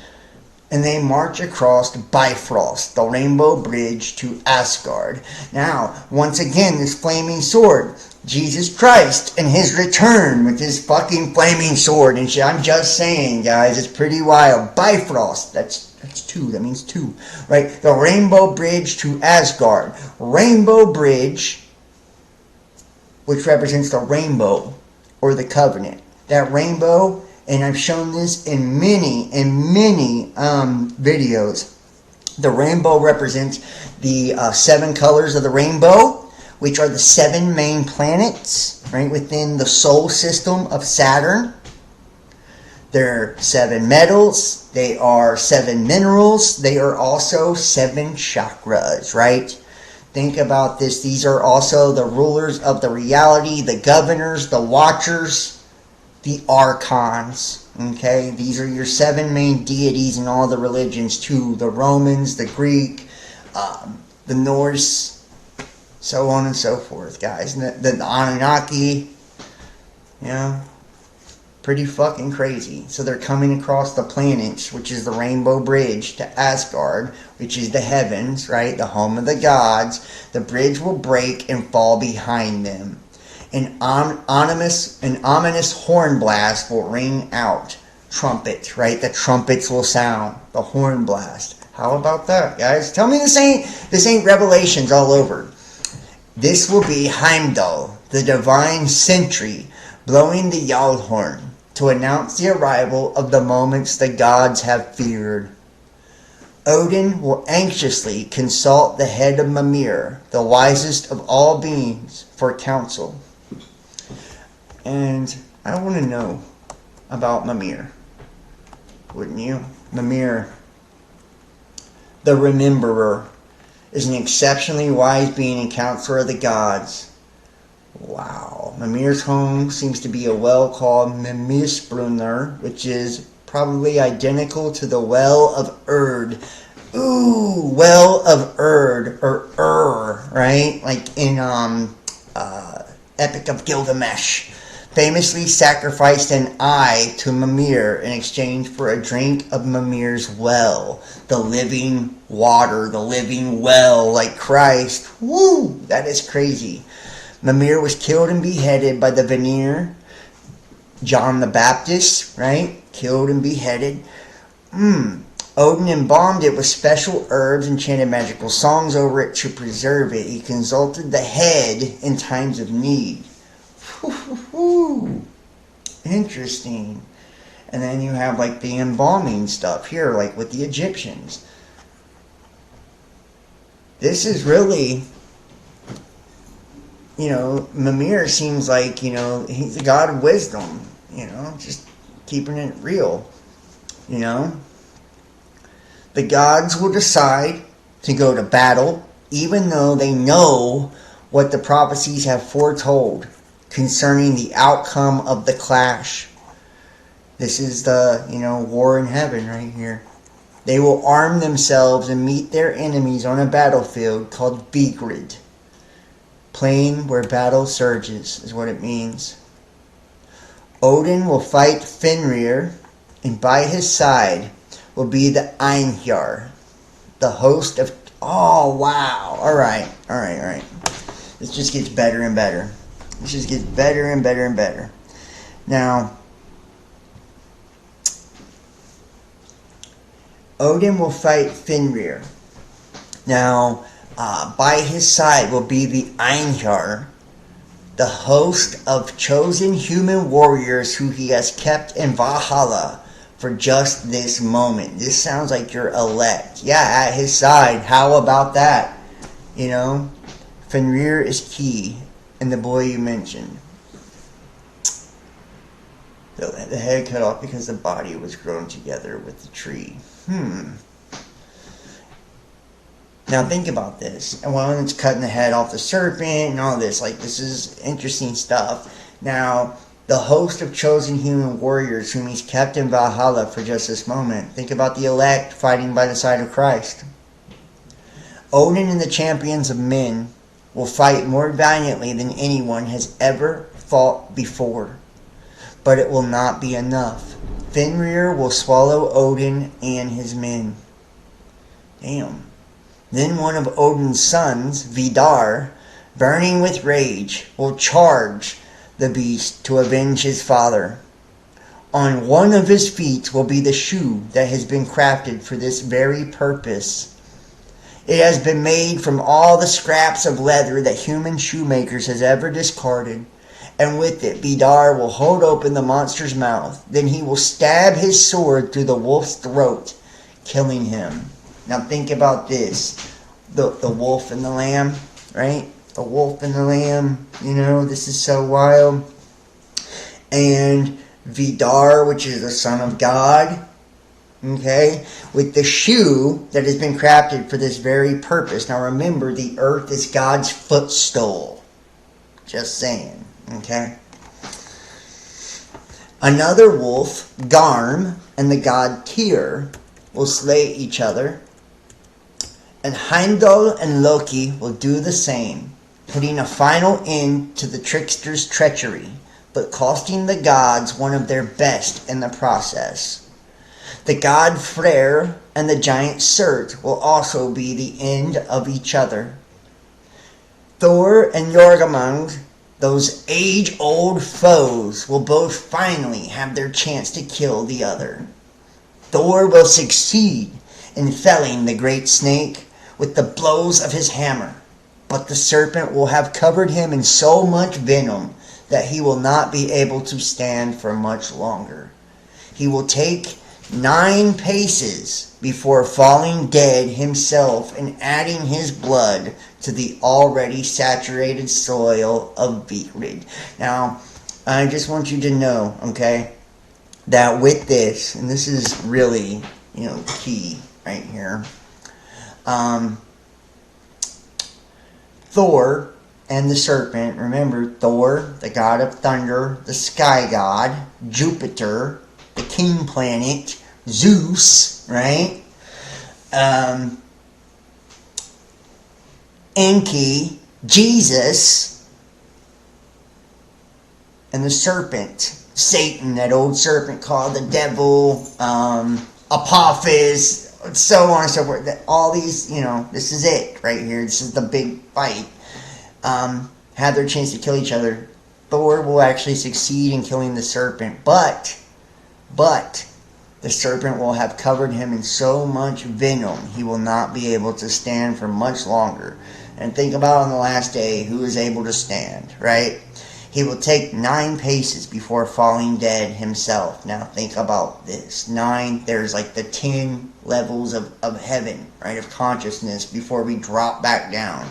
And they march across Bifrost, the rainbow bridge, to Asgard. Now, once again, this flaming sword, Jesus Christ and his return with his fucking flaming sword and shit. I'm just saying, guys, it's pretty wild. Bifrost, that's two, that means two, right? The rainbow bridge to Asgard. Rainbow bridge, which represents the rainbow or the covenant. That rainbow, and I've shown this in many videos. The rainbow represents the 7 colors of the rainbow, which are the 7 main planets, right, within the solar system of Saturn. There are 7 metals. They are 7 minerals. They are also 7 chakras, right? Think about this. These are also the rulers of the reality, the governors, the watchers, the archons. Okay, these are your 7 main deities in all the religions too. The Romans, the Greek, the Norse, so on and so forth, guys. The Anunnaki, you know, pretty fucking crazy. So they're coming across the planets, which is the Rainbow Bridge, to Asgard, which is the heavens, right? The home of the gods. The bridge will break and fall behind them. An ominous horn blast will ring out. Trumpets, right? The trumpets will sound. The horn blast. How about that, guys? Tell me this ain't Revelations all over. This will be Heimdall, the divine sentry, blowing the Yell horn to announce the arrival of the moments the gods have feared. Odin will anxiously consult the head of Mimir, the wisest of all beings, for counsel. And I want to know about Mimir. Wouldn't you? Mimir, the Rememberer, is an exceptionally wise being and counselor of the gods. Wow. Mimir's home seems to be a well called Mimisbrunner, which is probably identical to the Well of Erd. Ooh, Well of Erd, or right? Like in Epic of Gilgamesh. Famously sacrificed an eye to Mimir in exchange for a drink of Mimir's well. The living water, the living well, like Christ. Woo! That is crazy. Mimir was killed and beheaded by the Vanir. John the Baptist, right? Killed and beheaded. Odin embalmed it with special herbs and chanted magical songs over it to preserve it. He consulted the head in times of need. Interesting. And then you have like the embalming stuff here, like with the Egyptians. This is really, Mimir seems like, he's the god of wisdom, just keeping it real, The gods will decide to go to battle, even though they know what the prophecies have foretold concerning the outcome of the clash. This is the, war in heaven right here. They will arm themselves and meet their enemies on a battlefield called Vigrid. Plain where battle surges is what it means. Odin will fight Fenrir, and by his side will be the Einhjar, the host of... Oh, wow. All right. This just gets better and better. Now, Odin will fight Fenrir. Now, by his side will be the Einhjar, the host of chosen human warriors who he has kept in Valhalla for just this moment. This sounds like your elect. Yeah, at his side. How about that? Fenrir is key, and the boy you mentioned. The head cut off because the body was grown together with the tree. Now think about this. And when it's cutting the head off the serpent and all this, this is interesting stuff. Now, the host of chosen human warriors whom he's kept in Valhalla for just this moment. Think about the elect fighting by the side of Christ. Odin and the champions of men will fight more valiantly than anyone has ever fought before. But it will not be enough. Fenrir will swallow Odin and his men. Damn. Then one of Odin's sons, Vidar, burning with rage, will charge the beast to avenge his father. On one of his feet will be the shoe that has been crafted for this very purpose. It has been made from all the scraps of leather that human shoemakers has ever discarded. And with it, Vidar will hold open the monster's mouth. Then he will stab his sword through the wolf's throat, killing him. Now think about this. The wolf and the lamb, right? The wolf and the lamb, this is so wild. And Vidar, which is the son of God, okay, with the shoe that has been crafted for this very purpose. Now remember, the earth is God's footstool. Just saying. Okay. Another wolf, Garm, and the god Tyr will slay each other. And Heimdall and Loki will do the same, putting a final end to the trickster's treachery, but costing the gods one of their best in the process. The god Freyr and the giant Surt will also be the end of each other. Thor and Jormungand, those age-old foes, will both finally have their chance to kill the other. Thor will succeed in felling the great snake with the blows of his hammer, but the serpent will have covered him in so much venom that he will not be able to stand for much longer. He will take 9 paces before falling dead himself and adding his blood to the already saturated soil of Vikings. Now, I just want you to know, okay, that with this, and this is really, key right here, Thor and the serpent, remember, Thor, the god of thunder, the sky god, Jupiter, the king planet, Zeus, right? Enki, Jesus, and the serpent, Satan, that old serpent called the devil, Apophis, so on and so forth. All these, this is it right here. This is the big fight. Have their chance to kill each other. Thor will actually succeed in killing the serpent, but the serpent will have covered him in so much venom he will not be able to stand for much longer. And think about on the last day who is able to stand, right? He will take 9 paces before falling dead himself. Now think about this. 9, there's like the 10 levels of heaven, right, of consciousness before we drop back down.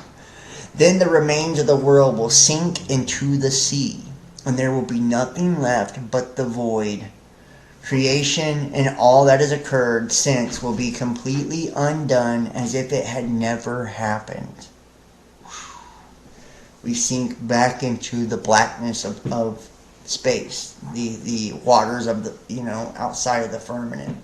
Then the remains of the world will sink into the sea, and there will be nothing left but the void. Creation and all that has occurred since will be completely undone as if it had never happened. We sink back into the blackness of space, the waters of the, outside of the firmament.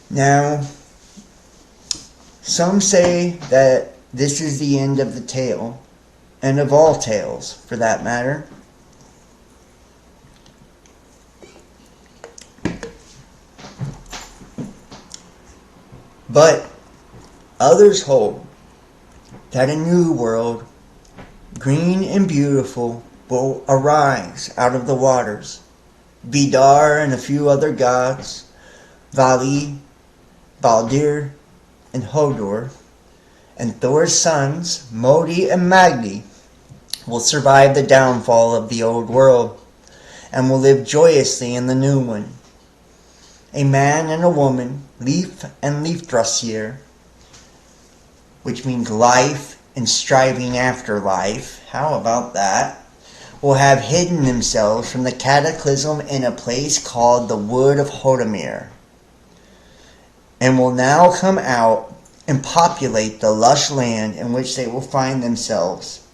Now, some say that this is the end of the tale, and of all tales, for that matter. But others hold that a new world, green and beautiful, will arise out of the waters. Vidar and a few other gods, Vali, Baldir, and Hodor, and Thor's sons, Modi and Magni, will survive the downfall of the old world, and will live joyously in the new one. A man and a woman, Leif and Leifdrasir, which means life and striving after life, how about that, will have hidden themselves from the cataclysm in a place called the Wood of Hodamir, and will now come out and populate the lush land in which they will find themselves.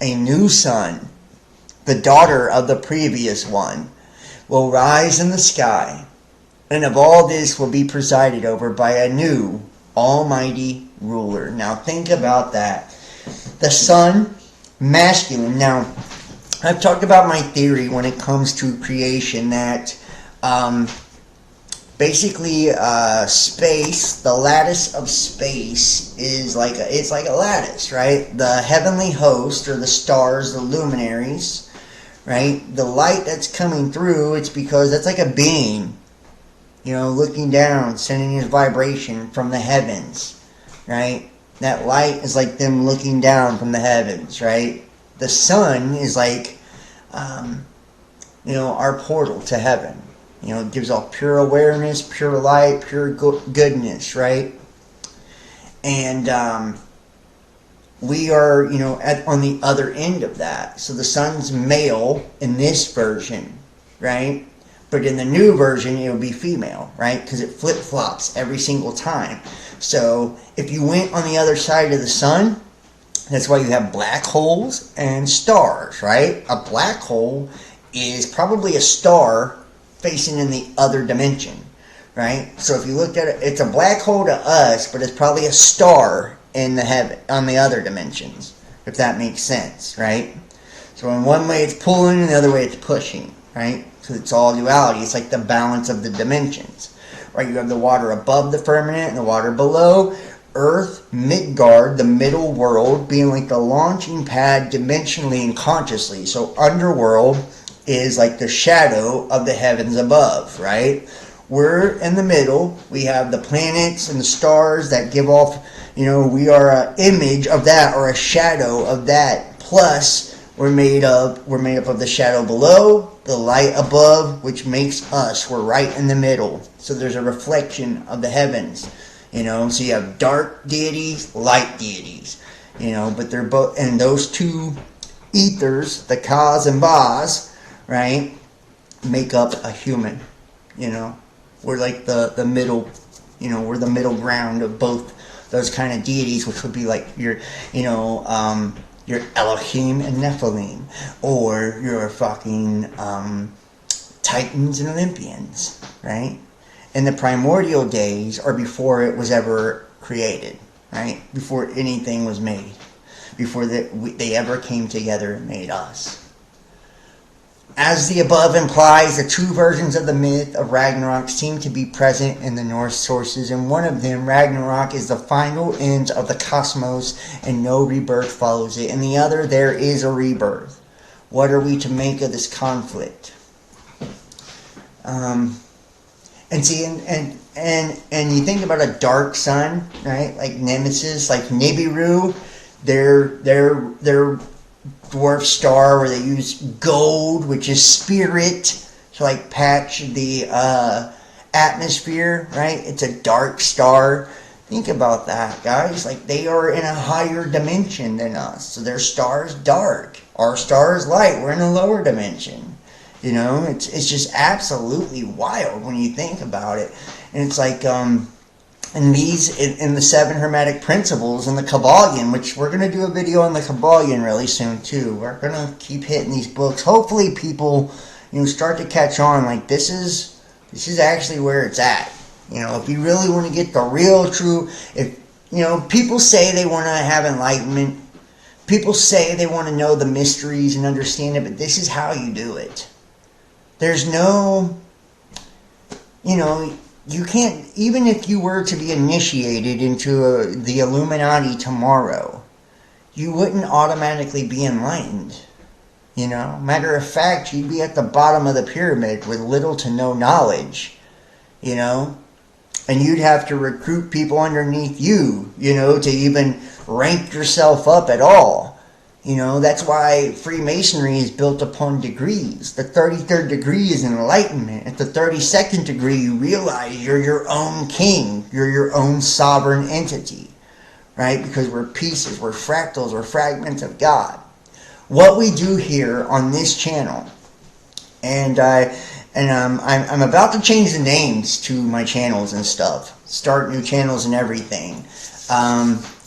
A new sun, the daughter of the previous one, will rise in the sky, and of all this will be presided over by a new almighty ruler. Now think about that. The sun, masculine. Now, I've talked about my theory when it comes to creation that basically space, the lattice of space is it's like a lattice, right? The heavenly host, or the stars, the luminaries, right? The light that's coming through, it's because that's like a being, looking down, sending his vibration from the heavens, right? That light is like them looking down from the heavens, right? The sun is like, our portal to heaven. It gives off pure awareness, pure light, pure goodness, right? And we are, on the other end of that. So the sun's male in this version, right? But in the new version, it would be female, right? Because it flip-flops every single time. So if you went on the other side of the sun, that's why you have black holes and stars, right? A black hole is probably a star facing in the other dimension, right? So if you looked at it, it's a black hole to us, but it's probably a star in the heaven on the other dimensions, if that makes sense, right? So in one way it's pulling, and the other way it's pushing, right? So it's all duality. It's like the balance of the dimensions, right? You have the water above the firmament and the water below. Earth, Midgard, the middle world, being like the launching pad dimensionally and consciously. So underworld is like the shadow of the heavens above, right? We're in the middle. We have the planets and the stars that give off, we are an image of that or a shadow of that. Plus, we're made up of the shadow below, the light above, which makes us. We're right in the middle. So there's a reflection of the heavens. So you have dark deities, light deities, but they're both, and those two ethers, the Kas and Bas, right, make up a human, We're like the middle, we're the middle ground of both those kind of deities, which would be like your Elohim and Nephilim, or your fucking Titans and Olympians, right? In the primordial days, or before it was ever created, right? Before anything was made. Before they ever came together and made us. As the above implies, the two versions of the myth of Ragnarok seem to be present in the Norse sources, and one of them, Ragnarok, is the final end of the cosmos and no rebirth follows it, and the other, there is a rebirth. What are we to make of this conflict? And see, and you think about a dark sun, right? Like Nemesis, like Nibiru, their dwarf star where they use gold, which is spirit, to like patch the atmosphere, right? It's a dark star. Think about that, guys. Like, they are in a higher dimension than us, so their star is dark. Our star is light. We're in a lower dimension. It's just absolutely wild when you think about it. And it's like, in the seven hermetic principles and the Kabbalion, which we're going to do a video on the Kabbalion really soon too. We're going to keep hitting these books. Hopefully people, start to catch on. Like, this is actually where it's at. If you really want to get the real true, people say they want to have enlightenment. People say they want to know the mysteries and understand it, but this is how you do it. There's no, you can't, even if you were to be initiated into the Illuminati tomorrow, you wouldn't automatically be enlightened. Matter of fact, you'd be at the bottom of the pyramid with little to no knowledge, and you'd have to recruit people underneath you, to even rank yourself up at all. That's why Freemasonry is built upon degrees. The 33rd degree is enlightenment. At the 32nd degree, you realize you're your own king. You're your own sovereign entity, right? Because we're pieces, we're fractals, we're fragments of God. What we do here on this channel, and I'm about to change the names to my channels and stuff, start new channels and everything.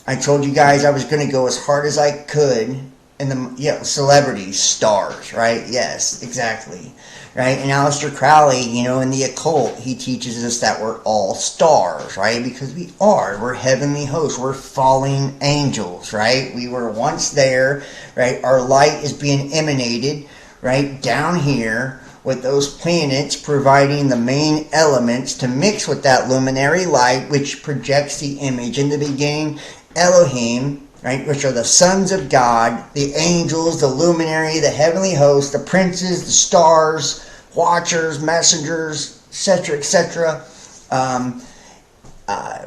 I told you guys I was going to go as hard as I could in the celebrities, stars, right? Yes, exactly, right? And Aleister Crowley, in the occult, he teaches us that we're all stars, right? Because we are. We're heavenly hosts. We're falling angels, right? We were once there, right? Our light is being emanated, right, down here, with those planets providing the main elements to mix with that luminary light, which projects the image. In the beginning, Elohim, right, which are the sons of God, the angels, the luminary, the heavenly host, the princes, the stars, watchers, messengers, etc., etc.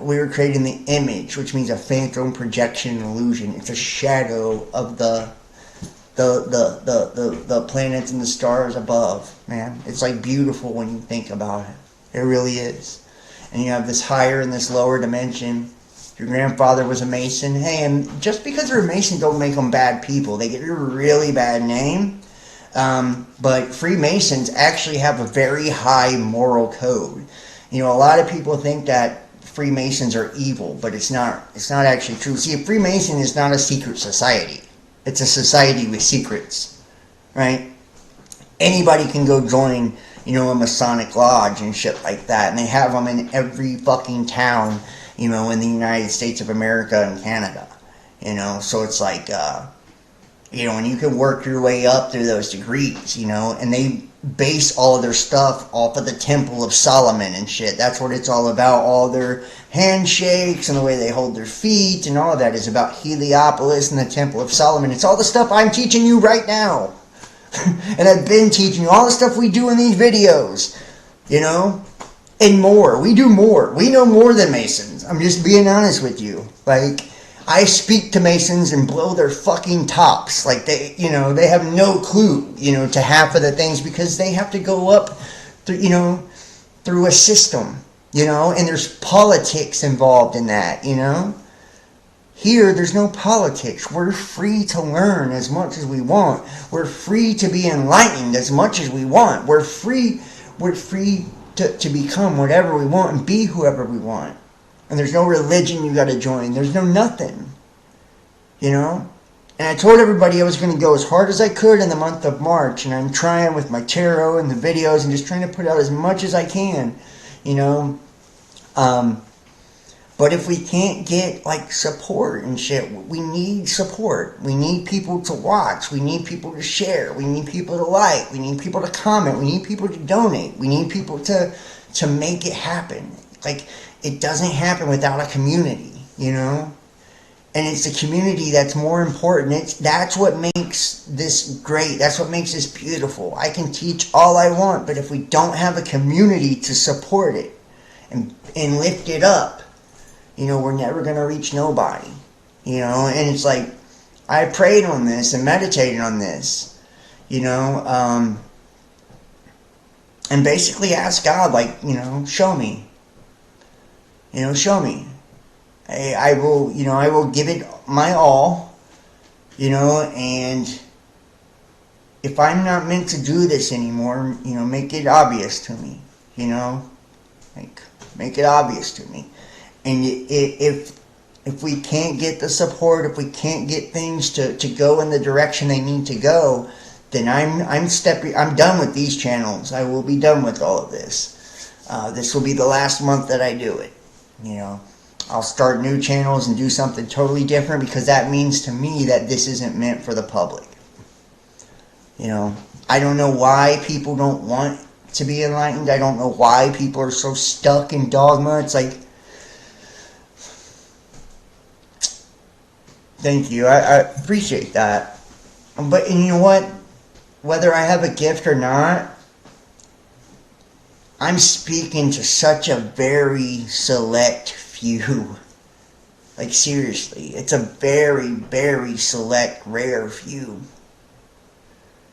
We were creating the image, which means a phantom, projection, illusion. It's a shadow of the planets and the stars above, man. It's like beautiful when you think about it. It really is. And you have this higher and this lower dimension. Your grandfather was a Mason. Hey, and just because they're a Mason don't make them bad people. They get a really bad name. But Freemasons actually have a very high moral code. A lot of people think that Freemasons are evil, but it's not. It's not actually true. See, a Freemason is not a secret society. It's a society with secrets, right? Anybody can go join, a Masonic lodge and shit like that, and they have them in every fucking town, in the United States of America and Canada, so it's like, and you can work your way up through those degrees, and they base all of their stuff off of the Temple of Solomon and shit. That's what it's all about. All their handshakes and the way they hold their feet and all of that is about Heliopolis and the Temple of Solomon. It's all the stuff I'm teaching you right now. And I've been teaching you all the stuff we do in these videos, and more. We do more. We know more than Masons. I'm just being honest with you. Like, I speak to Masons and blow their fucking tops. Like, they have no clue, to half of the things, because they have to go up through, through a system, and there's politics involved in that, Here, there's no politics. We're free to learn as much as we want. We're free to be enlightened as much as we want. We're free to become whatever we want and be whoever we want. And there's no religion you got to join. There's no nothing. And I told everybody I was going to go as hard as I could in the month of March. And I'm trying with my tarot and the videos and just trying to put out as much as I can. But if we can't get, support and shit, we need support. We need people to watch. We need people to share. We need people to like. We need people to comment. We need people to donate. We need people to make it happen. It doesn't happen without a community, And it's the community that's more important. That's what makes this great. That's what makes this beautiful. I can teach all I want, but if we don't have a community to support it and lift it up, we're never going to reach nobody, and it's like, I prayed on this and meditated on this, and basically asked God, show me, show me. I will give it my all, and if I'm not meant to do this anymore, make it obvious to me, make it obvious to me. And if we can't get the support, if we can't get things to go in the direction they need to go, then I'm done with these channels. I will be done with all of this. This will be the last month that I do it. I'll start new channels and do something totally different, because that means to me that this isn't meant for the public. I don't know why people don't want to be enlightened. I don't know why people are so stuck in dogma. It's like, thank you. I appreciate that. But you know what? Whether I have a gift or not, I'm speaking to such a very select few. Seriously. It's a very, very select, rare few.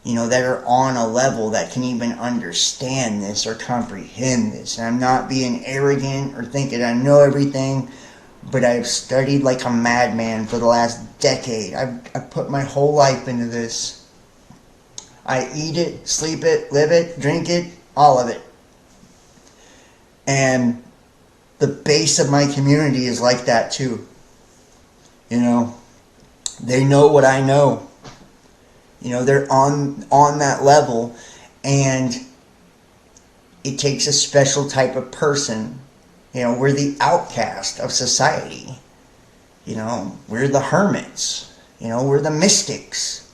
That are on a level that can even understand this or comprehend this. And I'm not being arrogant or thinking I know everything. But I've studied like a madman for the last decade. I've put my whole life into this. I eat it, sleep it, live it, drink it, all of it. And the base of my community is like that too. They know what I know. They're on that level, and it takes a special type of person. We're the outcast of society. We're the hermits. We're the mystics.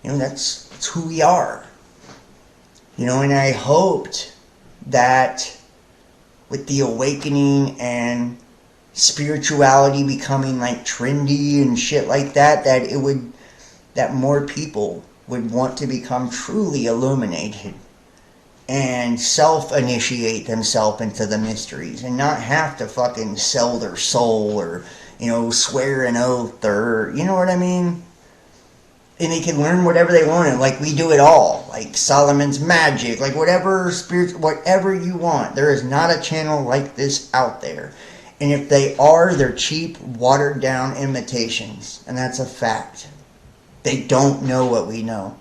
That's who we are. And I hoped that with the awakening and spirituality becoming trendy and shit like that, that more people would want to become truly illuminated and self-initiate themselves into the mysteries and not have to fucking sell their soul or, swear an oath or, you know what I mean? And they can learn whatever they want, like we do it all, like Solomon's magic, whatever you want. There is not a channel like this out there. And if they are, they're cheap, watered down imitations. And that's a fact. They don't know what we know.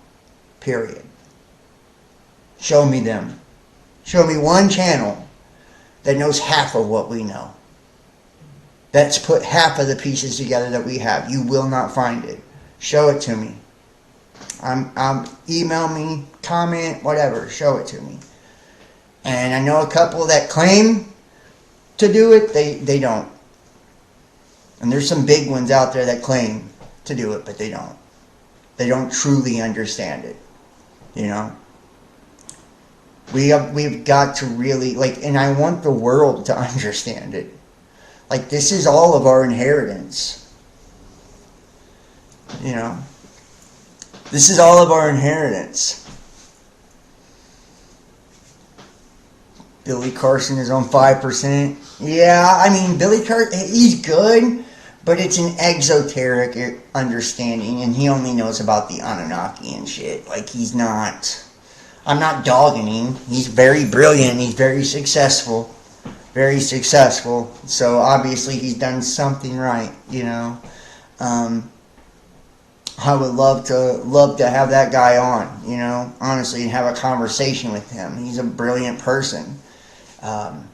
Period. Show me them. Show me one channel that knows half of what we know. That's put half of the pieces together that we have. You will not find it. Show it to me. Email me, comment, whatever. Show it to me. And I know a couple that claim to do it. They don't. And there's some big ones out there that claim to do it, but they don't. They don't truly understand it. You know? We've got to really, and I want the world to understand it. This is all of our inheritance. You know? This is all of our inheritance. Billy Carson is on 5%. Yeah, I mean, Billy Carson, he's good, but it's an exoteric understanding, and he only knows about the Anunnaki and shit. He's not... I'm not dogging him. He's very brilliant. He's very successful. Very successful. So, obviously, he's done something right, you know. I would love to have that guy on, you know, honestly, and have a conversation with him. He's a brilliant person. But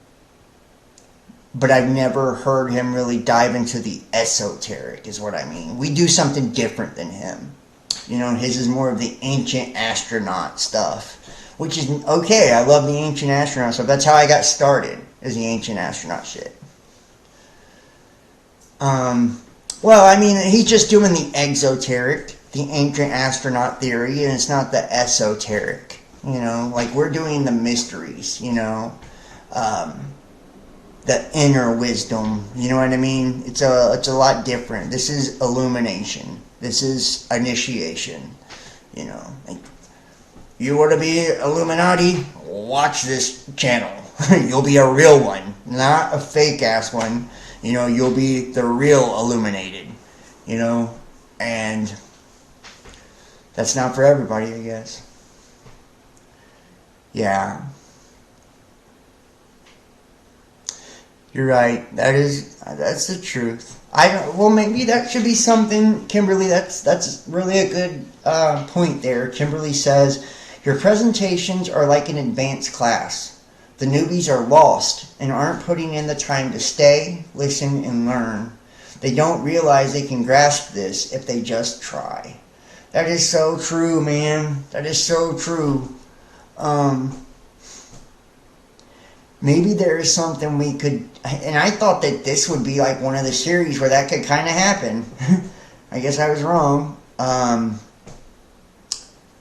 I've never heard him really dive into the esoteric, is what I mean. We do something different than him. You know, his is more of the ancient astronaut stuff, which is okay. I love the ancient astronaut stuff. That's how I got started, is the ancient astronaut shit. Well, I mean, he's just doing the exoteric, the ancient astronaut theory, and it's not the esoteric. You know, we're doing the mysteries, you know, the inner wisdom. You know what I mean? It's a lot different. This is illumination. This is initiation. You know, you want to be Illuminati? Watch this channel. You'll be a real one, not a fake ass one. You know, you'll be the real illuminated. You know, and that's not for everybody, I guess. Yeah. You're right. That's the truth. Well, maybe that should be something, Kimberly. That's really a good point there. Kimberly says, your presentations are like an advanced class. The newbies are lost and aren't putting in the time to stay, listen, and learn. They don't realize they can grasp this if they just try. That is so true, man. That is so true. Maybe there is something we could... And I thought that this would be like one of the series where that could kind of happen. I guess I was wrong.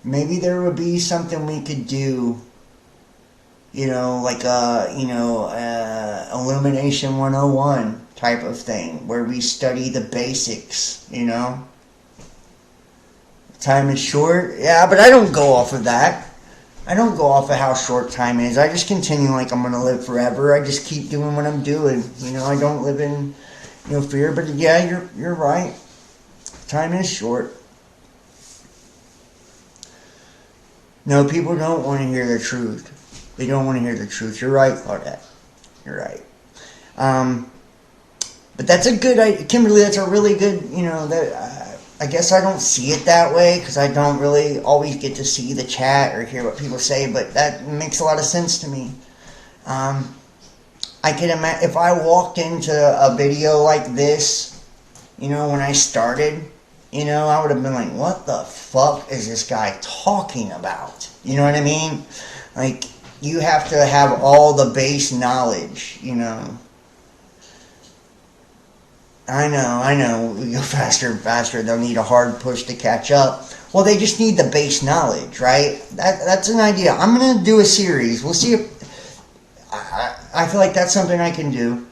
Maybe there would be something we could do, you know, like Illumination 101 type of thing, where we study the basics, you know. Time is short. Yeah, but I don't go off of that. I don't go off of how short time is. I just continue like I'm going to live forever. I just keep doing what I'm doing. You know, I don't live in, fear. But yeah, you're right. Time is short. No, people don't want to hear the truth. They don't want to hear the truth. You're right, Claudette. You're right. But that's a good idea. Kimberly, that's a really good, I guess I don't see it that way because I don't really always get to see the chat or hear what people say, but that makes a lot of sense to me. I can imagine if I walked into a video like this, when I started, I would have been like, what the fuck is this guy talking about? You know what I mean? Like, you have to have all the base knowledge, I know. We go faster and faster. They'll need a hard push to catch up. Well, they just need the base knowledge, right? That's an idea. I'm going to do a series. We'll see if... I feel like that's something I can do.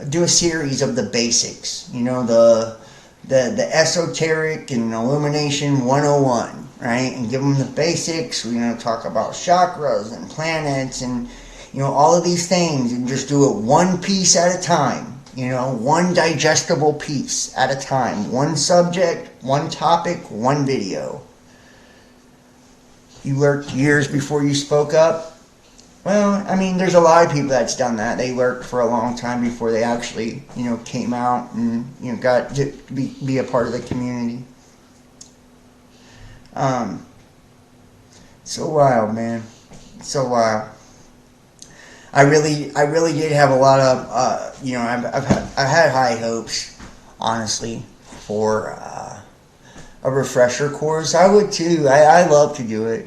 Do a series of the basics. The esoteric and Illumination 101, right? And give them the basics. We're going to talk about chakras and planets and, all of these things. And just do it one piece at a time. One digestible piece at a time. One subject, one topic, one video. You worked years before you spoke up? Well, I mean, there's a lot of people that's done that. They worked for a long time before they actually, came out and, got to be a part of the community. So wild, man. So wild. I really did have a lot of, I've had high hopes, honestly, for a refresher course. I would too. I love to do it.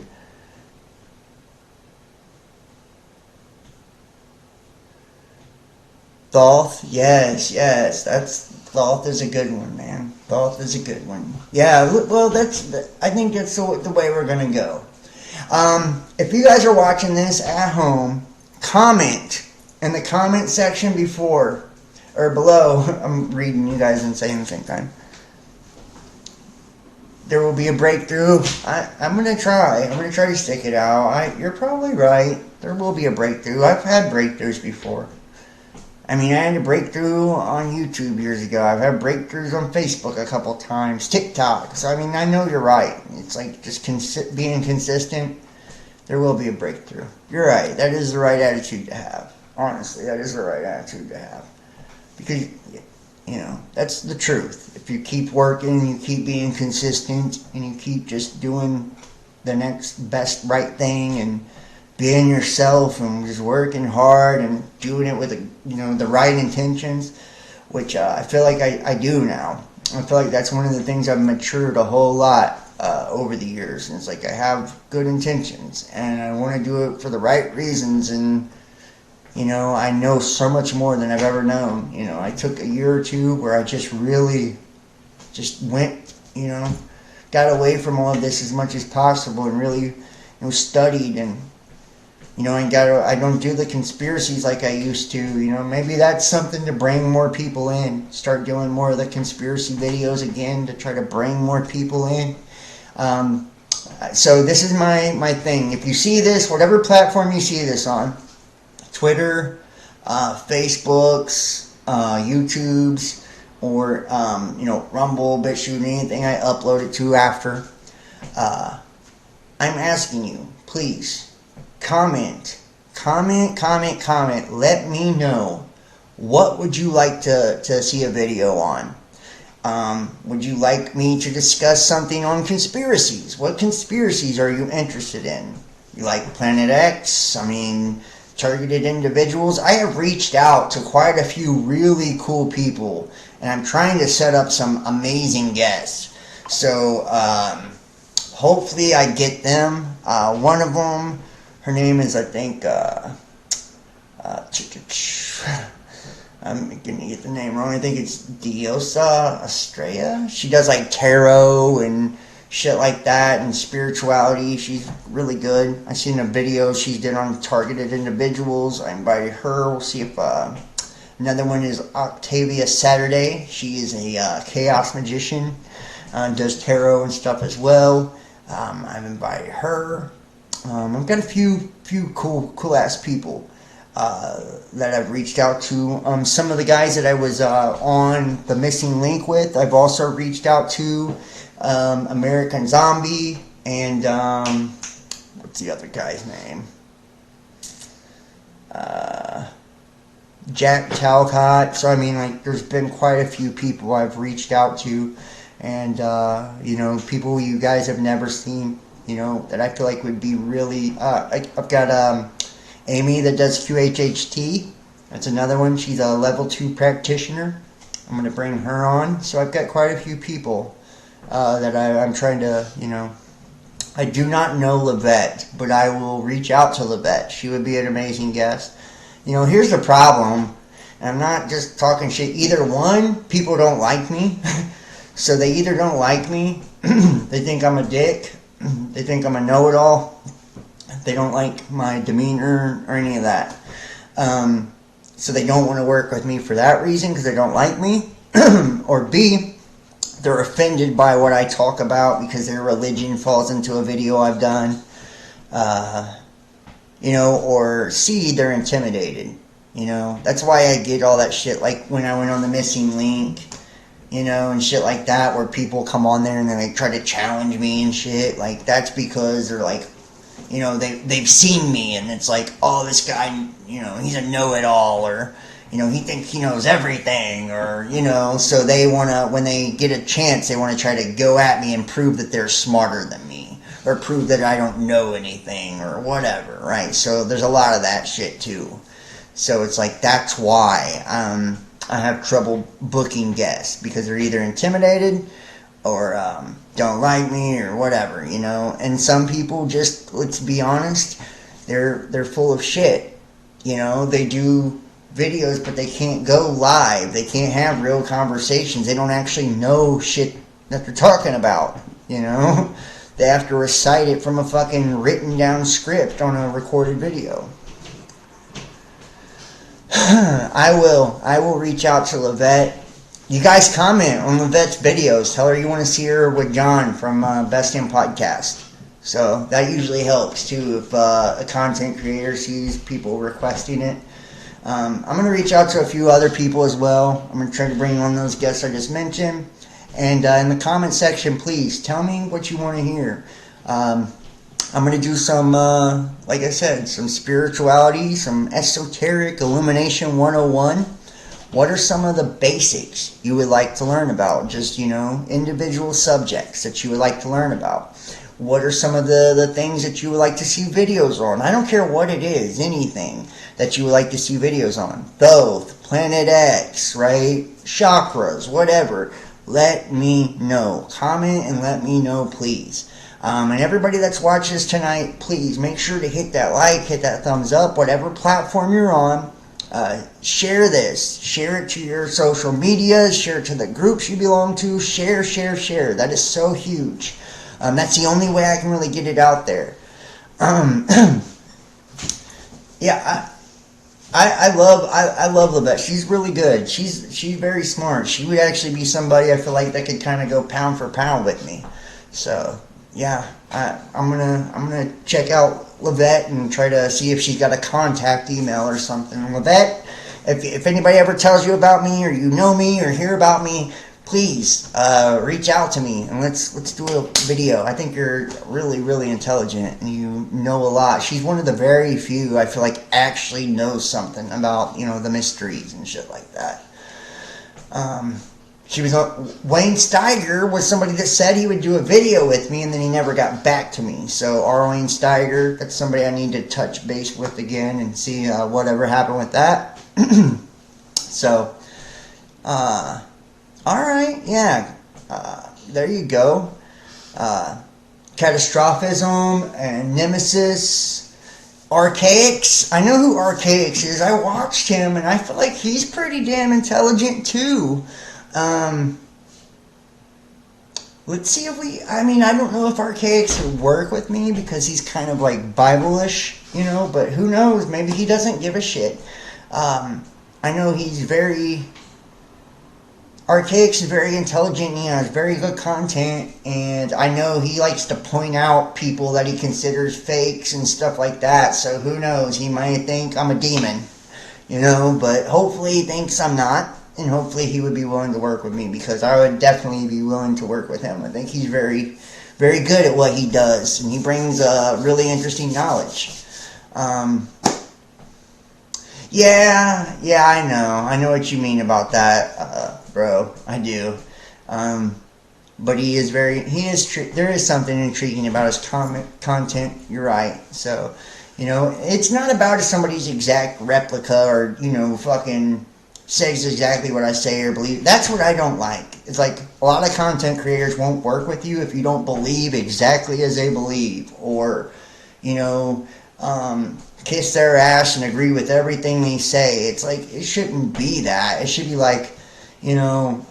Thoth, yes, Thoth is a good one, man. Thoth is a good one. Yeah, well, I think that's the way we're gonna go. If you guys are watching this at home, comment in the comment section before or below. I'm reading you guys and saying the same time. There will be a breakthrough. I'm gonna try. I'm gonna try to stick it out. You're probably right. There will be a breakthrough. I've had breakthroughs before. I mean, I had a breakthrough on YouTube years ago. I've had breakthroughs on Facebook a couple times, TikTok. So, I mean, I know you're right. It's like just being consistent. There will be a breakthrough. You're right. That is the right attitude to have. Honestly, that is the right attitude to have. Because, that's the truth. If you keep working, you keep being consistent, and you keep just doing the next best right thing and being yourself and just working hard and doing it with the right intentions, which I feel like I do now. I feel like that's one of the things I've matured a whole lot over the years. And it's like I have good intentions and I want to do it for the right reasons. And I know so much more than I've ever known. I took a year or two where I just really just went, got away from all of this as much as possible and really studied and I don't do the conspiracies like I used to. Maybe that's something to bring more people in. Start doing more of the conspiracy videos again to try to bring more people in. So this is my thing. If you see this, whatever platform you see this on, Twitter, Facebooks, YouTubes, or Rumble, BitChute, anything I upload it to after, I'm asking you, please. Comment. Let me know. What would you like to see a video on? Would you like me to discuss something on conspiracies? What conspiracies are you interested in? You like Planet X? I mean, targeted individuals? I have reached out to quite a few really cool people, and I'm trying to set up some amazing guests. So, hopefully I get them. One of them, her name is, I think, I'm going to get the name wrong. I think it's Diosa Estrella. She does like tarot and shit like that and spirituality. She's really good. I've seen a video she did on targeted individuals. I invited her. We'll see if another one is Octavia Saturday. She is a chaos magician. Does tarot and stuff as well. I've invited her. I've got a few cool ass people that I've reached out to. Some of the guys that I was on the missing link with, I've also reached out to. American Zombie and what's the other guy's name? Jack Talcott. So I mean, like, there's been quite a few people I've reached out to, and people you guys have never seen. That I feel like would be really. I've got Amy that does QHHT. That's another one. She's a level 2 practitioner. I'm going to bring her on. So I've got quite a few people that I'm trying to, I do not know Livette, but I will reach out to Livette. She would be an amazing guest. Here's the problem. And I'm not just talking shit. Either one, people don't like me. So they either don't like me, they think I'm a dick, they think I'm a know-it-all, they don't like my demeanor or any of that. So they don't want to work with me for that reason because they don't like me. Or B, they're offended by what I talk about because their religion falls into a video I've done. Or C, they're intimidated. That's why I get all that shit, like when I went on the missing link, and shit like that, where people come on there and they like try to challenge me and shit. Like, that's because they're like, they've seen me and it's like, oh, this guy, he's a know-it-all, or, he thinks he knows everything, or, so they want to, when they get a chance, they want to try to go at me and prove that they're smarter than me, or prove that I don't know anything or whatever, right? So there's a lot of that shit too. So it's like, that's why I have trouble booking guests, because they're either intimidated or don't like me or whatever, you know. And some people, just, let's be honest, they're full of shit. You know, they do videos, but they can't go live. They can't have real conversations. They don't actually know shit that they're talking about, you know. They have to recite it from a fucking written down script on a recorded video. I will reach out to Livette. You guys comment on Livette's videos. Tell her you want to see her with John from Best in Podcast. So that usually helps too, if a content creator sees people requesting it. I'm going to reach out to a few other people as well. I'm going to try to bring on those guests I just mentioned. And in the comment section, please tell me what you want to hear. I'm going to do some, like I said, some spirituality, some esoteric illumination 101. What are some of the basics you would like to learn about? Just, you know, individual subjects that you would like to learn about. What are some of the things that you would like to see videos on? I don't care what it is, anything that you would like to see videos on. Thoth, Planet X, right? Chakras, whatever. Let me know. Comment and let me know, please. And everybody that's watching this tonight, please make sure to hit that like, hit that thumbs up, whatever platform you're on. Share this. Share it to your social media. Share it to the groups you belong to. Share. That is so huge. That's the only way I can really get it out there. Yeah, I love Livette. She's really good. She's very smart. She would actually be somebody I feel like that could kind of go pound for pound with me. So yeah, I'm gonna check out Livette and try to see if she's got a contact email or something. Livette, if anybody ever tells you about me, or you know me, or hear about me, please reach out to me and let's do a video. I think you're really, really intelligent and you know a lot. She's one of the very few I feel like actually knows something about, you know, the mysteries and shit like that. She was Wayne Steiger was somebody that said he would do a video with me, and then he never got back to me. So R. Wayne Steiger, that's somebody I need to touch base with again and see whatever happened with that. So, alright, yeah, there you go. Catastrophism and Nemesis. Archaics. I know who Archaics is. I watched him, and I feel like he's pretty damn intelligent too. Let's see if I don't know if Archaics would work with me, because he's kind of like Bible-ish, you know, but who knows, maybe he doesn't give a shit. I know Archaics is very intelligent, and he has very good content, and I know he likes to point out people that he considers fakes and stuff like that, so who knows, he might think I'm a demon, you know, but hopefully he thinks I'm not. And hopefully he would be willing to work with me, because I would definitely be willing to work with him. I think he's very, very good at what he does, and he brings really interesting knowledge. Yeah, I know what you mean about that, bro. I do. But there is something intriguing about his content. You're right. So, you know, it's not about if somebody's exact replica, or, you know, fucking says exactly what I say or believe. That's what I don't like. It's like a lot of content creators won't work with you if you don't believe exactly as they believe, or, you know, kiss their ass and agree with everything they say. It's like, it shouldn't be that. It should be like, you know,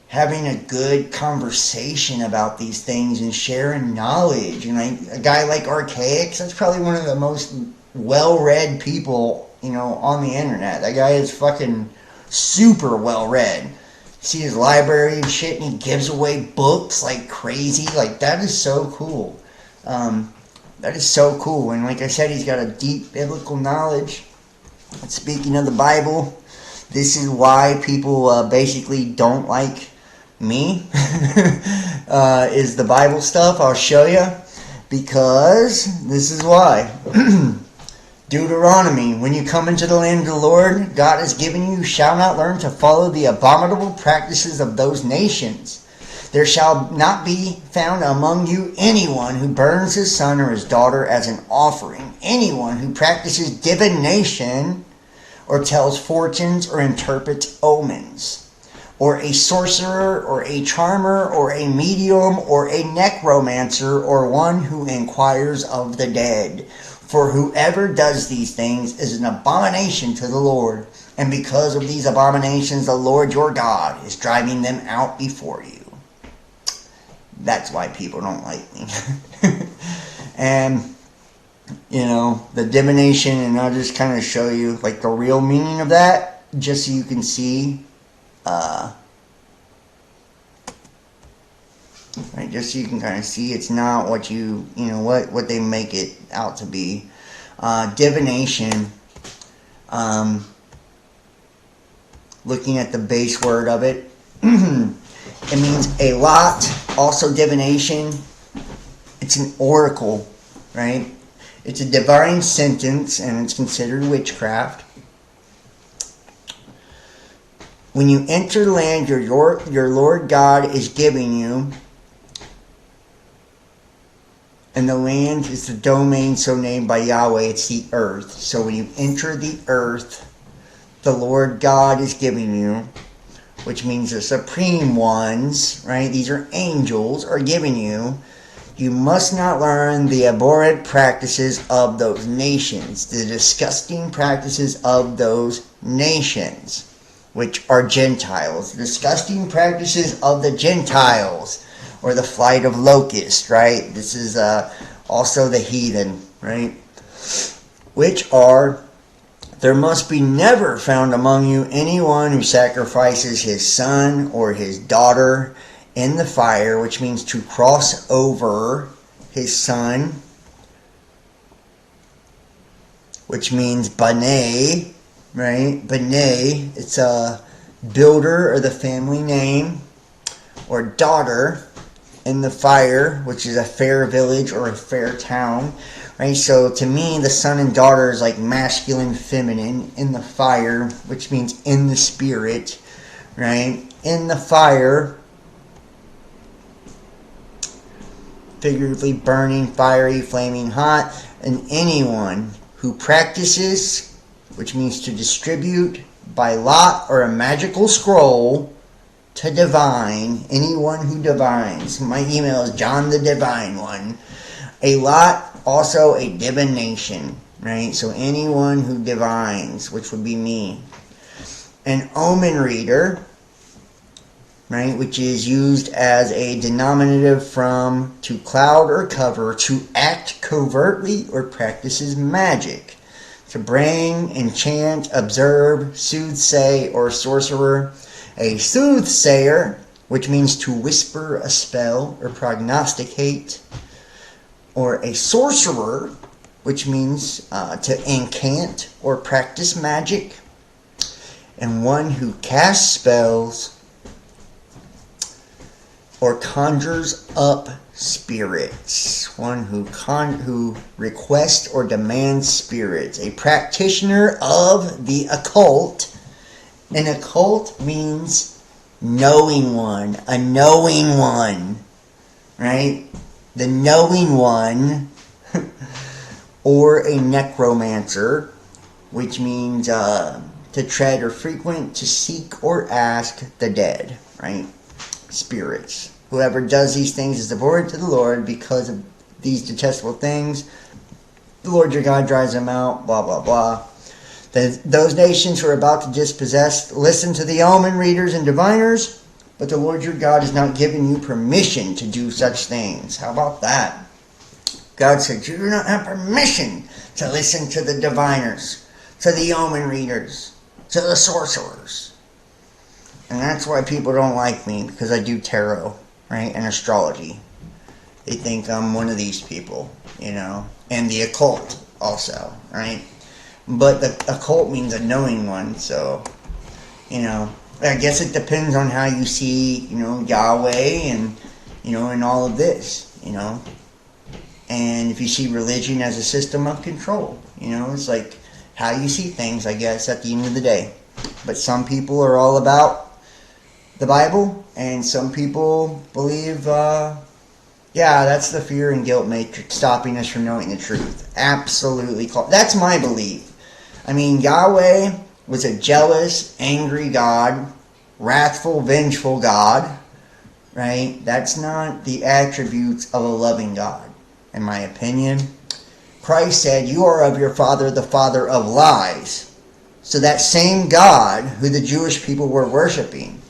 having a good conversation about these things and sharing knowledge. And like a guy like Archaics, that's probably one of the most well-read people, you know, on the internet. That guy is fucking super well-read. See his library and shit, and he gives away books like crazy. Like, that is so cool. That is so cool. And like I said, he's got a deep biblical knowledge. And speaking of the Bible, this is why people basically don't like me, is the Bible stuff. I'll show you, because this is why. Deuteronomy, when you come into the land of the Lord God has given you, shall not learn to follow the abominable practices of those nations. There shall not be found among you anyone who burns his son or his daughter as an offering, anyone who practices divination or tells fortunes or interprets omens, or a sorcerer or a charmer or a medium or a necromancer or one who inquires of the dead. For whoever does these things is an abomination to the Lord, and because of these abominations the Lord your God is driving them out before you. That's why people don't like me. And, the divination, and I'll just kind of show you, like, the real meaning of that, just so you can see, right, just so you can kind of see it's not what what they make it out to be. Divination, looking at the base word of it, it means a lot. Also, divination, it's an oracle, right? It's a divine sentence, and it's considered witchcraft. When you enter the land your Lord God is giving you, and the land is the domain so named by Yahweh, it's the earth. So when you enter the earth the Lord God is giving you, which means the supreme ones, right? These are angels, are giving you. You must not learn the abhorrent practices of those nations, the disgusting practices of those nations, which are Gentiles. The disgusting practices of the Gentiles, or the flight of locusts, right? This is also the heathen, right? Which are, there must be never found among you anyone who sacrifices his son or his daughter in the fire, which means to cross over his son, which means Baneh, right? Baneh, it's a builder or the family name, or daughter in the fire, which is a fair village or a fair town, right? So to me, the son and daughter is like masculine, feminine, in the fire, which means in the spirit, right? In the fire, figuratively burning, fiery, flaming hot. And anyone who practices, which means to distribute by lot or a magical scroll, to divine, anyone who divines. My email is John the Divine One. A lot, also a divination, right? So anyone who divines, which would be me. An omen reader, right, which is used as a denominative from to cloud or cover, to act covertly or practices magic, to bring, enchant, observe, soothsay, or sorcerer. A soothsayer, which means to whisper a spell or prognosticate, or a sorcerer, which means to incant or practice magic, and one who casts spells or conjures up spirits, one who requests or demands spirits, a practitioner of the occult. An occult means knowing one, a knowing one, right? The knowing one, or a necromancer, which means to tread or frequent, to seek or ask the dead, right? Spirits. Whoever does these things is abhorrent to the Lord. Because of these detestable things, the Lord your God drives them out, blah, blah, blah. Those nations who are about to dispossess, listen to the omen readers and diviners, but the Lord your God has not given you permission to do such things. How about that? God said, you do not have permission to listen to the diviners, to the omen readers, to the sorcerers. And that's why people don't like me, because I do tarot, right, and astrology. They think I'm one of these people, and the occult also, right? But the occult means a knowing one, so, I guess it depends on how you see, Yahweh and, and all of this, And if you see religion as a system of control, it's like how you see things, I guess, at the end of the day. But some people are all about the Bible, and some people believe, that's the fear and guilt matrix stopping us from knowing the truth. Absolutely. That's my belief. I mean, Yahweh was a jealous, angry God, wrathful, vengeful God, right? That's not the attributes of a loving God, in my opinion. Christ said, "You are of your father, the father of lies." So that same God who the Jewish people were worshiping,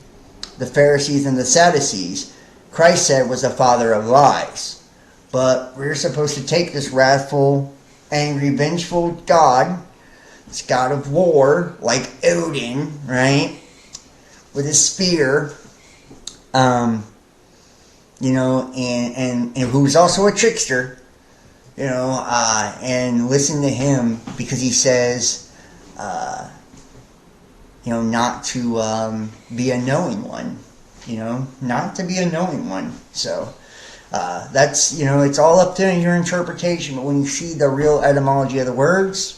the Pharisees and the Sadducees, Christ said was the father of lies. But we're supposed to take this wrathful, angry, vengeful God, this God of war, like Odin, right, with his spear, and who's also a trickster, and listen to him because he says, not to be a knowing one, not to be a knowing one. So that's, it's all up to your interpretation. But when you see the real etymology of the words,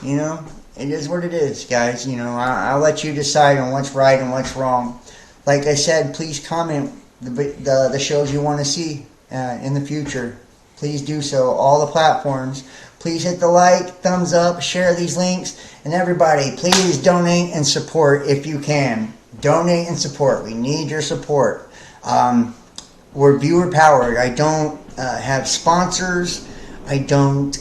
it is what it is, guys. I'll let you decide on what's right and what's wrong. Like I said, please comment the shows you want to see in the future. Please do so. All the platforms. Please hit the like, thumbs up, share these links. And everybody, please donate and support if you can. Donate and support. We need your support. We're viewer powered. I don't have sponsors. I don't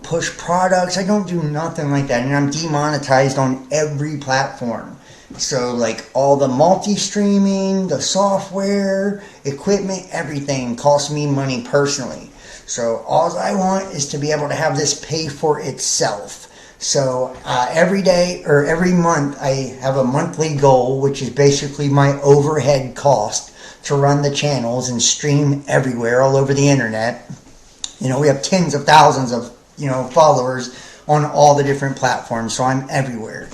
push products. I don't do nothing like that. And I'm demonetized on every platform. So like all the multi-streaming, the software, equipment, everything costs me money personally. So all I want is to be able to have this pay for itself. So every day or every month I have a monthly goal, which is basically my overhead cost to run the channels and stream everywhere all over the internet. We have tens of thousands of followers on all the different platforms, so I'm everywhere.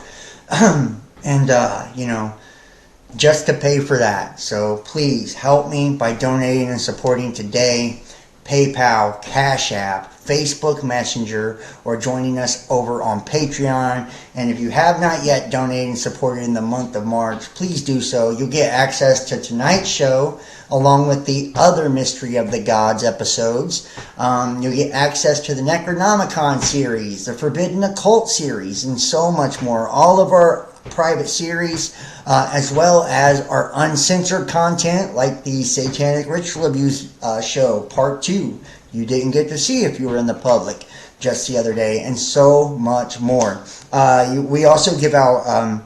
Just to pay for that. So please help me by donating and supporting today. PayPal, Cash App, Facebook Messenger, or joining us over on Patreon. And if you have not yet donated and supported in the month of March, please do so. You'll get access to tonight's show along with the other Mystery of the Gods episodes. You'll get access to the Necronomicon series, the Forbidden Occult series, and so much more. All of our private series, as well as our uncensored content like the Satanic Ritual Abuse show, part 2. You didn't get to see if you were in the public just the other day, and so much more. We also give out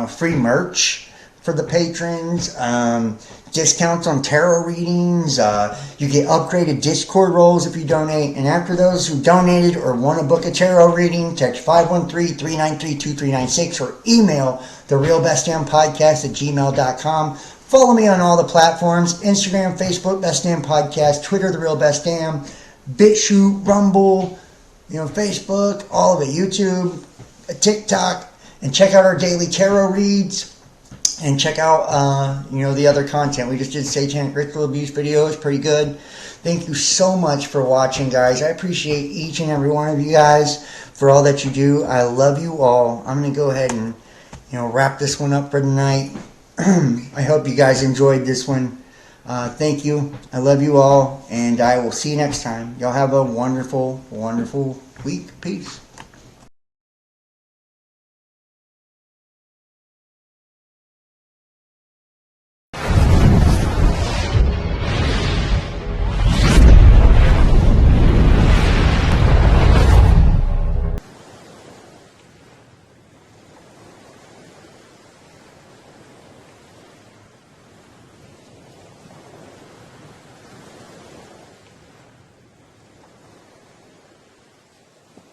free merch for the patrons, discounts on tarot readings. You get upgraded Discord roles if you donate. And after those who donated or want to book a tarot reading, text 513-393-2396 or email therealbestdampodcast@gmail.com. Follow me on all the platforms: Instagram, Facebook, Best Damn Podcast, Twitter, The Real Best Damn, BitChute, Rumble, Facebook, all of it, YouTube, TikTok, and check out our daily tarot reads. And check out, the other content. We just did Satanic Ritual Abuse videos. Pretty good. Thank you so much for watching, guys. I appreciate each and every one of you guys for all that you do. I love you all. I'm going to go ahead and, wrap this one up for tonight. I hope you guys enjoyed this one. Thank you. I love you all. And I will see you next time. Y'all have a wonderful, wonderful week. Peace.